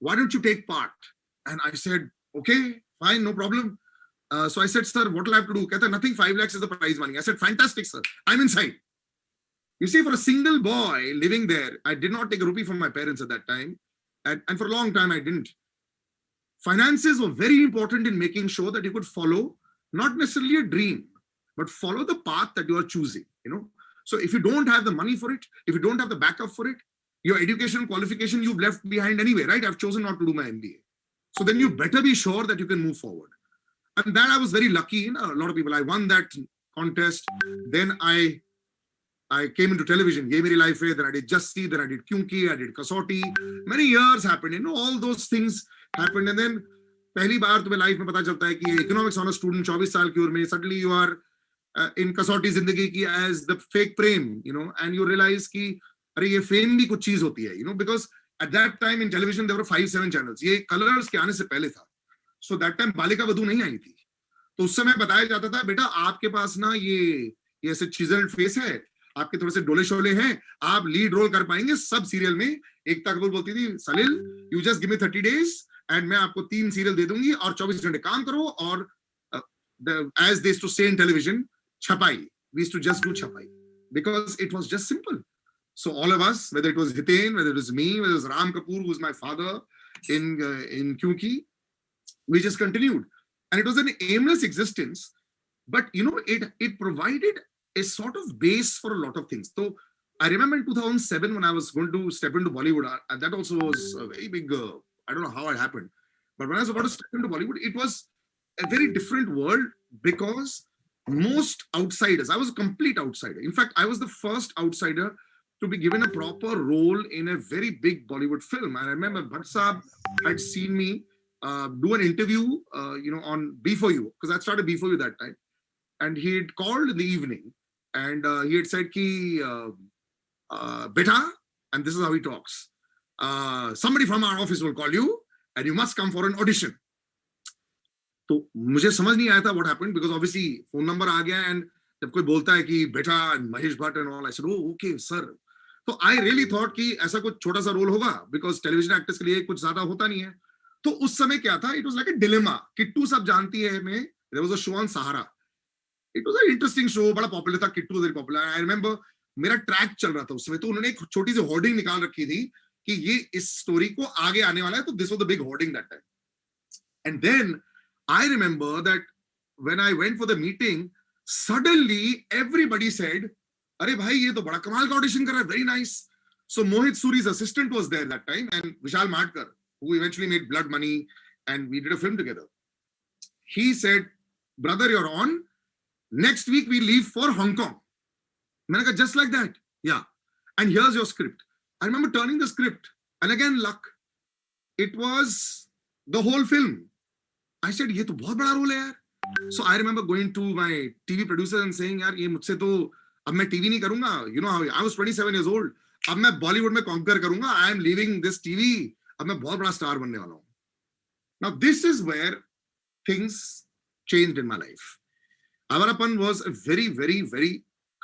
"Why don't you take part?" And I said, "Okay, fine, no problem." So I said, "Sir, what will I have to do?" कहता, "Nothing, 5 lakhs is the prize money." I said, "Fantastic, sir. I'm inside." You see, for a single boy living there, I did not take a rupee from my parents at that time. And for a long time, I didn't. Finances were very important in making sure that you could follow not necessarily a dream, but follow the path that you are choosing, So if you don't have the money for it, if you don't have the backup for it, your education qualification you've left behind anyway, right? I've chosen not to do my MBA. So then you better be sure that you can move forward. And that I was very lucky in. A lot of people, I won that contest. Then I came into television, Ye Meri Life Hai, then I did Just See, then I did Kyunki, I did Kasauti. Many years happened, all those things happened. And then पहली बार तुम्हें life में पता चलता है कि economics honours student 24 साल की उम्र में suddenly you are in Kasautii Zindagii Kay as the fake Prem, and you realise कि अरे ये फेम भी कुछ चीज होती है, because at that time in television there were 5-7 channels. ये कलर्स के आने से पहले था. So that time Balika Vadhu नहीं आई थी. तो उस समय बताया जाता था, बेटा आपके पास ना ये ऐसे चिजल्ड फेस है, आपके थोड़े से डोले शोले हैं, आप लीड रोल कर पाएंगे सब सीरियल में. एकता कपूर बोलती थी, Salil you just give me 30 days and मैं आपको 3 सीरियल दे दूंगी और 24 घंटे काम करो. और as they used to say in television, छपाई, we used to just do छपाई because it was just simple. So all of us, whether it was Hiten, whether it was me, whether it was Ram Kapoor, who was my father in Kyunki, we just continued. And it was an aimless existence, but it provided a sort of base for a lot of things. So I remember in 2007 when I was going to step into Bollywood, and that also was a very big I don't know how it happened. But when I was about to step into Bollywood, it was a very different world because most outsiders, I was a complete outsider. In fact, I was the first outsider to be given a proper role in a very big Bollywood film. And I remember Bhatt Saab had seen me do an interview, on B4U, because I started B4U that time. And he had called in the evening and he had said, ki, beta, and this is how he talks. Somebody from our office will call you and you must come for an audition. तो मुझे समझ नहीं आया था what happened because obviously phone number आ गया and जब कोई बोलता है कि बेटा and Mahesh Bhatt and all, I said, oh, okay, sir. तो I really thought कि ऐसा कुछ छोटा सा रोल होगा because television actors के लिए कुछ ज्यादा होता नहीं है. तो उस समय क्या था? It was like a dilemma. Kittu सब जानती है में. There was a show on Sahara. It was an interesting show. बड़ा popular था. Kittu was very popular. I remember मेरा ट्रैक चल रहा था उस समय तो उन्होंने एक छोटी सी होर्डिंग निकाल रखी थी कि ये इस स्टोरी को आगे आने वाला है. तो this was the big hoarding that time. And then I remember that when I went for the meeting, suddenly everybody said, "Arey bhai, ye to bada kamal ka audition kar raha hai, very nice." So Mohit Suri's assistant was there that time, and Vishal Madkar, who eventually made Blood Money, and we did a film together. He said, "Brother, you're on. Next week we leave for Hong Kong." Maine kaha, just like that, yeah. And here's your script. I remember turning the script, and again luck. It was the whole film. I said, ये तो बहुत बड़ा role है यार. So I remember going to my TV producer and saying, यार ये मुझसे तो अब मैं TV नहीं करूँगा. You know how I was 27 years old. अब मैं Bollywood में conquer करूँगा. I am leaving this TV. अब मैं बहुत बड़ा star बनने वाला हूँ. Now this is where things changed in my life. Avarapan was a very, very, very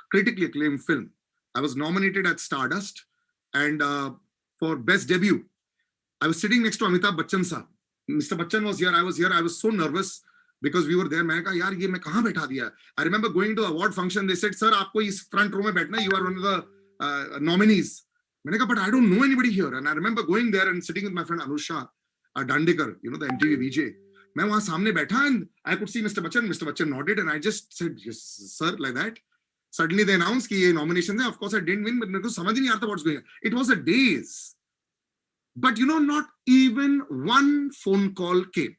critically acclaimed film. I was nominated at Stardust and for best debut. I was sitting next to Amitabh Bachchan sir. Mr. Bachchan was here. I was here. I was so nervous because we were there. मैंने कहा यार ये मैं कहाँ बैठा दिया? I remember going to the award function. They said, "Sir, आपको इस front row में बैठना है. You are one of the nominees." मैंने कहा, "But I don't know anybody here." And I remember going there and sitting with my friend Anusha Dandekar, you know, the MTV VJ. मैं वहाँ सामने बैठा and I could see Mr. Bachchan. Mr. Bachchan nodded and I just said, "Yes, sir," like that. Suddenly they announced कि ये nominations है. Of course I didn't win, but मेरे को समझ ही नहीं आता what's going on. It was a daze. But you know, not even one phone call came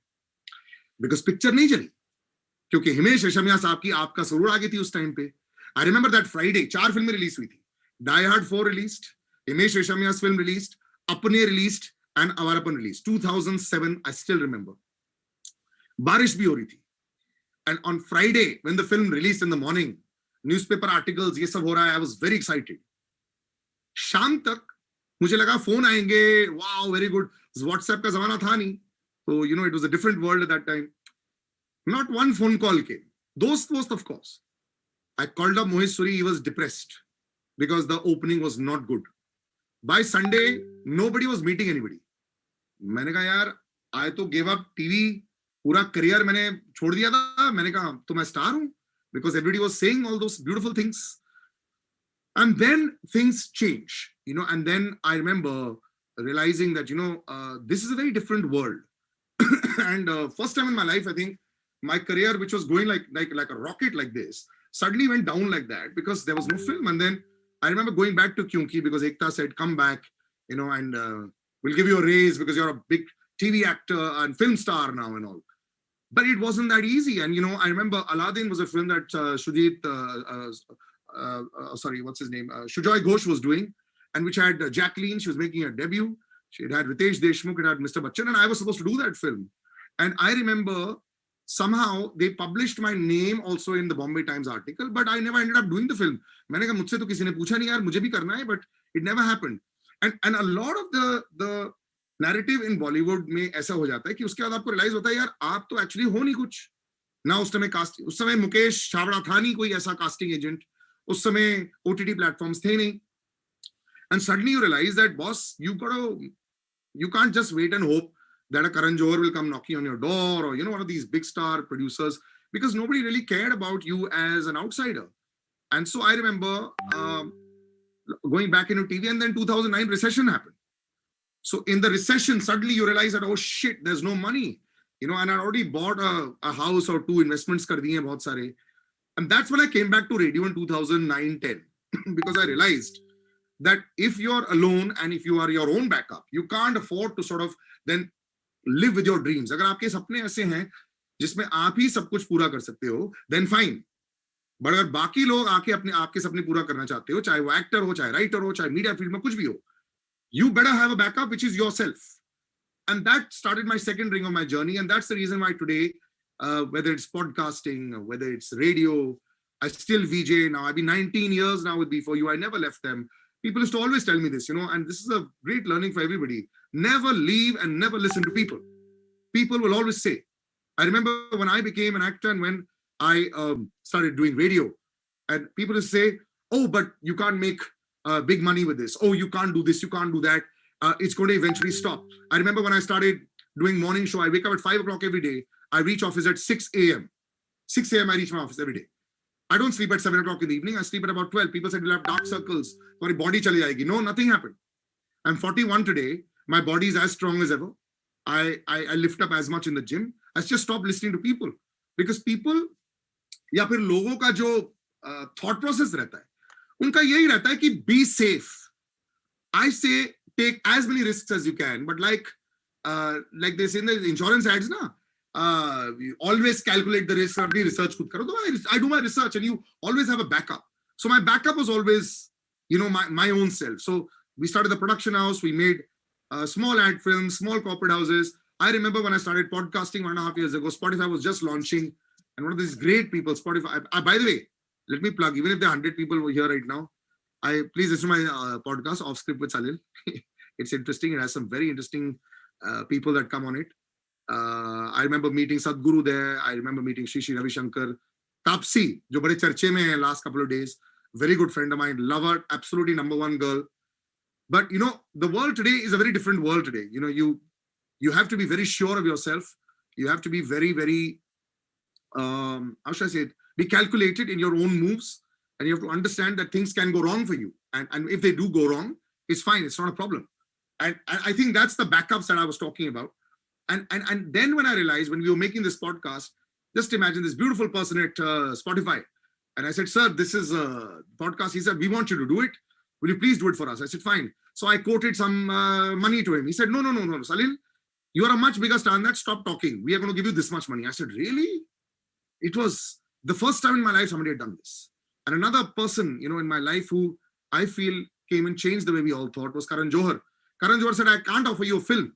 because picture नहीं चली क्योंकि हिमेश रेशमिया साहब की आपका जरूर आ गई थी उस टाइम पे. I remember that Friday 4 फिल्में रिलीज हुई थी. Die Hard 4 released, Himesh रेशमिया's film released, अपने released and Avarapan released. 2007 I still remember. बारिश भी हो रही थी. And on Friday when the film released in the morning, newspaper articles ये सब हो रहा है. I was very excited. शाम तक मुझे लगा फोन आएंगे. Wow, very good. WhatsApp का जमाना था नहीं. So, you know, it was a different world at that time. Not one phone call came. Dost, of course. I called up Mohit Suri. He was depressed because the opening was not good. By Sunday, nobody was meeting anybody. मैंने कहा यार, I तो gave up TV. पूरा career मैंने छोड़ दिया था. मैंने कहा तो मैं star हूँ because everybody was saying all those beautiful things. And then things change, you know, and then I remember realizing that, you know, this is a very different world. And first time in my life, I think my career, which was going like a rocket like this, suddenly went down like that because there was no film. And then I remember going back to Kyunki because Ekta said, "Come back, you know, and we'll give you a raise because you're a big TV actor and film star now and all." But it wasn't that easy. And, you know, I remember Aladdin was a film that what's his name? Shujoy Ghosh was doing, and which had Jacqueline. She was making her debut. She had Ritesh Deshmukh, it had Mr. Bachchan, and I was supposed to do that film. And I remember somehow they published my name also in the Bombay Times article, but I never ended up doing the film. मैंने कहा मुझसे तो किसी ने पूछा नहीं यार, मुझे भी करना है, but it never happened. And a lot of the narrative in Bollywood में ऐसा हो जाता है कि उसके बाद आपको realize होता है यार आप तो actually हो नहीं कुछ. ना उस समय मुकेश छाबड़ा था नहीं कोई ऐसा casting agent. उस समय OTT platforms थे नहीं. And suddenly you realize that, boss, you can't just wait and hope that a Karan Johar will come knocking on your door or, you know, one of these big star producers, because nobody really cared about you as an outsider. And so I remember going back into TV, and then 2009 recession happened. So in the recession, suddenly you realize that, oh shit, there's no money, you know, and I already bought a house or two, investments kar diye bahut sare. And that's when I came back to radio in 2009-10 because I realized that if you're alone and if you are your own backup, you can't afford to sort of then live with your dreams. अगर आपके सपने ऐसे हैं जिसमें आप ही सब कुछ पूरा कर सकते हो, then fine. But अगर बाकी लोग आके अपने आपके सपने पूरा करना चाहते हो, चाहे वो एक्टर हो, चाहे राइटर हो, चाहे मीडिया फील्ड में कुछ भी हो, you better have a backup which is yourself. And that started my second ring of my journey, and that's the reason why today, whether it's podcasting, whether it's radio, I still VJ now. I've been 19 years now with B4U. I never left them. People used to always tell me this, and this is a great learning for everybody. Never leave and never listen to people. People will always say. I remember when I became an actor and when I started doing radio, and people would say, oh, but you can't make big money with this. Oh, you can't do this, you can't do that. It's going to eventually stop. I remember when I started doing morning show, I wake up at 5 o'clock every day. I reach office at 6 a.m. 6 a.m. I reach my office every day. I don't sleep at 7 o'clock in the evening. I sleep at about 12. People said, you'll have dark circles. Sorry, body chali jayegi. No, nothing happened. I'm 41 today. My body is as strong as ever. I lift up as much in the gym. I just stopped listening to people. Because people, या फिर लोगों का जो thought process रहता है, उनका यही रहता है कि be safe. I say take as many risks as you can, but like they say in the insurance ads, you always calculate the risk. अपनी research खुद करो. So I do my research, and you always have a backup. So my backup was always, my own self. So we started the production house. We made small ad films, small corporate houses. I remember when I started podcasting 1.5 years ago, Spotify was just launching, and one of these great people, Spotify. By the way, let me plug. Even if there are 100 people who are here right now, please listen to my podcast, Off Script with Salil. It's interesting. It has some very interesting people that come on it. I remember meeting Sadhguru there. I remember meeting Shri Ravi Shankar. Tapsi, jo bade charche mein hai last couple of days. Very good friend of mine. Love her. Absolutely number one girl. But, the world today is a very different world today. You have to be very sure of yourself. You have to be very, very, how should I say it? Be calculated in your own moves. And you have to understand that things can go wrong for you. And if they do go wrong, it's fine. It's not a problem. And I think that's the backups that I was talking about. And then when I realized, when we were making this podcast, just imagine this beautiful person at Spotify. And I said, sir, this is a podcast. He said, we want you to do it. Will you please do it for us? I said, fine. So I quoted some money to him. He said, no, Salil, you are a much bigger star than that. Stop talking. We are going to give you this much money. I said, really? It was the first time in my life somebody had done this. And another person, in my life who I feel came and changed the way we all thought was Karan Johar. Karan Johar said, I can't offer you a film.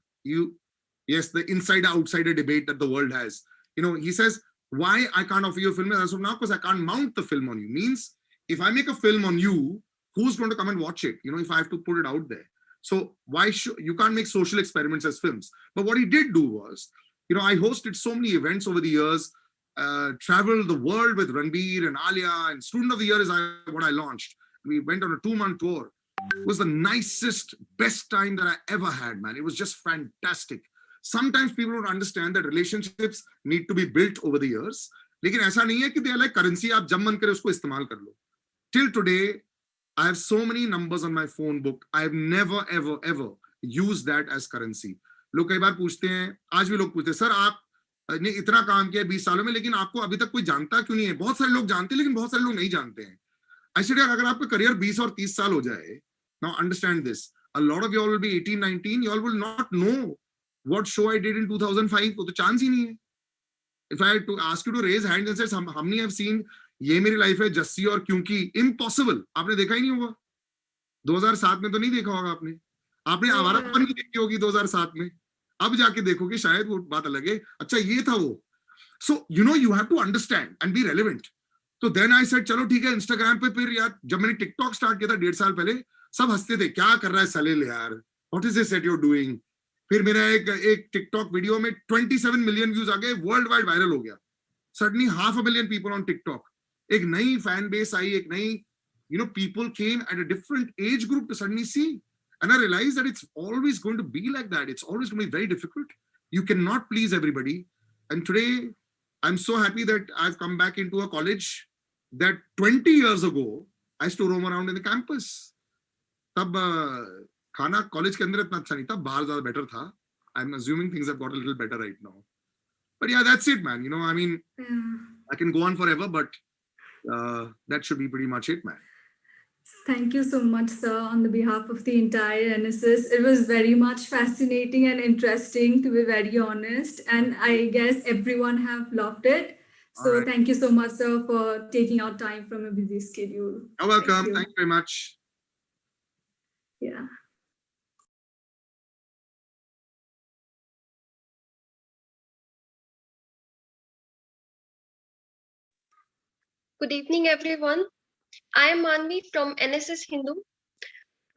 Yes, the insider-outsider debate that the world has. He says, why I can't offer you a film? As of now, because I can't mount the film on you. Means, if I make a film on you, who's going to come and watch it? If I have to put it out there. So why should you can't make social experiments as films? But what he did do was, I hosted so many events over the years, traveled the world with Ranbir and Alia, and Student of the Year is what I launched. We went on a 2-month tour. It was the nicest, best time that I ever had, man. It was just fantastic. Sometimes people don't understand that relationships need to be built over the years. लेकिन ऐसा नहीं है कि they are like currency, आप जब मन करे उसको इस्तेमाल कर लो. Till today, I have so many numbers on my phone book. I have never, ever, ever used that as currency. लोग कई बार पूछते हैं, आज भी लोग पूछते हैं, सर आपने इतना काम किया 20 सालों में, लेकिन आपको अभी तक कोई जानता क्यों नहीं है? बहुत सारे लोग जानते हैं, लेकिन बहुत सारे लोग नहीं जानते हैं. I said, अगर आपका करियर 20 और 30 साल हो जाए, now understand this. A lot of y'all will be 18, 19. Y'all will not know what show I did in 2005. वो तो chance ही नहीं है. If I had to ask you to raise hands and say, how many have seen ये मेरी life है जस्सी और क्योंकि, impossible. आपने देखा ही नहीं होगा. 2007 में तो नहीं देखा होगा आपने आवारापन की देखी होगी 2007 में. अब जाके देखोगे शायद वो बात अलग है. अच्छा ये था वो. So you have to understand and be relevant. तो then I said चलो ठीक है, Instagram पे फिर यार जब मैंने TikTok स्टार्ट किया था 1.5 साल पहले, सब हंसते थे, क्या कर रहा है सलील यार, what is this that you're doing. फिर मेरा एक TikTok वीडियो में 27 मिलियन व्यूज आ गए, वर्ल्ड वाइड वायरल हो गया. Suddenly 500,000 people on TikTok. एक नई फैन बेस आई, एक नई people came at a different age group to suddenly see. And I realized that it's always going to be like that. It's always going to be very difficult. You cannot please everybody. And today, I'm so happy that I've come back into a college that 20 years ago, I used to roam around in the campus. तब खाना college के अंदर इतना अच्छा नहीं था, बाहर ज़्यादा better था. I'm assuming things have got a little better right now. But yeah, that's it, man. I mean, I can go on forever, but that should be pretty much it, man. Thank you so much, sir, on the behalf of the entire NSS. It was very much fascinating and interesting, to be very honest. And I guess everyone have loved it. So thank you so much, sir, for taking out time from a busy schedule. You're welcome. Thank you very much. Yeah. Good evening, everyone. I am Manvi from NSS Hindu.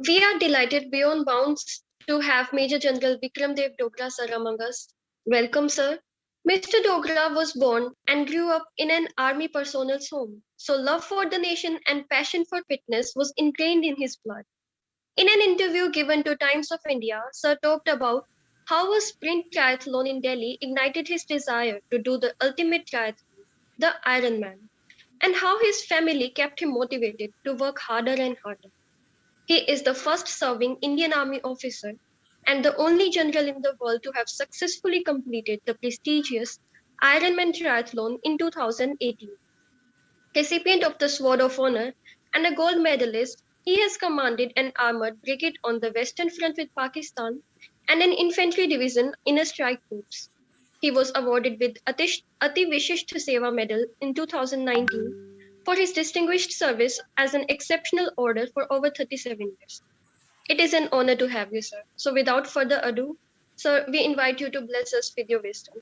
We are delighted beyond bounds to have Major General Vikram Dogra sir among us. Welcome, sir. Mr. Dogra was born and grew up in an army personal's home, so love for the nation and passion for fitness was ingrained in his blood. In an interview given to Times of India, sir talked about how a sprint triathlon in Delhi ignited his desire to do the ultimate triathlon, the Ironman, and how his family kept him motivated to work harder and harder. He is the first serving Indian Army officer and the only general in the world to have successfully completed the prestigious Ironman triathlon in 2018. Recipient of the Sword of Honor and a gold medalist, he has commanded an armored brigade on the Western Front with Pakistan and an infantry division in a strike corps. He was awarded with Ati Vishisht Seva Medal in 2019 for his distinguished service as an exceptional order for over 37 years. It is an honor to have you, sir. So without further ado, sir, we invite you to bless us with your wisdom.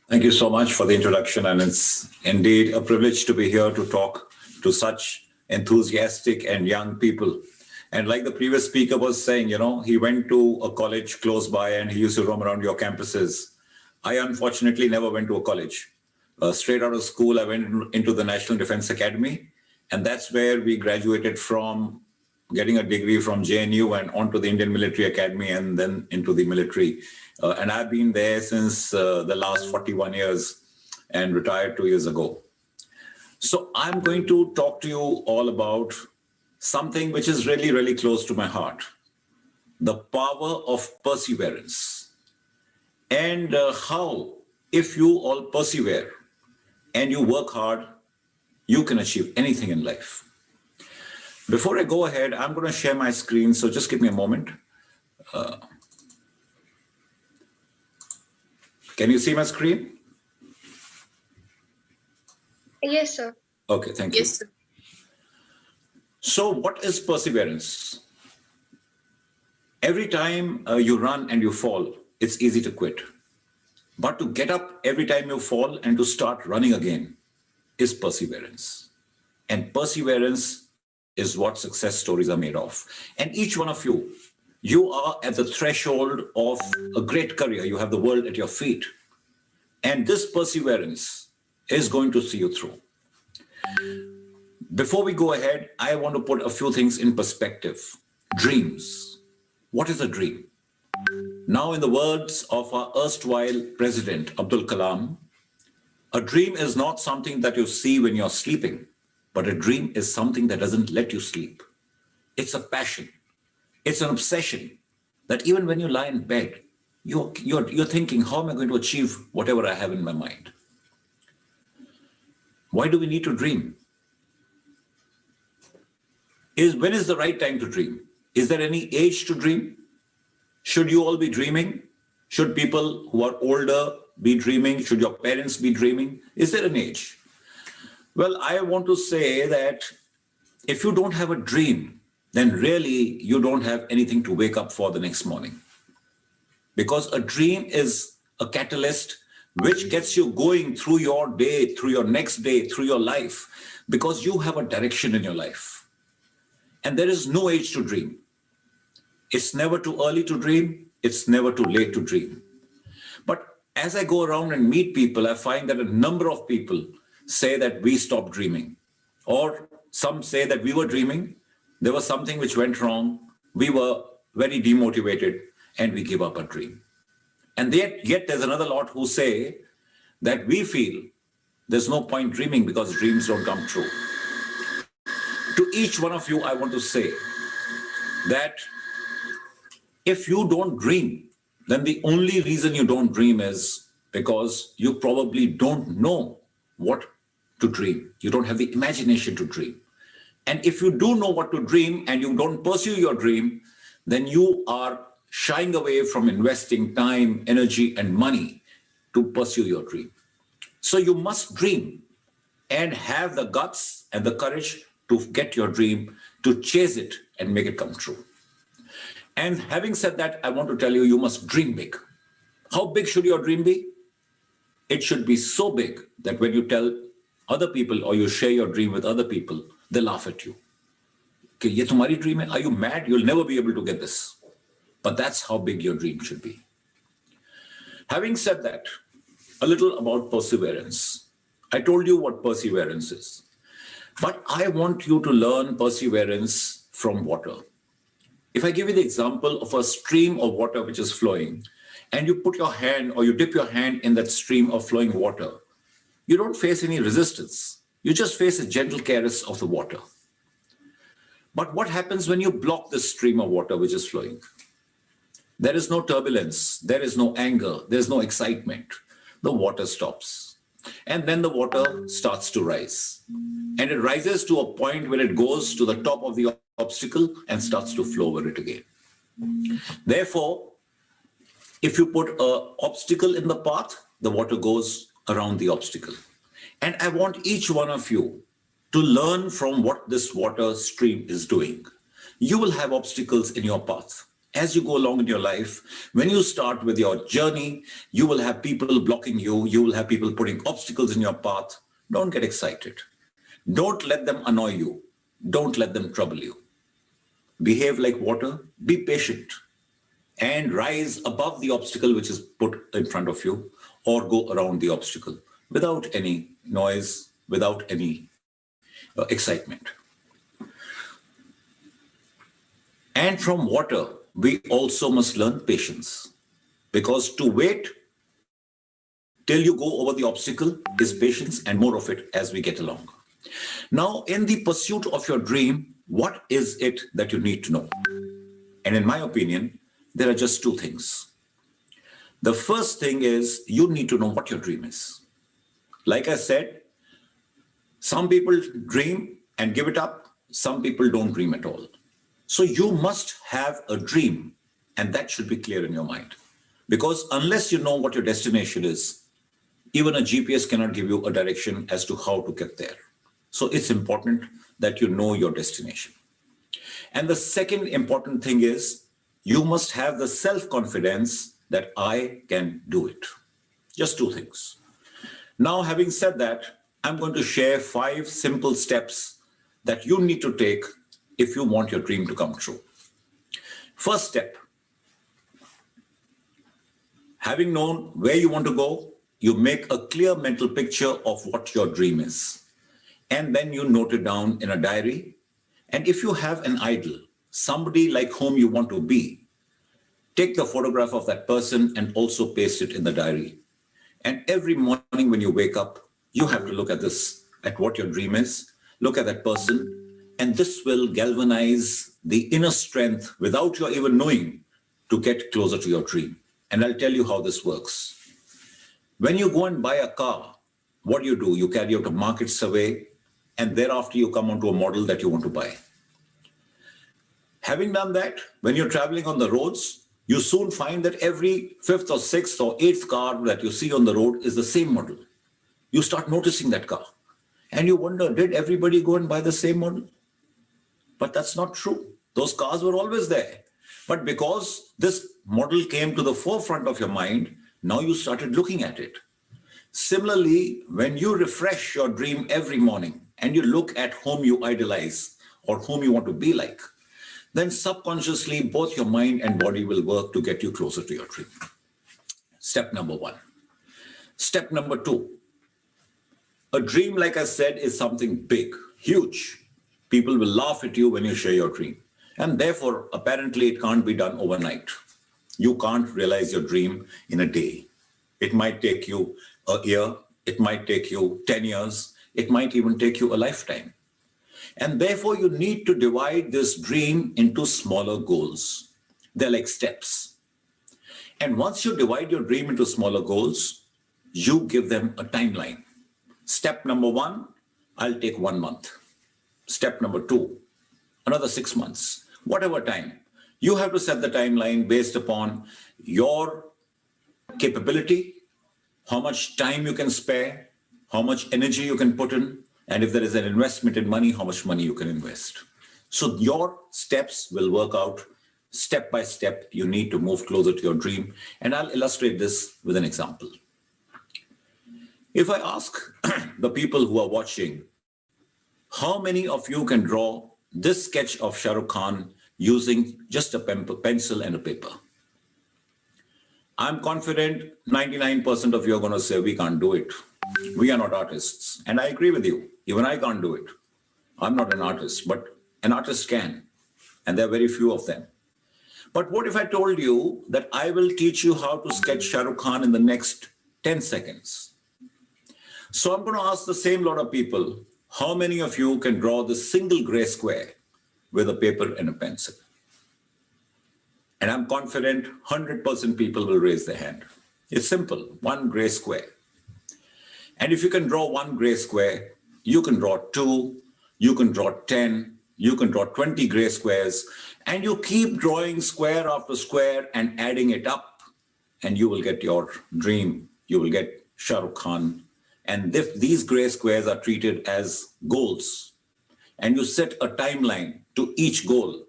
Thank you so much for the introduction, and it's indeed a privilege to be here to talk to such enthusiastic and young people. And like the previous speaker was saying, you know, he went to a college close by and he used to roam around your campuses. I unfortunately never went to a college. Straight out of school, I went into the National Defense Academy, and that's where we graduated from getting a degree from JNU and onto the Indian Military Academy and then into the military. And I've been there since the last 41 years and retired 2 years ago. So I'm going to talk to you all about something which is really, really close to my heart: the power of perseverance. And how, if you all persevere and you work hard, you can achieve anything in life. Before I go ahead, I'm going to share my screen, so just give me a moment. Can you see my screen? Yes, sir. Okay, thank you. Yes, sir. So what is perseverance? Every time you run and you fall, it's easy to quit. But to get up every time you fall and to start running again is perseverance. And perseverance is what success stories are made of. And each one of you, you are at the threshold of a great career. You have the world at your feet. And this perseverance is going to see you through. Before we go ahead, I want to put a few things in perspective. Dreams. What is a dream? Now, in the words of our erstwhile president, Abdul Kalam, a dream is not something that you see when you're sleeping, but a dream is something that doesn't let you sleep. It's a passion. It's an obsession that even when you lie in bed, you're thinking, how am I going to achieve whatever I have in my mind? Why do we need to dream? When is the right time to dream? Is there any age to dream? Should you all be dreaming? Should people who are older be dreaming? Should your parents be dreaming? Is there an age? Well, I want to say that if you don't have a dream, then really you don't have anything to wake up for the next morning. Because a dream is a catalyst which gets you going through your day, through your next day, through your life, because you have a direction in your life. And there is no age to dream. It's never too early to dream. It's never too late to dream. But as I go around and meet people, I find that a number of people say that we stopped dreaming. Or some say that we were dreaming. There was something which went wrong. We were very demotivated and we give up our dream. And yet there's another lot who say that we feel there's no point dreaming because dreams don't come true. To each one of you, I want to say that if you don't dream, then the only reason you don't dream is because you probably don't know what to dream. You don't have the imagination to dream. And if you do know what to dream and you don't pursue your dream, then you are shying away from investing time, energy, and money to pursue your dream. So you must dream and have the guts and the courage to get your dream, to chase it and make it come true. And having said that, I want to tell you, you must dream big. How big should your dream be? It should be so big that when you tell other people or you share your dream with other people, they laugh at you. Okay, ye tumhari dream hai? Are you mad? You'll never be able to get this. But that's how big your dream should be. Having said that, a little about perseverance. I told you what perseverance is. But I want you to learn perseverance from water. If I give you the example of a stream of water which is flowing, and you put your hand or you dip your hand in that stream of flowing water, you don't face any resistance. You just face a gentle caress of the water. But what happens when you block this stream of water which is flowing? There is no turbulence, there is no anger, there is no excitement. The water stops. And then the water starts to rise. And it rises to a point where it goes to the top of the obstacle and starts to flow over it again. Therefore, if you put an obstacle in the path, the water goes around the obstacle. And I want each one of you to learn from what this water stream is doing. You will have obstacles in your path. As you go along in your life, when you start with your journey, you will have people blocking you. You will have people putting obstacles in your path. Don't get excited. Don't let them annoy you. Don't let them trouble you. Behave like water. Be patient. And rise above the obstacle which is put in front of you, or go around the obstacle without any noise, without any excitement. And from water, we also must learn patience, because to wait till you go over the obstacle is patience, and more of it as we get along. Now, in the pursuit of your dream, what is it that you need to know? And in my opinion, there are just two things. The first thing is you need to know what your dream is. Like I said, some people dream and give it up. Some people don't dream at all. So you must have a dream, and that should be clear in your mind. Because unless you know what your destination is, even a GPS cannot give you a direction as to how to get there. So it's important that you know your destination. And the second important thing is you must have the self-confidence that I can do it. Just two things. Now, having said that, I'm going to share 5 simple steps that you need to take if you want your dream to come true. First step, having known where you want to go, you make a clear mental picture of what your dream is. And then you note it down in a diary. And if you have an idol, somebody like whom you want to be, take the photograph of that person and also paste it in the diary. And every morning when you wake up, you have to look at this, at what your dream is, look at that person, and this will galvanize the inner strength without your even knowing to get closer to your dream. And I'll tell you how this works. When you go and buy a car, what do? You carry out a market survey, and thereafter you come onto a model that you want to buy. Having done that, when you're traveling on the roads, you soon find that every 5th or 6th or 8th car that you see on the road is the same model. You start noticing that car. And you wonder, did everybody go and buy the same model? But that's not true. Those cars were always there. But because this model came to the forefront of your mind, now you started looking at it. Similarly, when you refresh your dream every morning and you look at whom you idolize or whom you want to be like, then subconsciously both your mind and body will work to get you closer to your dream. Step number 1. Step number 2. A dream, like I said, is something big, huge. People will laugh at you when you share your dream. And therefore, apparently, it can't be done overnight. You can't realize your dream in a day. It might take you a year. It might take you 10 years. It might even take you a lifetime. And therefore, you need to divide this dream into smaller goals. They're like steps. And once you divide your dream into smaller goals, you give them a timeline. Step number 1, I'll take 1 month. Step number 2, another 6 months, whatever time. You have to set the timeline based upon your capability, how much time you can spare, how much energy you can put in, and if there is an investment in money, how much money you can invest. So your steps will work out step by step. You need to move closer to your dream. And I'll illustrate this with an example. If I ask the people who are watching, how many of you can draw this sketch of Shah Rukh Khan using just a pencil and a paper? I'm confident 99% of you are going to say, we can't do it. We are not artists. And I agree with you. Even I can't do it. I'm not an artist, but an artist can. And there are very few of them. But what if I told you that I will teach you how to sketch Shah Rukh Khan in the next 10 seconds? So I'm going to ask the same lot of people, how many of you can draw this single gray square with a paper and a pencil? And I'm confident 100% people will raise their hand. It's simple, one gray square. And if you can draw one gray square, you can draw 2, you can draw 10, you can draw 20 gray squares, and you keep drawing square after square and adding it up, and you will get your dream. You will get Shah Rukh Khan. And if these gray squares are treated as goals, and you set a timeline to each goal,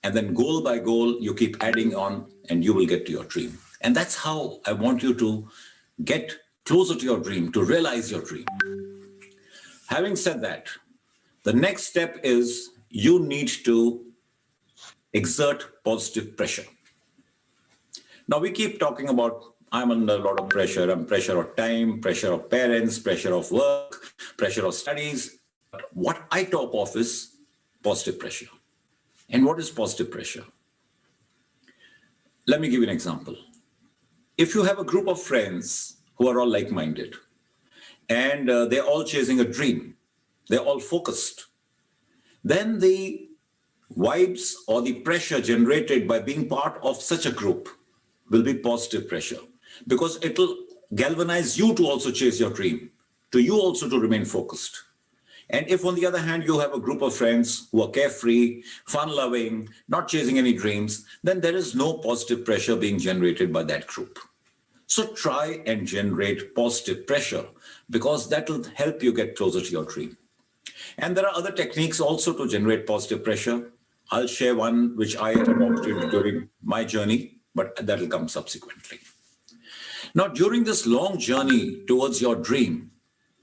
and then goal by goal, you keep adding on, and you will get to your dream. And that's how I want you to get closer to your dream, to realize your dream. Having said that, the next step is you need to exert positive pressure. Now we keep talking about, I'm under a lot of pressure. I'm pressure of time, pressure of parents, pressure of work, pressure of studies. But what I talk of is positive pressure. And what is positive pressure? Let me give you an example. If you have a group of friends who are all like-minded, and they're all chasing a dream, they're all focused, then the vibes or the pressure generated by being part of such a group will be positive pressure, because it'll galvanize you to also chase your dream, to you also to remain focused. And if on the other hand, you have a group of friends who are carefree, fun-loving, not chasing any dreams, then there is no positive pressure being generated by that group. So try and generate positive pressure, because that will help you get closer to your dream. And there are other techniques also to generate positive pressure. I'll share one which I adopted during my journey, but that will come subsequently. Now, during this long journey towards your dream,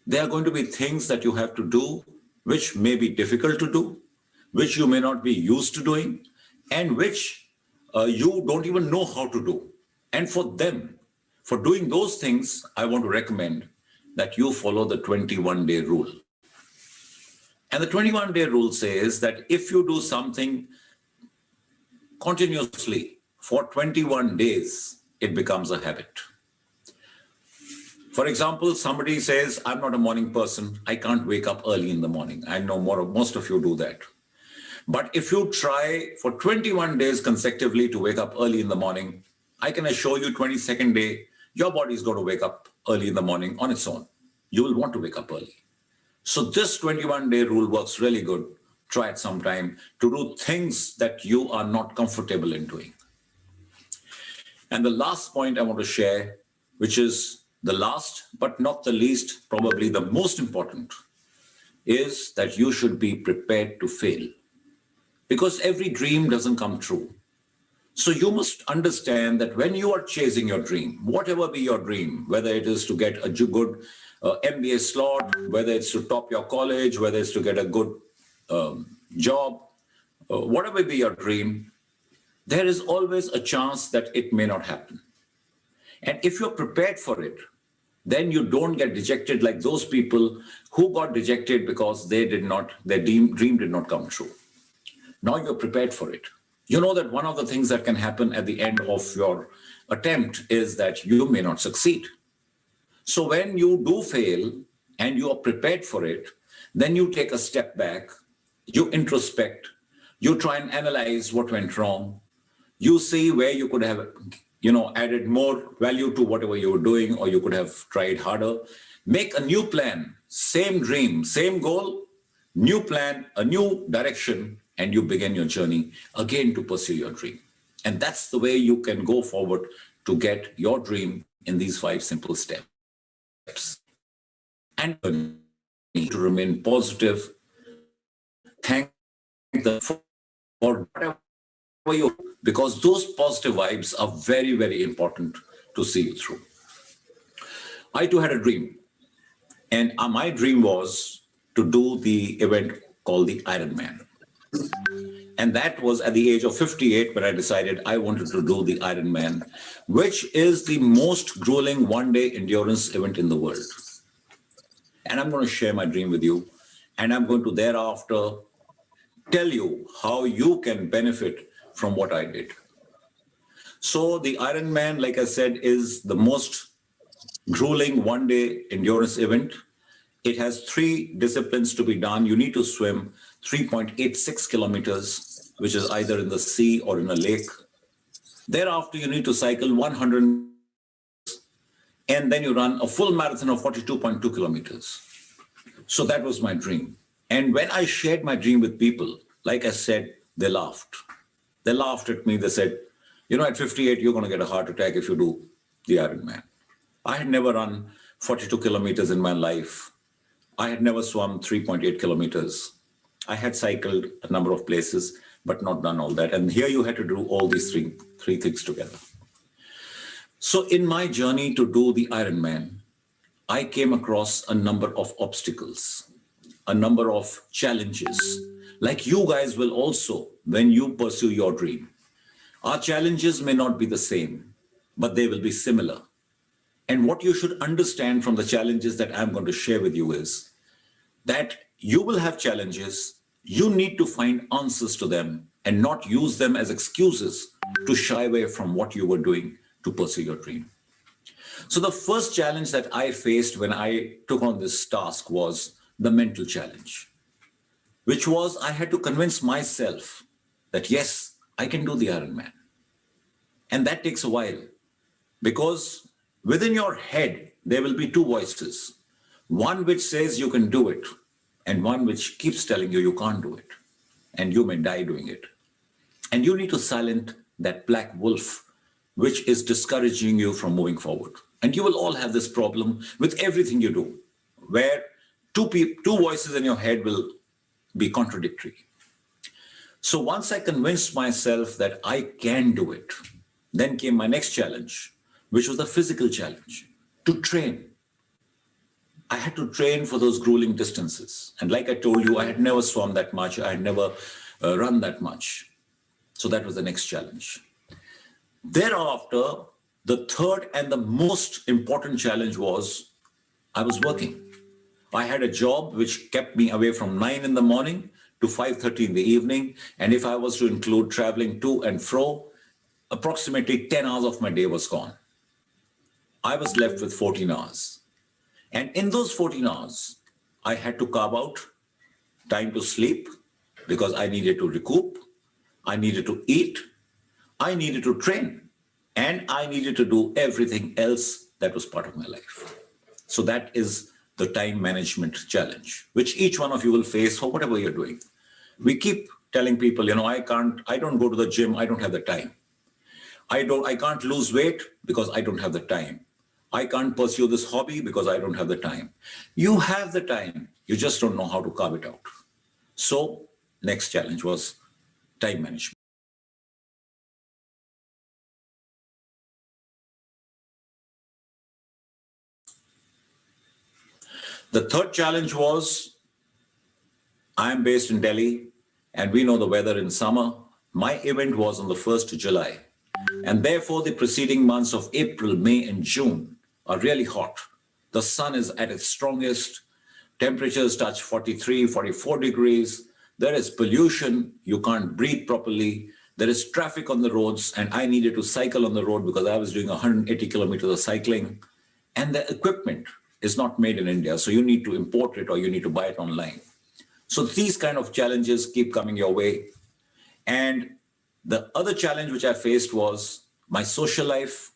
there are going to be things that you have to do which may be difficult to do, which you may not be used to doing, and which you don't even know how to do. And for doing those things, I want to recommend that you follow the 21-day rule. And the 21-day rule says that if you do something continuously for 21 days, it becomes a habit. For example, somebody says, I'm not a morning person. I can't wake up early in the morning. I know most of you do that. But if you try for 21 days consecutively to wake up early in the morning, I can assure you 22nd day, your body is going to wake up early in the morning on its own. You will want to wake up early. So this 21-day rule works really good. Try it sometime to do things that you are not comfortable in doing. And the last point I want to share, which is the last, but not the least, probably the most important, is that you should be prepared to fail. Because every dream doesn't come true. So you must understand that when you are chasing your dream, whatever be your dream, whether it is to get a good MBA slot, whether it's to top your college, whether it's to get a good job, whatever be your dream, there is always a chance that it may not happen. And if you're prepared for it, then you don't get dejected like those people who got dejected because their dream did not come true. Now you're prepared for it. You know that one of the things that can happen at the end of your attempt is that you may not succeed. So when you do fail and you are prepared for it, then you take a step back, you introspect, you try and analyze what went wrong, you see where you could have added more value to whatever you were doing, or you could have tried harder. Make a new plan, same dream, same goal, new plan, a new direction, and you begin your journey again to pursue your dream. And that's the way you can go forward to get your dream in these 5 simple steps. And to remain positive, thank them for whatever you, because those positive vibes are very, very important to see you through. I too had a dream, and my dream was to do the event called the Ironman. And that was at the age of 58 when I decided I wanted to do the Ironman, which is the most grueling one-day endurance event in the world. And I'm going to share my dream with you, and I'm going to thereafter tell you how you can benefit from what I did. So the Ironman, like I said, is the most grueling one-day endurance event. It has 3 disciplines to be done. You need to swim 3.86 kilometers, which is either in the sea or in a lake. Thereafter, you need to cycle 100, and then you run a full marathon of 42.2 kilometers. So that was my dream. And when I shared my dream with people, like I said, they laughed. They laughed at me. They said, you know, at 58, you're going to get a heart attack if you do the Ironman. I had never run 42 kilometers in my life. I had never swum 3.8 kilometers. I had cycled a number of places, but not done all that. And here you had to do all these three things together. So in my journey to do the Ironman, I came across a number of obstacles, a number of challenges, like you guys will also when you pursue your dream. Our challenges may not be the same, but they will be similar. And what you should understand from the challenges that I'm going to share with you is that you will have challenges. You need to find answers to them and not use them as excuses to shy away from what you were doing to pursue your dream. So the first challenge that I faced when I took on this task was the mental challenge, which was I had to convince myself that, yes, I can do the Ironman. And that takes a while because within your head, there will be 2 voices, one which says you can do it and one which keeps telling you you can't do it and you may die doing it. And you need to silence that black wolf, which is discouraging you from moving forward. And you will all have this problem with everything you do, where two voices in your head will be contradictory. So once I convinced myself that I can do it, then came my next challenge, which was the physical challenge, to train. I had to train for those grueling distances. And like I told you, I had never swum that much. I had never run that much. So that was the next challenge. Thereafter, the third and the most important challenge was I was working. I had a job which kept me away from 9 in the morning to 5:30 in the evening. And if I was to include traveling to and fro, approximately 10 hours of my day was gone. I was left with 14 hours. And in those 14 hours, I had to carve out time to sleep because I needed to recoup. I needed to eat. I needed to train. And I needed to do everything else that was part of my life. So that is the time management challenge, which each one of you will face for whatever you're doing. We keep telling people, you know, I don't go to the gym. I don't have the time. I can't lose weight because I don't have the time. I can't pursue this hobby because I don't have the time. You have the time. You just don't know how to carve it out. So next challenge was time management. The third challenge was, I am based in Delhi and we know the weather in summer. My event was on the 1st of July. And therefore the preceding months of April, May and June are really hot. The sun is at its strongest. Temperatures touch 43, 44 degrees. There is pollution. You can't breathe properly. There is traffic on the roads. And I needed to cycle on the road because I was doing 180 kilometers of cycling. And the equipment is not made in India. So you need to import it or you need to buy it online. So these kind of challenges keep coming your way. And the other challenge which I faced was my social life,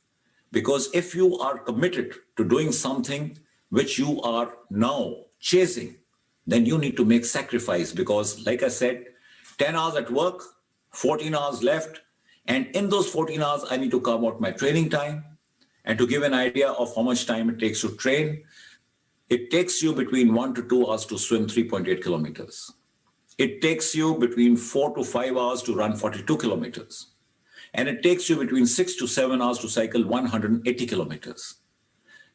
because if you are committed to doing something which you are now chasing, then you need to make sacrifice because, like I said, 10 hours at work, 14 hours left. And in those 14 hours, I need to carve out my training time. And to give an idea of how much time it takes to train, it takes you between 1 to 2 hours to swim 3.8 kilometers. It takes you between 4 to 5 hours to run 42 kilometers. And it takes you between 6 to 7 hours to cycle 180 kilometers.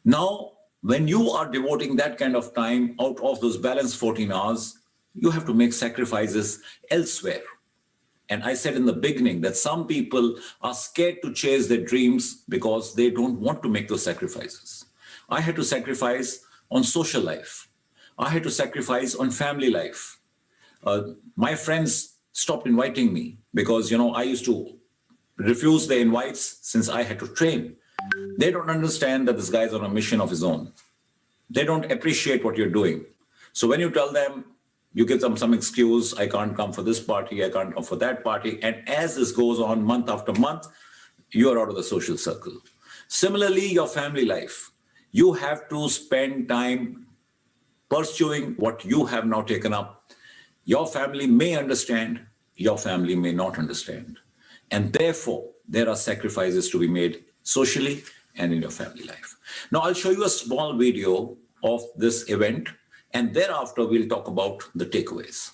Now, when you are devoting that kind of time out of those balanced 14 hours, you have to make sacrifices elsewhere. And I said in the beginning that some people are scared to chase their dreams because they don't want to make those sacrifices. I had to sacrifice on social life. I had to sacrifice on family life. My friends stopped inviting me because, I used to refuse their invites since I had to train. They don't understand that this guy is on a mission of his own. They don't appreciate what you're doing. So when you tell them, you give them some excuse, I can't come for this party, I can't come for that party. And as this goes on month after month, you're out of the social circle. Similarly, your family life. You have to spend time pursuing what you have now taken up. Your family may understand, your family may not understand. And therefore, there are sacrifices to be made socially and in your family life. Now, I'll show you a small video of this event, and thereafter, we'll talk about the takeaways.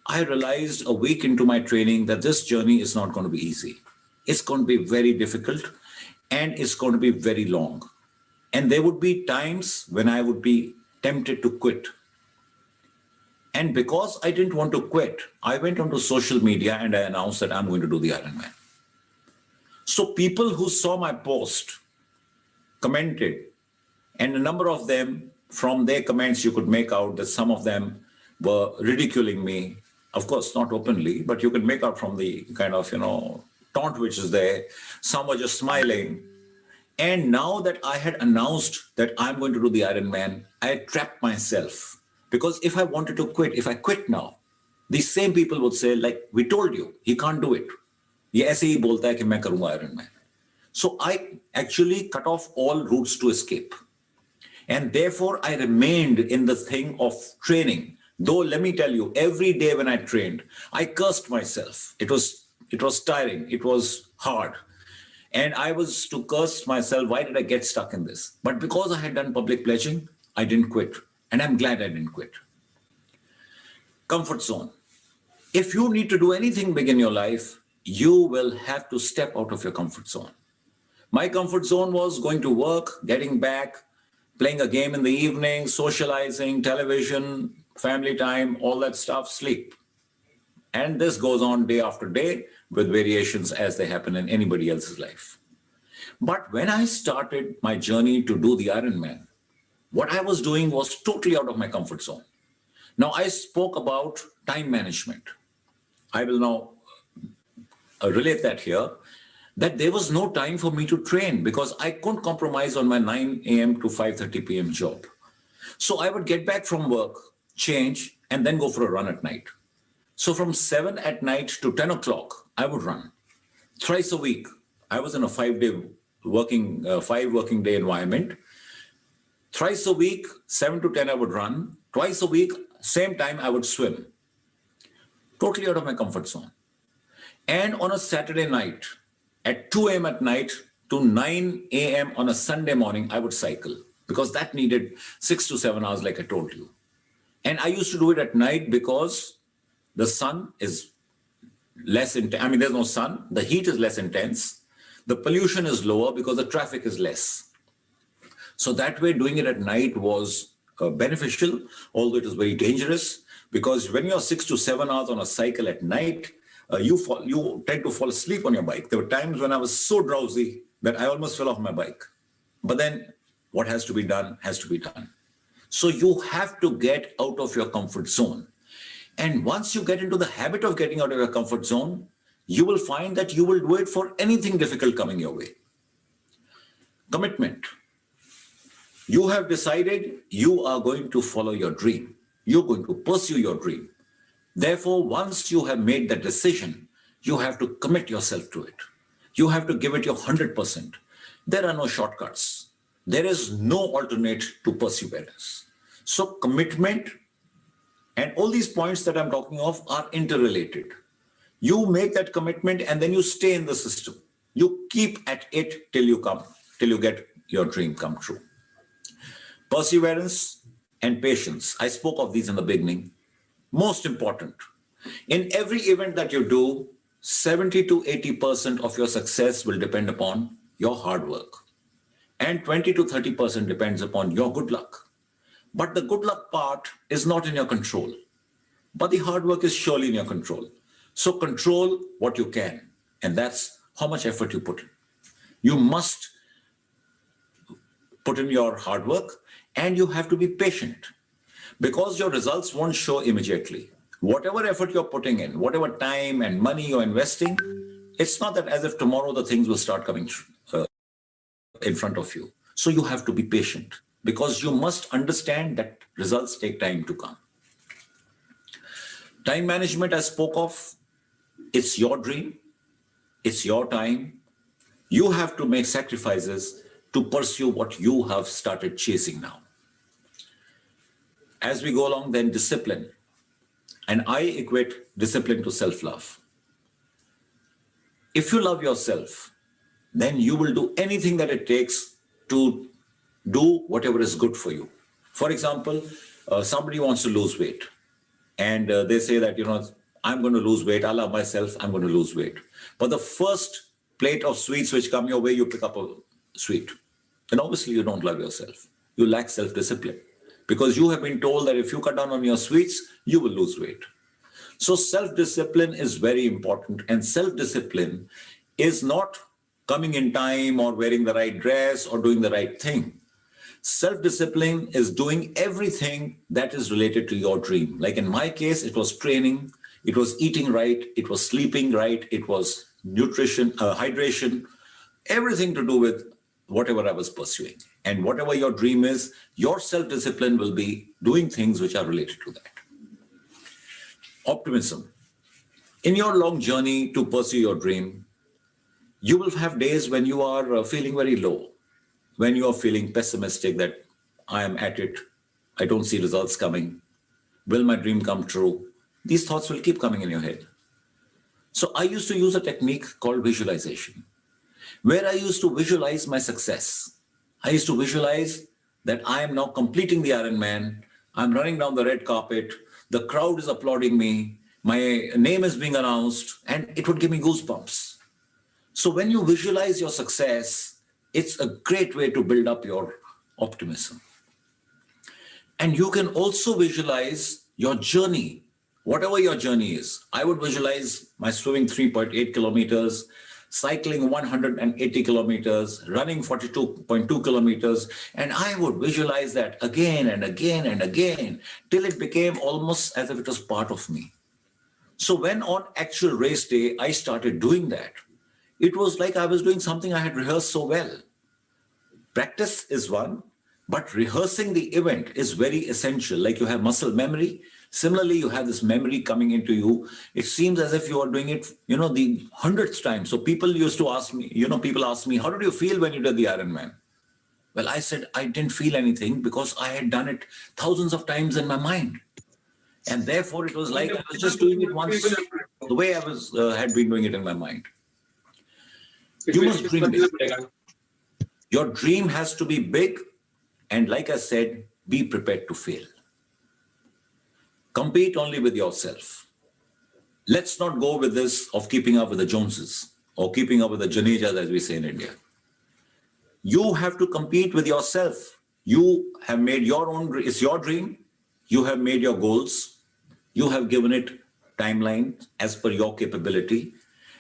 I realized a week into my training that this journey is not going to be easy. It's going to be very difficult and it's going to be very long. And there would be times when I would be tempted to quit. And because I didn't want to quit, I went onto social media and I announced that I'm going to do the Ironman. So people who saw my post commented, and a number of them, from their comments, you could make out that some of them were ridiculing me. Of course, not openly, but you could make out from the kind of, taunt which is there. Some were just smiling. And now that I had announced that I'm going to do the Ironman, I trapped myself. Because if I wanted to quit, if I quit now, these same people would say, like, we told you, he can't do it. ये ऐसे ही बोलता है कि मैं करूंगा Ironman. So I actually cut off all routes to escape. And therefore, I remained in the thing of training. Though, let me tell you, every day when I trained, I cursed myself. It was tiring. It was hard. And I was to curse myself, why did I get stuck in this? But because I had done public pledging, I didn't quit. And I'm glad I didn't quit. Comfort zone. If you need to do anything big in your life, you will have to step out of your comfort zone. My comfort zone was going to work, getting back, playing a game in the evening, socializing, television, family time, all that stuff, sleep. And this goes on day after day with variations as they happen in anybody else's life. But when I started my journey to do the Ironman, what I was doing was totally out of my comfort zone. Now, I spoke about time management. I will now relate that here, that there was no time for me to train because I couldn't compromise on my 9 a.m. to 5:30 p.m. job. So I would get back from work, change, and then go for a run at night. So from 7 at night to 10 o'clock, I would run. Thrice a week, I was in a 5 working day environment. Thrice a week, 7 to 10, I would run. Twice a week, same time, I would swim. Totally out of my comfort zone. And on a Saturday night, at 2 a.m. at night to 9 a.m. on a Sunday morning, I would cycle because that needed 6 to 7 hours, like I told you. And I used to do it at night because the sun is less intense. I mean, there's no sun. The heat is less intense. The pollution is lower because the traffic is less. So that way, doing it at night was beneficial, although it was very dangerous because when you're 6 to 7 hours on a cycle at night, you tend to fall asleep on your bike. There were times when I was so drowsy that I almost fell off my bike. But then what has to be done has to be done. So you have to get out of your comfort zone. And once you get into the habit of getting out of your comfort zone, you will find that you will do it for anything difficult coming your way. Commitment. You have decided you are going to follow your dream. You're going to pursue your dream. Therefore, once you have made that decision, you have to commit yourself to it. You have to give it your 100%. There are no shortcuts. There is no alternate to perseverance. So commitment and all these points that I'm talking of are interrelated. You make that commitment and then you stay in the system. You keep at it till you get your dream come true. Perseverance and patience. I spoke of these in the beginning. Most important. In every event that you do, 70 to 80% of your success will depend upon your hard work. And 20 to 30% depends upon your good luck. But the good luck part is not in your control. But the hard work is surely in your control. So control what you can. And that's how much effort you put in. You must put in your hard work and you have to be patient because your results won't show immediately. Whatever effort you're putting in, whatever time and money you're investing, it's not that as if tomorrow the things will start coming in front of you. So you have to be patient because you must understand that results take time to come. Time management I spoke of, it's your dream, it's your time. You have to make sacrifices to pursue what you have started chasing now. As we go along, then discipline. And I equate discipline to self-love. If you love yourself, then you will do anything that it takes to do whatever is good for you. For example, somebody wants to lose weight. and they say that, I'm going to lose weight. I love myself. I'm going to lose weight. But the first plate of sweets which come your way, you pick up a sweet. And obviously you don't love yourself. You lack self-discipline because you have been told that if you cut down on your sweets, you will lose weight. So self-discipline is very important, and self-discipline is not coming in time or wearing the right dress or doing the right thing. Self-discipline is doing everything that is related to your dream. Like in my case, it was training, it was eating right, it was sleeping right, it was nutrition, hydration, everything to do with whatever I was pursuing. And whatever your dream is, your self-discipline will be doing things which are related to that. Optimism. In your long journey to pursue your dream, you will have days when you are feeling very low, when you are feeling pessimistic that I am at it, I don't see results coming. Will my dream come true? These thoughts will keep coming in your head. So I used to use a technique called visualization, where I used to visualize my success. I used to visualize that I am now completing the Ironman. I'm running down the red carpet. The crowd is applauding me. My name is being announced, and it would give me goosebumps. So when you visualize your success, it's a great way to build up your optimism. And you can also visualize your journey, whatever your journey is. I would visualize my swimming 3.8 kilometers, cycling 180 kilometers, running 42.2 kilometers. And I would visualize that again and again and again, till it became almost as if it was part of me. So when on actual race day, I started doing that, it was like I was doing something I had rehearsed so well. Practice is one, but rehearsing the event is very essential. Like you have muscle memory. Similarly, you have this memory coming into you. It seems as if you are doing it, the 100th time. So people used to ask me, people ask me, how did you feel when you did the Ironman? Well, I said, I didn't feel anything because I had done it thousands of times in my mind. And therefore, it was like I was just doing it once, the way I had been doing it in my mind. You must dream big. Your dream has to be big. And like I said, be prepared to fail. Compete only with yourself. Let's not go with this of keeping up with the Joneses or keeping up with the Janejas, as we say in India. You have to compete with yourself. You have made your own, it's your dream. You have made your goals. You have given it timeline as per your capability.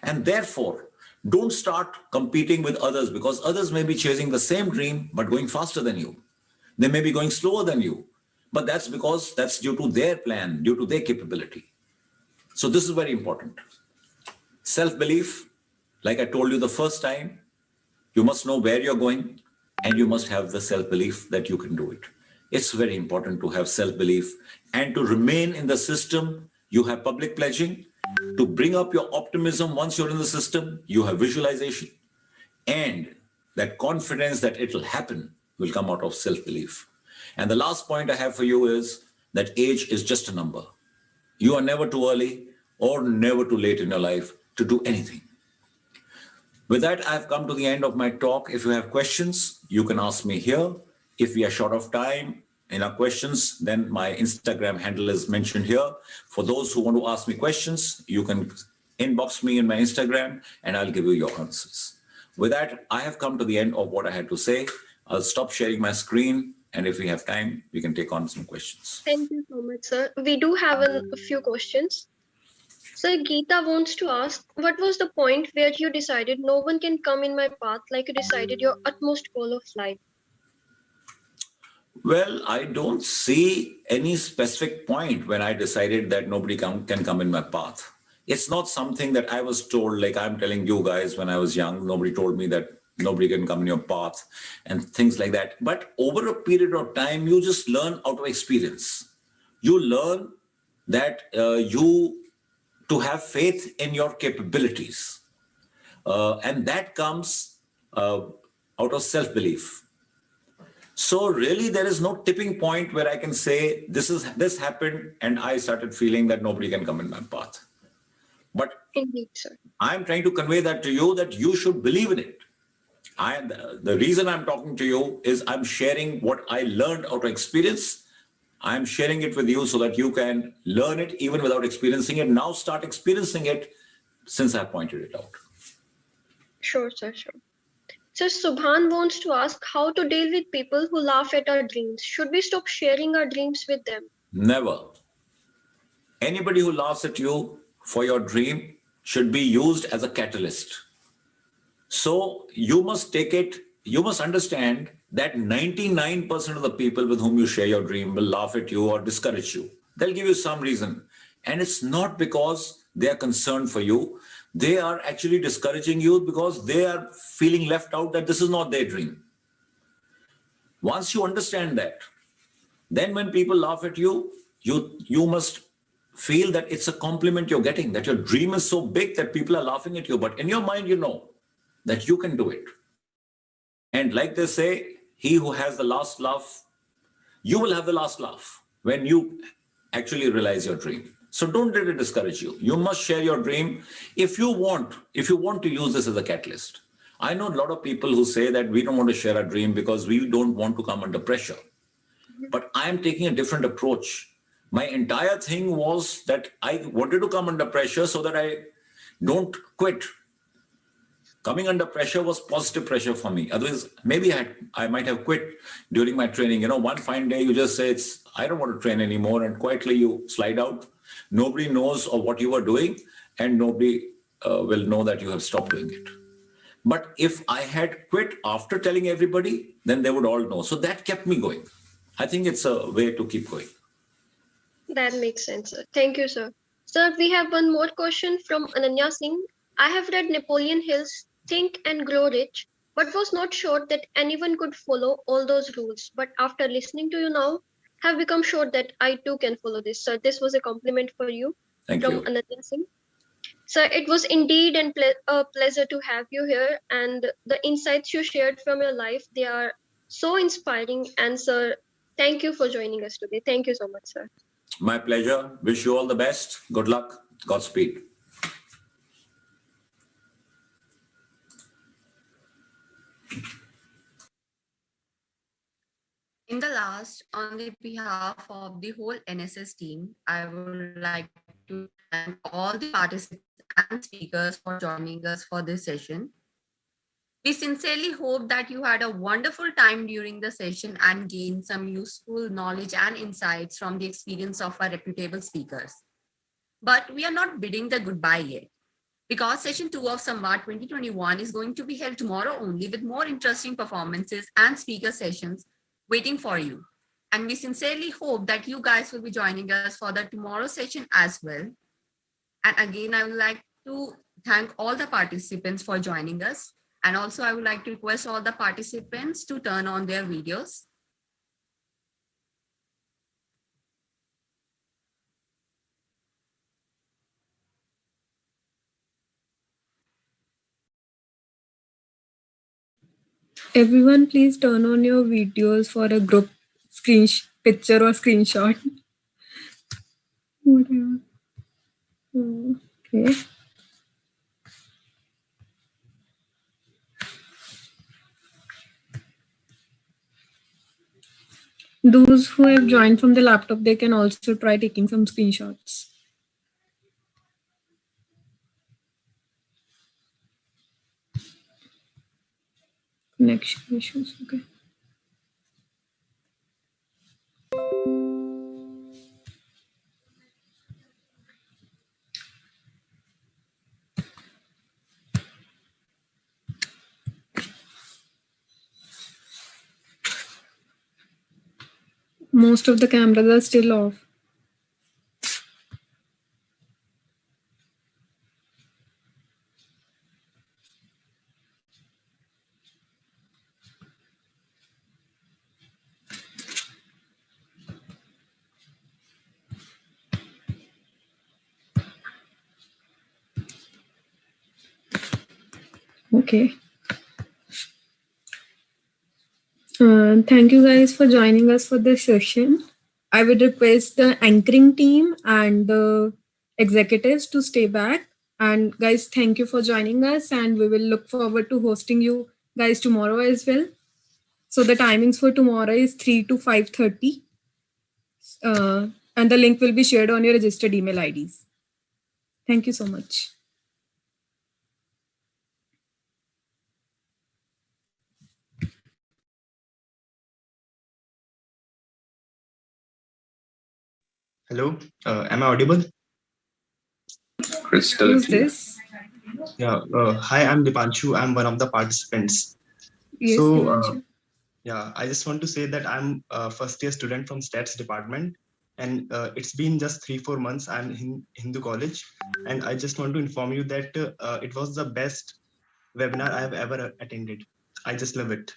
And therefore, don't start competing with others because others may be chasing the same dream, but going faster than you. They may be going slower than you, but that's because that's due to their plan, due to their capability. So this is very important. Self-belief, like I told you the first time, you must know where you're going and you must have the self-belief that you can do it. It's very important to have self-belief and to remain in the system. You have public pledging. To bring up your optimism once you're in the system, you have visualization. And that confidence that it will happen will come out of self-belief. And the last point I have for you is that age is just a number. You are never too early or never too late in your life to do anything. With that, I've come to the end of my talk. If you have questions, you can ask me here. If we are short of time in our questions, then my Instagram handle is mentioned here. For those who want to ask me questions, you can inbox me in my Instagram and I'll give you your answers. With that, I have come to the end of what I had to say. I'll stop sharing my screen. And if we have time, we can take on some questions. Thank you so much, sir. We do have a few questions. So Geeta wants to ask, what was the point where you decided no one can come in my path, like you decided your utmost goal of life? Well, I don't see any specific point when I decided that nobody can come in my path. It's not something that I was told, like I'm telling you guys when I was young, nobody told me that nobody can come in your path and things like that. But over a period of time, you just learn out of experience. You learn that to have faith in your capabilities. And that comes out of self-belief. So really, there is no tipping point where I can say this happened and I started feeling that nobody can come in my path. But indeed, sir, I'm trying to convey that to you, that you should believe in it. The reason I'm talking to you is I'm sharing what I learned out of experience. I'm sharing it with you so that you can learn it even without experiencing it. Now start experiencing it since I pointed it out. Sure, sir, sure. So Subhan wants to ask how to deal with people who laugh at our dreams. Should we stop sharing our dreams with them? Never. Anybody who laughs at you for your dream should be used as a catalyst. So you must take it, you must understand that 99% of the people with whom you share your dream will laugh at you or discourage you. They'll give you some reason. And it's not because they are concerned for you. They are actually discouraging you because they are feeling left out, that this is not their dream. Once you understand that, then when people laugh at you, you must feel that it's a compliment you're getting, that your dream is so big that people are laughing at you. But in your mind, you know that you can do it. And like they say, he who has the last laugh, you will have the last laugh when you actually realize your dream. So don't let it discourage you. You must share your dream if you want to use this as a catalyst. I know a lot of people who say that we don't want to share our dream because we don't want to come under pressure. But I am taking a different approach. My entire thing was that I wanted to come under pressure so that I don't quit. Coming under pressure was positive pressure for me. Otherwise, maybe I might have quit during my training. You know, one fine day you just say, I don't want to train anymore, and quietly you slide out. Nobody knows of what you were doing, and nobody will know that you have stopped doing it. But if I had quit after telling everybody, then they would all know. So that kept me going. I think it's a way to keep going. That makes sense, sir. Thank you, sir. Sir, we have one more question from Ananya Singh. I have read Napoleon Hill's Think and Grow Rich, but was not sure that anyone could follow all those rules. But after listening to you now, have become sure that I too can follow this. Sir, this was a compliment for you. Thank from you. Ananya Singh. Sir, it was indeed a pleasure to have you here, and the insights you shared from your life, they are so inspiring. And sir, thank you for joining us today. Thank you so much, sir. My pleasure. Wish you all the best. Good luck. Godspeed. In the last, on the behalf of the whole NSS team, I would like to thank all the participants and speakers for joining us for this session. We sincerely hope that you had a wonderful time during the session and gained some useful knowledge and insights from the experience of our reputable speakers. But we are not bidding the goodbye yet, because session 2 of Samvaad 2021 is going to be held tomorrow only, with more interesting performances and speaker sessions waiting for you. And we sincerely hope that you guys will be joining us for the tomorrow session as well. And again, I would like to thank all the participants for joining us. And also I would like to request all the participants to turn on their videos. Everyone, please turn on your videos for a group picture or screenshot. Whatever. Okay. Those who have joined from the laptop, they can also try taking some screenshots. Connection issues, okay. Most of the cameras are still off. Okay. Thank you guys for joining us for this session. I would request the anchoring team and the executives to stay back. And guys, thank you for joining us, and we will look forward to hosting you guys tomorrow as well. So the timings for tomorrow is 3 to 5:30. And the link will be shared on your registered email IDs. Thank you so much. Hello, am I audible? Crystal Who's clear. this? Yeah. Hi, I'm Dipanshu. I'm one of the participants. Yes, So, Devanshu. yeah, I just want to say that I'm a first year student from Stats department, and it's been just 3-4 months. I'm in Hindu college, and I just want to inform you that it was the best webinar I have ever attended. I just love it.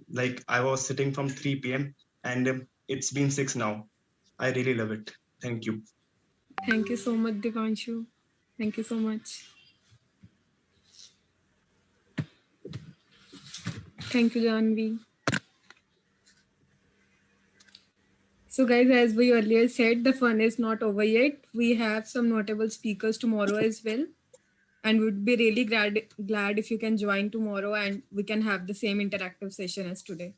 Like I was sitting from 3 p.m. and it's been 6 now. I really love it. Thank you. Thank you so much, Devanshu. Thank you so much. Thank you, Janvi. So guys, as we earlier said, the fun is not over yet. We have some notable speakers tomorrow as well. And would be really glad if you can join tomorrow and we can have the same interactive session as today.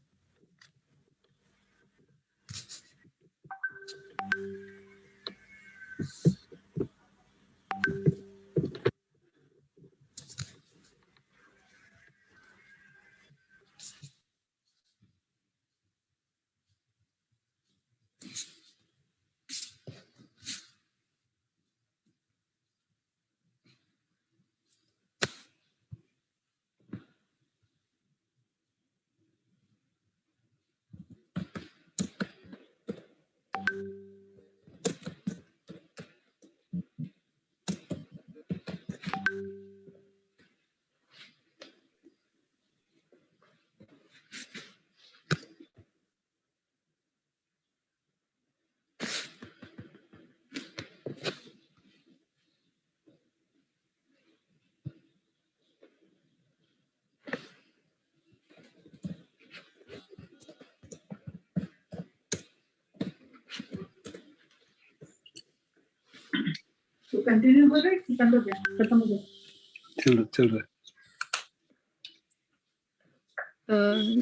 तो continue हो रहा है कि बंद हो गया खत्म हो गया चल रहा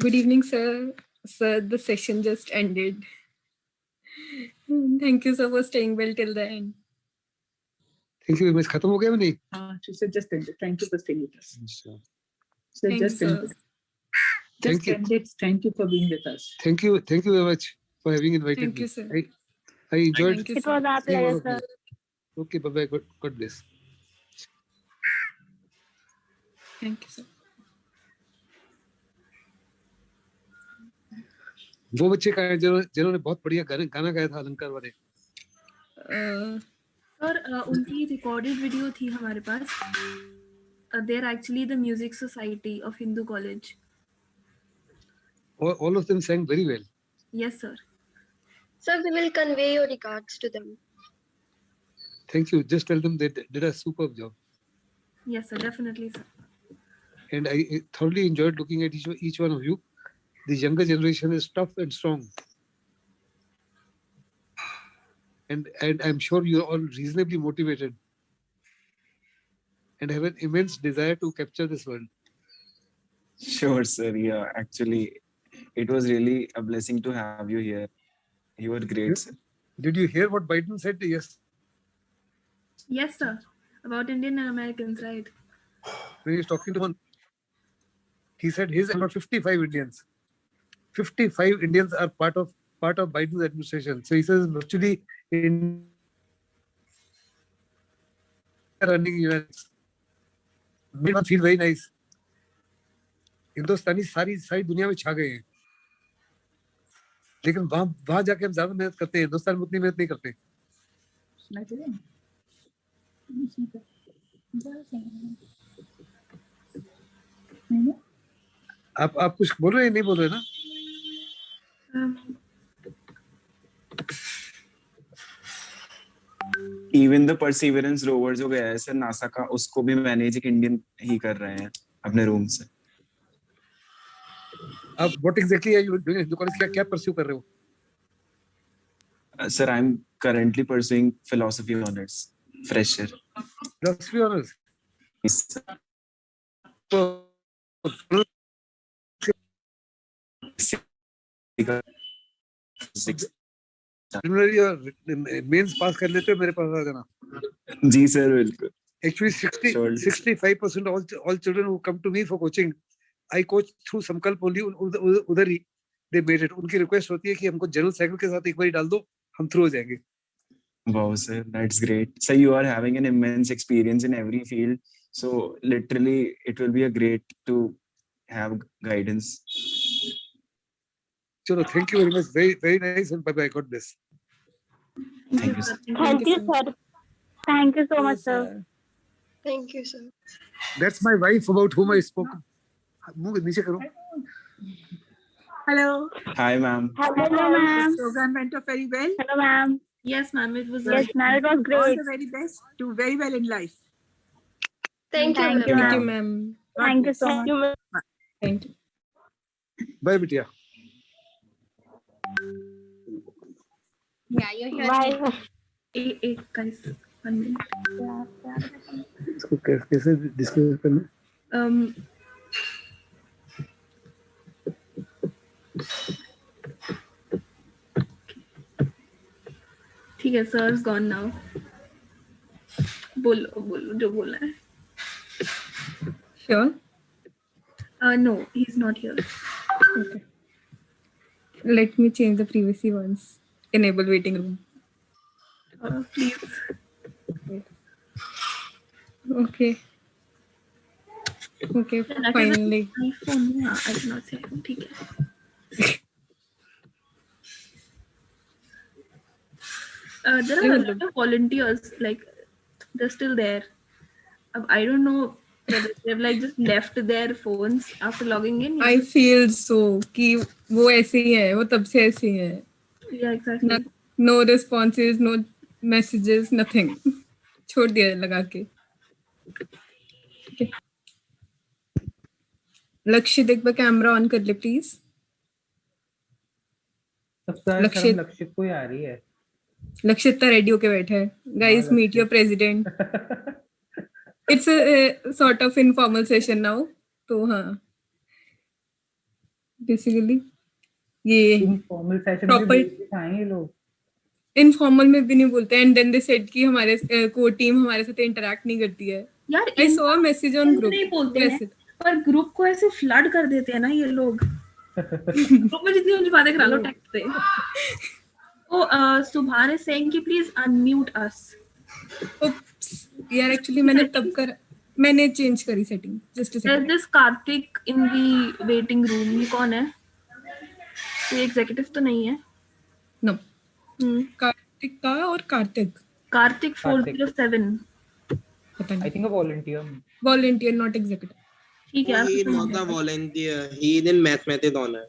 Good evening, sir. Sir, the session just ended. Thank you, sir, for staying well till the end. Thank you very much खत्म हो गया नहीं हाँ she said just ended. Thank you for staying with us. So Thank you, just sir. ended. Just you. ended. Thank you for being with us. Thank you very much for having invited Thank me. you, sir. I enjoyed Thank you, It was our seeing all pleasure, of sir. you. Okay, bye bye. God bless. Thank you, sir. वो बच्चे का जिन्होंने बहुत बढ़िया गाना गाया था अलंकार वाले सर उनकी रिकॉर्डेड वीडियो थी हमारे पास. They're actually the Music Society of Hindu College. all of them sang very well. Yes, sir. Sir, we will convey your regards to them. Thank you. Just tell them they did a superb job. Yes, sir. Definitely, sir. And I thoroughly enjoyed looking at each one of you. The younger generation is tough and strong. And I'm sure you're all reasonably motivated and have an immense desire to capture this world. Sure, sir. Yeah, actually, it was really a blessing to have you here. You were great, sir. Did you hear what Biden said? Yes. Yes, sir. About Indian Americans, right? When he was talking to one, he said his about 55 Indians. 55 Indians are part of Biden's administration. So he says virtually in running units. Made one feel very nice. हिंदुस्तानी सारी दुनिया में छा गए हैं लेकिन वहां जाके हम ज्यादा मेहनत करते हैं हिंदुस्तान में उतनी मेहनत नहीं करते आप कुछ बोल रहे हैं नहीं बोल रहे ना Even the Perseverance rover जो गया है सर नासा का उसको भी मैनेज एक इंडियन ही कर रहे हैं अपने रूम से. आप what exactly are you doing? क्या pursue कर रहे हो? Sir, I'm currently pursuing philosophy honors, fresher. Philosophy honors. Yes, sir. preliminary और मेंस पास कर लेते हो मेरे पास आ जाना. जी सर बिल्कुल. Actually, 65% all children who come to me for coaching, I coach through Samkalp only. उधर ही they made it. उनकी request होती है कि हमको general cycle के साथ एक बार डाल दो, हम through हो जाएंगे. Wow, sir, that's great. So you are having an immense experience in every field. So literally, it will be a great to have guidance. Chalo, thank you very much. Very, very nice, and bye bye. God bless. Thank you, sir. Thank you, sir. Thank you so much, sir. Thank you, sir. That's my wife about whom I spoke. मुंह नीचे करो. Hello. Hi, ma'am. Hello, ma'am. The program went off very well. Hello, ma'am. Yes, ma'am. It was. Yes, ma'am. It was All great. the very best. Do very well in life. Thank you, Thank you, ma'am. Thank you, ma'am. ma'am. Thank you so much. Thank you. Bye, बिटिया. Yeah, you're here. Bye. Guys, 1 minute. इसको कैसे discuss करना? ठीक है, sir is gone now. बोलो जो बोलना है. Sure. No, he's not here. Okay. Let me change the privacy ones. Enable waiting room. Please. Okay. Okay, finally. iPhone. Yeah, I cannot say iPhone. ठीक है. There are a lot of volunteers, like they're still there. I don't know whether they've like just left their phones after logging in. I feel so कि वो ऐसे ही है, वो तब से ऐसे ही है. Yeah, exactly. No responses, no messages, nothing. छोड़ दिया लगा के. Okay. लक्षित एक बार कैमरा ऑन कर ले प्लीज. लक्षित कोई आ रही है. लक्षित तो रेडी होके बैठा है. Guys meet your president. It's a sort of informal session now. तो हाँ बेसिकली ये इनफॉर्मल सेशन में दिखाएंगे लोग. इनफॉर्मल में भी नहीं बोलते. एंड देन दे सेड कि हमारे को टीम हमारे साथ इंटरेक्ट नहीं करती है. यार I saw a message on group. नहीं बोलते हैं पर ग्रुप को ऐसे फ्लड कर देते हैं ना ये लोग. ग्रुप में जितनी मुझे बातें करा लो टेक्स्ट पे. तो सुभान इज सेइंग कि प्लीज अनम्यूट अस. यार एक्चुअली मैंने चेंज करी setting. Just a second. This Kartik in the waiting room. ये कौन है? ये एग्जीक्यूटिव तो नहीं है. नो. कार्तिक का और कार्तिक 407. पता नहीं. I think a volunteer not executive. ठीक है. He not a volunteer. He in mathematics honor.